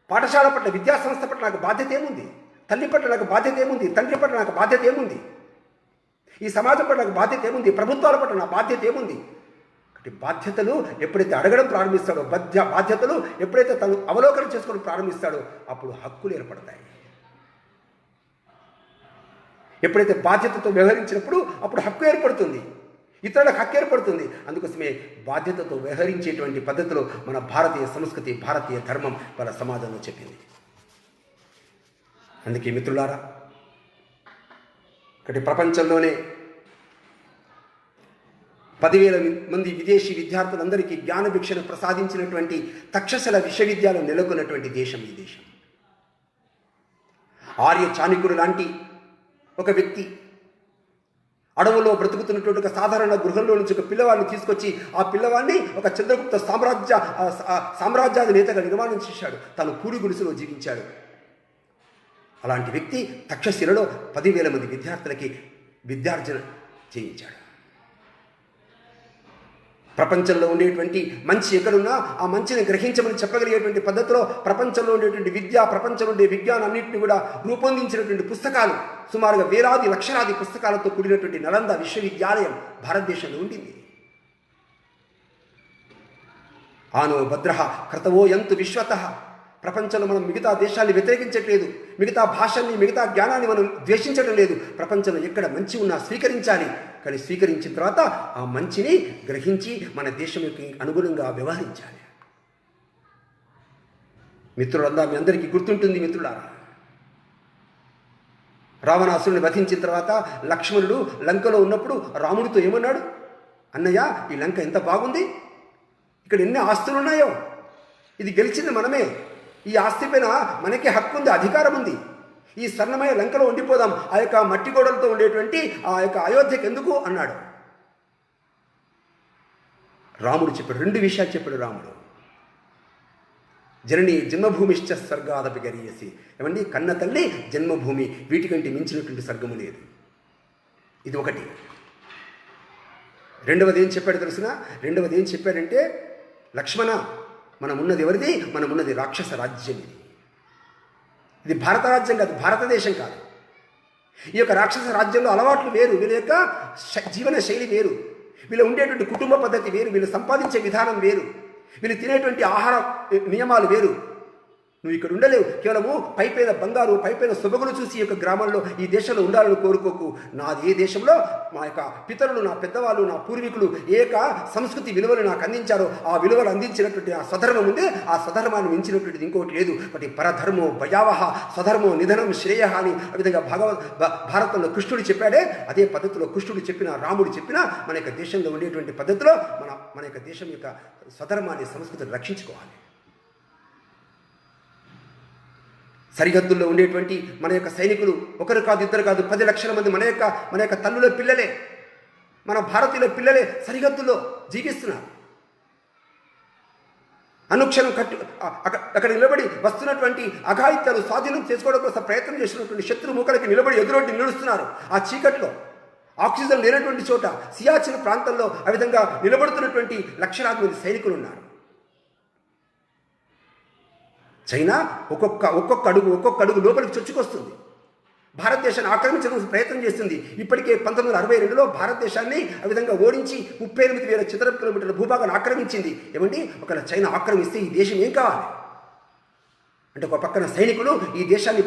పాఠశాల పట్ల, విద్యా సంస్థ పట్ల నాకు బాధ్యత ఏముంది? తల్లి పట్ల నాకు బాధ్యత ఏముంది? తండ్రి పట్ల నాకు బాధ్యత ఏముంది? ఈ సమాజం పట్ల నాకు బాధ్యత ఏముంది? ప్రభుత్వాల పట్ల నా బాధ్యత ఏముంది? ఒకటి బాధ్యతలు ఎప్పుడైతే అడగడం ప్రారంభిస్తాడో, బాధ్యతలు ఎప్పుడైతే తను అవలోకనం చేసుకోవడం ప్రారంభిస్తాడో అప్పుడు హక్కులు ఏర్పడతాయి. ఎప్పుడైతే బాధ్యతతో వ్యవహరించినప్పుడు అప్పుడు హక్కు ఏర్పడుతుంది, ఇతరులకు హక్కు ఏర్పడుతుంది. అందుకోసమే బాధ్యతతో వ్యవహరించేటువంటి పద్ధతిలో మన భారతీయ సంస్కృతి, భారతీయ ధర్మం మన సమాజంలో చెప్పింది. అందుకే మిత్రులారా, ఒకటి ప్రపంచంలోనే 10,000 మంది విదేశీ విద్యార్థులందరికీ జ్ఞానభిక్షను ప్రసాదించినటువంటి తక్షశిల విశ్వవిద్యాలయం నెలకొన్నటువంటి దేశం ఈ దేశం. ఆర్య చాణక్యుడు లాంటి ఒక వ్యక్తి అడవులో బ్రతుకుతున్నటువంటి ఒక సాధారణ గృహంలో నుంచి ఒక పిల్లవాడిని తీసుకొచ్చి ఆ పిల్లవాడిని ఒక చంద్రగుప్త సామ్రాజ్యాధినేతగా నిర్మాణం చేశాడు. తను పూరి గుడిసెలో జీవించాడు. అలాంటి వ్యక్తి తక్షశిలలో 10,000 మంది విద్యార్థులకి విద్యార్జన చేయించాడు. ప్రపంచంలో ఉండేటువంటి మంచి ఎక్కడున్నా ఆ మంచిని గ్రహించమని చెప్పగలిగేటువంటి పద్ధతిలో ప్రపంచంలో ఉండేటువంటి ప్రపంచంలో ఉండే విజ్ఞానాన్నింటినీ కూడా రూపొందించినటువంటి పుస్తకాలు సుమారుగా వేలాది లక్షలాది పుస్తకాలతో కూడినటువంటి నలంద విశ్వవిద్యాలయం భారతదేశంలో ఉండింది. ఆనో భద్రః క్రతవో యంతు విశ్వతః. ప్రపంచంలో మనం మిగతా దేశాన్ని వ్యతిరేకించట్లేదు, మిగతా భాషల్ని మిగతా జ్ఞానాన్ని మనం ద్వేషించడం లేదు. ప్రపంచంలో ఎక్కడ మంచి ఉన్నా స్వీకరించాలి. కానీ స్వీకరించిన తర్వాత ఆ మంచిని గ్రహించి మన దేశం యొక్క అనుగుణంగా వ్యవహరించాలి. మిత్రులందా, మీ అందరికీ గుర్తుంటుంది మిత్రులారా, రావణాసురుని వధించిన తర్వాత లక్ష్మణుడు లంకలో ఉన్నప్పుడు రాముడితో ఏమన్నాడు? అన్నయ్య, ఈ లంక ఎంత బాగుంది, ఇక్కడ ఎన్ని ఆస్తులు ఉన్నాయో, ఇది గెలిచింది మనమే, ఈ ఆస్తి పైన మనకే హక్కు ఉంది, అధికారం ఉంది, ఈ స్వర్ణమయ లంకలో ఉండిపోదాం, ఆ యొక్క మట్టి గోడలతో ఉండేటువంటి ఆ యొక్క అయోధ్యకు ఎందుకు అన్నాడు. రాముడు చెప్పాడు, 2 విషయాలు చెప్పాడు రాముడు. జనని జన్మభూమిశ్చ స్వర్గాదపి గరీయసి. ఏమండి, కన్న తల్లి జన్మభూమి, వీటికంటే మించినటువంటి స్వర్గము లేదు. ఇది ఒకటి. రెండవది ఏం చెప్పాడు తెలుసిన? రెండవది ఏం చెప్పాడంటే, లక్ష్మణ, మనం ఉన్నది ఎవరిది? మనం ఉన్నది రాక్షస రాజ్యం. ఇది భారత రాజ్యం కాదు, భారతదేశం కాదు. ఈ యొక్క రాక్షస రాజ్యంలో అలవాట్లు వేరు, వీళ్ళ యొక్క జీవన శైలి వేరు, వీళ్ళు ఉండేటువంటి కుటుంబ పద్ధతి వేరు, వీళ్ళు సంపాదించే విధానం వేరు, వీళ్ళు తినేటువంటి ఆహార నియమాలు వేరు. నువ్వు ఇక్కడ ఉండలేవు. కేవలము పైపైన బంగారు, పైపైన సొబగులు చూసి ఈ యొక్క గ్రామంలో, ఈ దేశంలో ఉండాలని కోరుకోకు. నాది ఏ దేశంలో మా యొక్క పితరులు, నా పెద్దవాళ్ళు, నా పూర్వీకులు ఏ యొక్క సంస్కృతి విలువలు నాకు అందించారో ఆ విలువలు అందించినటువంటి ఆ స్వధర్మం ఉంది. ఆ స్వధర్మాన్ని మించినటువంటిది ఇంకోటి లేదు. బట్ పరధర్మో భయావహ స్వధర్మో నిధనం శ్రేయ అని ఆ విధంగా భారతంలో కృష్ణుడు చెప్పాడే, అదే పద్ధతిలో కృష్ణుడు చెప్పిన, రాముడు చెప్పిన మన యొక్క దేశంలో ఉండేటువంటి పద్ధతిలో మన యొక్క దేశం యొక్క స్వధర్మాన్ని, సంస్కృతిని రక్షించుకోవాలి. సరిహద్దుల్లో ఉండేటువంటి మన యొక్క సైనికులు ఒకరు కాదు, ఇద్దరు కాదు, 10 లక్షల మంది మన యొక్క తల్లుల పిల్లలే, మన భారతీయుల పిల్లలే సరిహద్దుల్లో జీవిస్తున్నారు. అనుక్షణం అక్కడ నిలబడి వస్తున్నటువంటి అఘాయిత్యాలు స్వాధీనం చేసుకోవడం కోసం ప్రయత్నం చేస్తున్నటువంటి శత్రు మూకలకి నిలబడి ఎదురొడ్డి నిలుస్తున్నారు. ఆ చీకట్లో ఆక్సిజన్ లేనటువంటి చోట సియాచిన్ ప్రాంతంలో ఆ విధంగా నిలబడుతున్నటువంటి లక్షలాది మంది సైనికులు ఉన్నారు. చైనా ఒక్కొక్క అడుగు లోపలికి చొచ్చుకొస్తుంది. భారతదేశాన్ని ఆక్రమించడానికి ప్రయత్నం చేస్తుంది. ఇప్పటికే 1962లో భారతదేశాన్ని ఆ విధంగా ఓడించి 38,000 చదరపు కిలోమీటర్ల భూభాగాన్ని ఆక్రమించింది. ఏమండి, ఒకవేళ చైనా ఆక్రమిస్తే ఈ దేశం ఏం కావాలి? అంటే ఒక పక్కన సైనికులు ఈ దేశాన్ని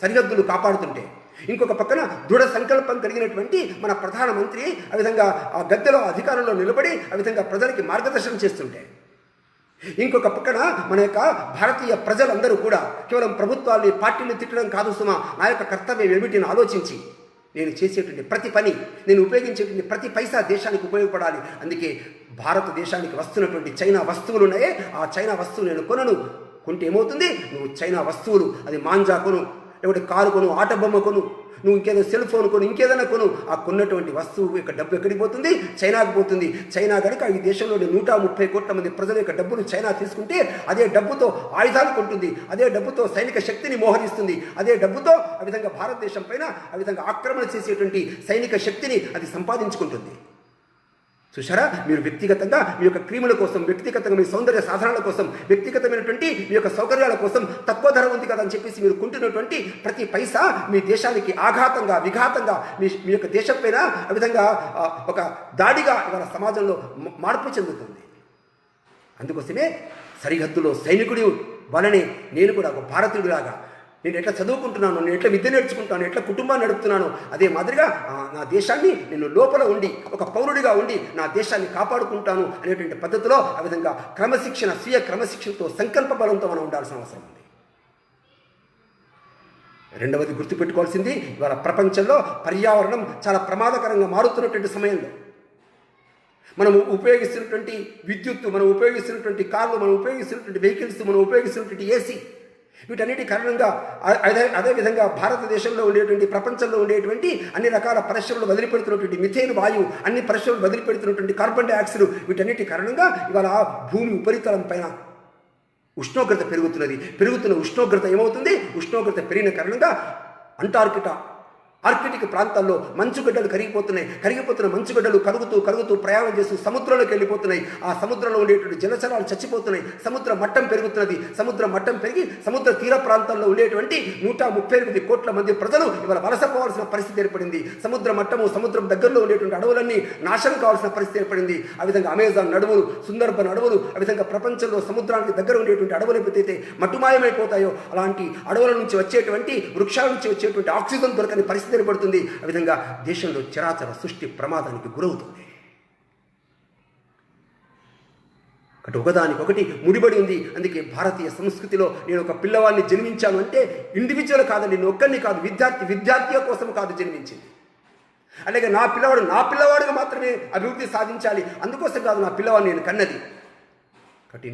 సరిహద్దులు కాపాడుతుంటే, ఇంకొక పక్కన దృఢ సంకల్పం కలిగినటువంటి మన ప్రధానమంత్రి ఆ విధంగా ఆ గద్దెలో అధికారంలో నిలబడి ఆ విధంగా ప్రజలకి మార్గదర్శనం చేస్తుంటే, ఇంకొక పక్కన మన యొక్క భారతీయ ప్రజలందరూ కూడా కేవలం ప్రభుత్వాన్ని, పార్టీని తిట్టడం కాదు సుమా, నా యొక్క కర్తవ్యం ఏమిటిని ఆలోచించి నేను చేసేటువంటి ప్రతి పని, నేను ఉపయోగించేటువంటి ప్రతి పైసా దేశానికి ఉపయోగపడాలి. అందుకే భారతదేశానికి వస్తున్నటువంటి చైనా వస్తువులు ఉన్నాయే, ఆ చైనా వస్తువులు నేను కొంటే ఏమవుతుంది? నువ్వు చైనా వస్తువులు, అది మాంజా కొను, లేకపోతే కారు కొను, ఆట బొమ్మ కొను, నువ్వు ఇంకేదో సెల్ ఫోన్ కొను, ఇంకేదైనా కొను, ఆ కొన్నటువంటి వస్తువు యొక్క డబ్బు ఎక్కడికి పోతుంది? చైనాకు పోతుంది. చైనా కనుక ఈ దేశంలోని 130 కోట్ల మంది ప్రజల యొక్క డబ్బును చైనా తీసుకుంటే అదే డబ్బుతో ఆయుధాలు కొంటుంది, అదే డబ్బుతో సైనిక శక్తిని మోహరిస్తుంది, అదే డబ్బుతో ఆ విధంగా భారతదేశం పైన ఆ విధంగా ఆక్రమణ చేసేటువంటి సైనిక శక్తిని అది సంపాదించుకుంటుంది. చూసారా, మీరు వ్యక్తిగతంగా మీ యొక్క క్రీముల కోసం, వ్యక్తిగతంగా మీ సౌందర్య సాధనాల కోసం, వ్యక్తిగతమైనటువంటి మీ యొక్క సౌకర్యాల కోసం తక్కువ ధర ఉంది కదా అని చెప్పేసి మీరు కొంటున్నటువంటి ప్రతి పైసా మీ దేశానికి ఆఘాతంగా, విఘాతంగా, మీ యొక్క దేశం పైన ఆ విధంగా ఒక దాడిగా ఇవాళ సమాజంలో మార్పు చెందుతుంది. అందుకోసమే సరిహద్దులో సైనికుడి వలనే నేను కూడా ఒక భారతీయుడిలాగా, నేను ఎట్లా చదువుకుంటున్నాను, నేను ఎట్లా విద్య నేర్చుకుంటాను, ఎట్లా కుటుంబాన్ని నడుపుతున్నాను, అదే మాదిరిగా నా దేశాన్ని నేను లోపల ఉండి ఒక పౌరుడిగా ఉండి నా దేశాన్ని కాపాడుకుంటాను అనేటువంటి పద్ధతిలో ఆ విధంగా క్రమశిక్షణ, స్వీయ క్రమశిక్షణతో, సంకల్ప బలంతో మనం ఉండాల్సిన అవసరం ఉంది. రెండవది గుర్తుపెట్టుకోవాల్సింది, ఇవాళ ప్రపంచంలో పర్యావరణం చాలా ప్రమాదకరంగా మారుతున్నటువంటి సమయంలో మనము ఉపయోగిస్తున్నటువంటి విద్యుత్తు, మనం ఉపయోగిస్తున్నటువంటి కార్లు, మనం ఉపయోగిస్తున్నటువంటి వెహికల్స్, మనం ఉపయోగిస్తున్నటువంటి ఏసీ, వీటన్నిటి కారణంగా అదేవిధంగా భారతదేశంలో ఉండేటువంటి, ప్రపంచంలో ఉండేటువంటి అన్ని రకాల పరిశ్రమలు వదిలిపెడుతున్నటువంటి మిథేన్ వాయువు, అన్ని పరిశ్రమలు వదిలిపెడుతున్నటువంటి కార్బన్ డైఆక్సైడ్, వీటన్నిటి కారణంగా ఇవాళ భూమి ఉపరితలం పైన ఉష్ణోగ్రత పెరుగుతున్న ఉష్ణోగ్రత ఏమవుతుంది? ఉష్ణోగ్రత పెరిగిన కారణంగా ఆర్కిటిక్ ప్రాంతాల్లో మంచుగడ్డలు కరిగిపోతున్న మంచుగడ్డలు కరుగుతూ ప్రయాణం చేస్తూ సముద్రంలోకి వెళ్ళిపోతున్నాయి. ఆ సముద్రంలో ఉండేటువంటి జలచరాలు చచ్చిపోతున్నాయి. సముద్ర మట్టం పెరుగుతున్నది. సముద్ర మట్టం పెరిగి సముద్ర తీర ప్రాంతాల్లో ఉండేటువంటి 138 కోట్ల మంది ప్రజలు ఇవాళ వలసపోవాల్సిన పరిస్థితి ఏర్పడింది. సముద్రం దగ్గరలో ఉండేటువంటి అడవులన్నీ నాశనం కావాల్సిన పరిస్థితి ఏర్పడింది. ఆ విధంగా అమెజాన్ అడవులు, సుందర్బన్ అడవులు, ఆ విధంగా ప్రపంచంలో సముద్రానికి దగ్గర ఉండేటువంటి అడవులు ఎప్పుడైతే మట్టుమాయమైపోతాయో అలాంటి అడవుల నుంచి వచ్చేటువంటి, వృక్షాల నుంచి వచ్చేటువంటి ఆక్సిజన్ దొరకని పరిస్థితి ఏర్పడుతుంది. ఆ విధంగా దేశంలో చరాచర సృష్టి ప్రమాదానికి గురవుతుంది. ఒకదానికొకటి ముడిపడి ఉంది. అందుకే భారతీయ సంస్కృతిలో నేను ఒక పిల్లవాడిని జన్మించాను అంటే ఇండివిజువల్ కాదండి, నేను ఒక్కరిని కాదు, విద్యార్థి కోసం కాదు జన్మించింది. అలాగే నా పిల్లవాడుగా మాత్రమే అభివృద్ధి సాధించాలి, అందుకోసం కాదు నా పిల్లవాడిని నేను కన్నది. కాబట్టి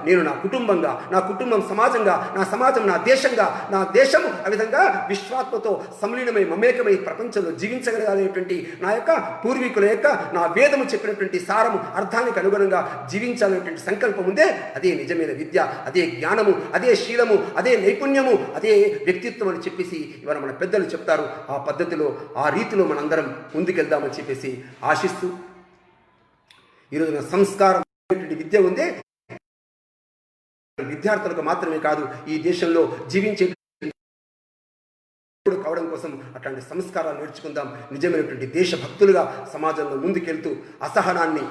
నేను నా కుటుంబం సమాజంగా, నా సమాజం నా దేశంగా, నా దేశము ఆ విధంగా విశ్వాత్మతో సంలీనమై మమేకమై ప్రపంచంలో జీవించగలగాలనేటువంటి నా యొక్క పూర్వీకుల యొక్క, నా వేదము చెప్పినటువంటి సారము, అర్థానికి అనుగుణంగా జీవించాలనేటువంటి సంకల్పం ఉందే, అదే నిజమైన విద్య, అదే జ్ఞానము, అదే శీలము, అదే నైపుణ్యము, అదే వ్యక్తిత్వం అని చెప్పేసి ఇవాళ మన పెద్దలు చెప్తారు. ఆ పద్ధతిలో, ఆ రీతిలో మనందరం ముందుకెళ్దామని చెప్పేసి ఆశిస్తూ, ఈరోజున సంస్కారం విద్య ఉందే విద్యార్థులకు మాత్రమే కాదు, ఈ దేశంలో జీవించే కావడం కోసం అట్లాంటి సంస్కారాలు నేర్చుకుందాం. నిజమైనటువంటి దేశభక్తులుగా సమాజంలో ముందుకెళ్తూ అసహనాన్ని,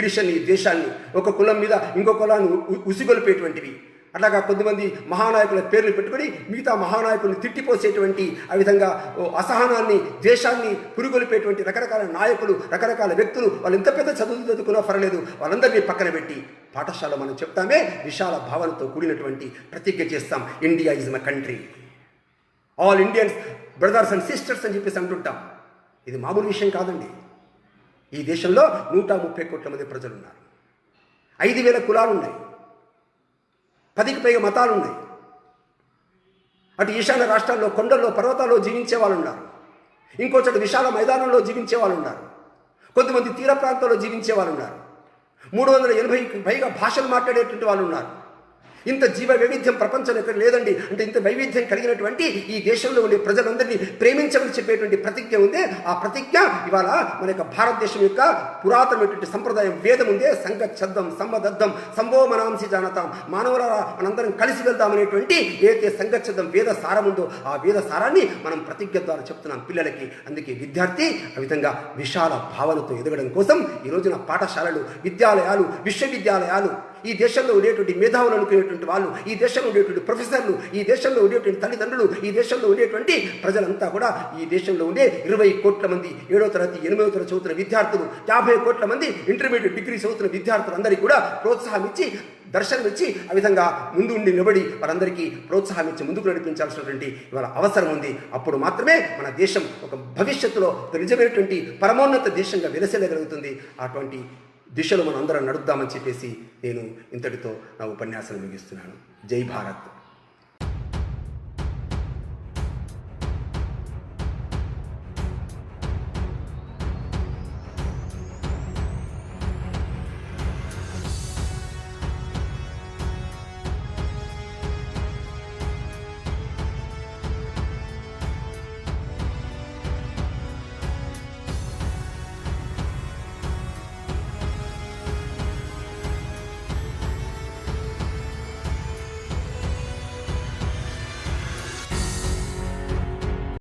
ఈర్ష్యని, ద్వేషాన్ని, ఒక కులం మీద ఇంకో కులాన్ని ఉసిగొలిపేటువంటివి, అట్లాగా కొంతమంది మహానాయకుల పేర్లు పెట్టుకొని మిగతా మహానాయకుల్ని తిట్టిపోసేటువంటి, ఆ విధంగా అసహనాన్ని, ద్వేషాన్ని పురుగొలిపేటువంటి రకరకాల నాయకులు, రకరకాల వ్యక్తులు, వాళ్ళు ఎంత పెద్ద చదువులు చదువుకున్నా పర్లేదు, వాళ్ళందరినీ పక్కన పెట్టి పాఠశాల మనం చెప్తామే విశాల భావనతో కూడినటువంటి ప్రతిజ్ఞ చేస్తాం. India is my country, all Indians brothers and sisters అని చెప్పేసి అంటుంటాం. ఇది మామూలు విషయం కాదండి. ఈ దేశంలో 130 కోట్ల మంది ప్రజలు ఉన్నారు. 5,000 కులాలు ఉన్నాయి. 10కి పైగా మతాలు ఉన్నాయి. అటు ఈశాన్య రాష్ట్రాల్లో కొండల్లో, పర్వతాల్లో జీవించే వాళ్ళు ఉన్నారు. ఇంకో చోట విశాల మైదానంలో జీవించే వాళ్ళు ఉన్నారు. కొంతమంది తీర ప్రాంతాల్లో జీవించే వాళ్ళు ఉన్నారు. 380కి పైగా భాషలు మాట్లాడేటువంటి వాళ్ళు ఉన్నారు. ఇంత జీవ వైవిధ్యం ప్రపంచంలో ఎక్కడ లేదండి. అంటే ఇంత వైవిధ్యం కలిగినటువంటి ఈ దేశంలో ఉండే ప్రజలందరినీ ప్రేమించమని చెప్పేటువంటి ప్రతిజ్ఞ ఉందే, ఆ ప్రతిజ్ఞ ఇవాళ మన యొక్క భారతదేశం యొక్క పురాతనమైనటువంటి సంప్రదాయం వేదం ఉందే, సంగచ్చద్దం సంవదద్దం సంభోమనాంసి జానతాం, మానవులారా మనందరం కలిసి వెళ్దామనేటువంటి ఏదైతే సంగచ్చద్దం వేద సారం ఉందో, ఆ వేద సారాన్ని మనం ప్రతిజ్ఞ ద్వారా చెప్తున్నాం పిల్లలకి. అందుకే విద్యార్థి ఆ విధంగా విశాల భావనతో ఎదగడం కోసం ఈ రోజున పాఠశాలలు, విద్యాలయాలు, విశ్వవిద్యాలయాలు, ఈ దేశంలో ఉండేటువంటి మేధావులు అనుకునేటువంటి వాళ్ళు, ఈ దేశంలో ఉండేటువంటి ప్రొఫెసర్లు, ఈ దేశంలో ఉండేటువంటి తల్లిదండ్రులు, ఈ దేశంలో ఉండేటువంటి ప్రజలంతా కూడా, ఈ దేశంలో ఉండే 20 కోట్ల మంది 7వ తరగతి 8వ తరగతి చదువుతున్న విద్యార్థులు, 50 కోట్ల మంది ఇంటర్మీడియట్ డిగ్రీ చదువుతున్న విద్యార్థులందరికీ కూడా ప్రోత్సాహం ఇచ్చి, దర్శనం ఇచ్చి, ఆ విధంగా ముందు ఉండి నిలబడి వారందరికీ ప్రోత్సాహం ఇచ్చి ముందుకు నడిపించాల్సినటువంటి ఇవాళ అవసరం ఉంది. అప్పుడు మాత్రమే మన దేశం ఒక భవిష్యత్తులో ఒక నిజమైనటువంటి పరమోన్నత దేశంగా వెలసేయగలుగుతుంది. అటువంటి దిశలో మనం అందరం నడుద్దామని చెప్పేసి నేను ఇంతటితో నా ఉపన్యాసం ముగిస్తున్నాను. జై భారత్.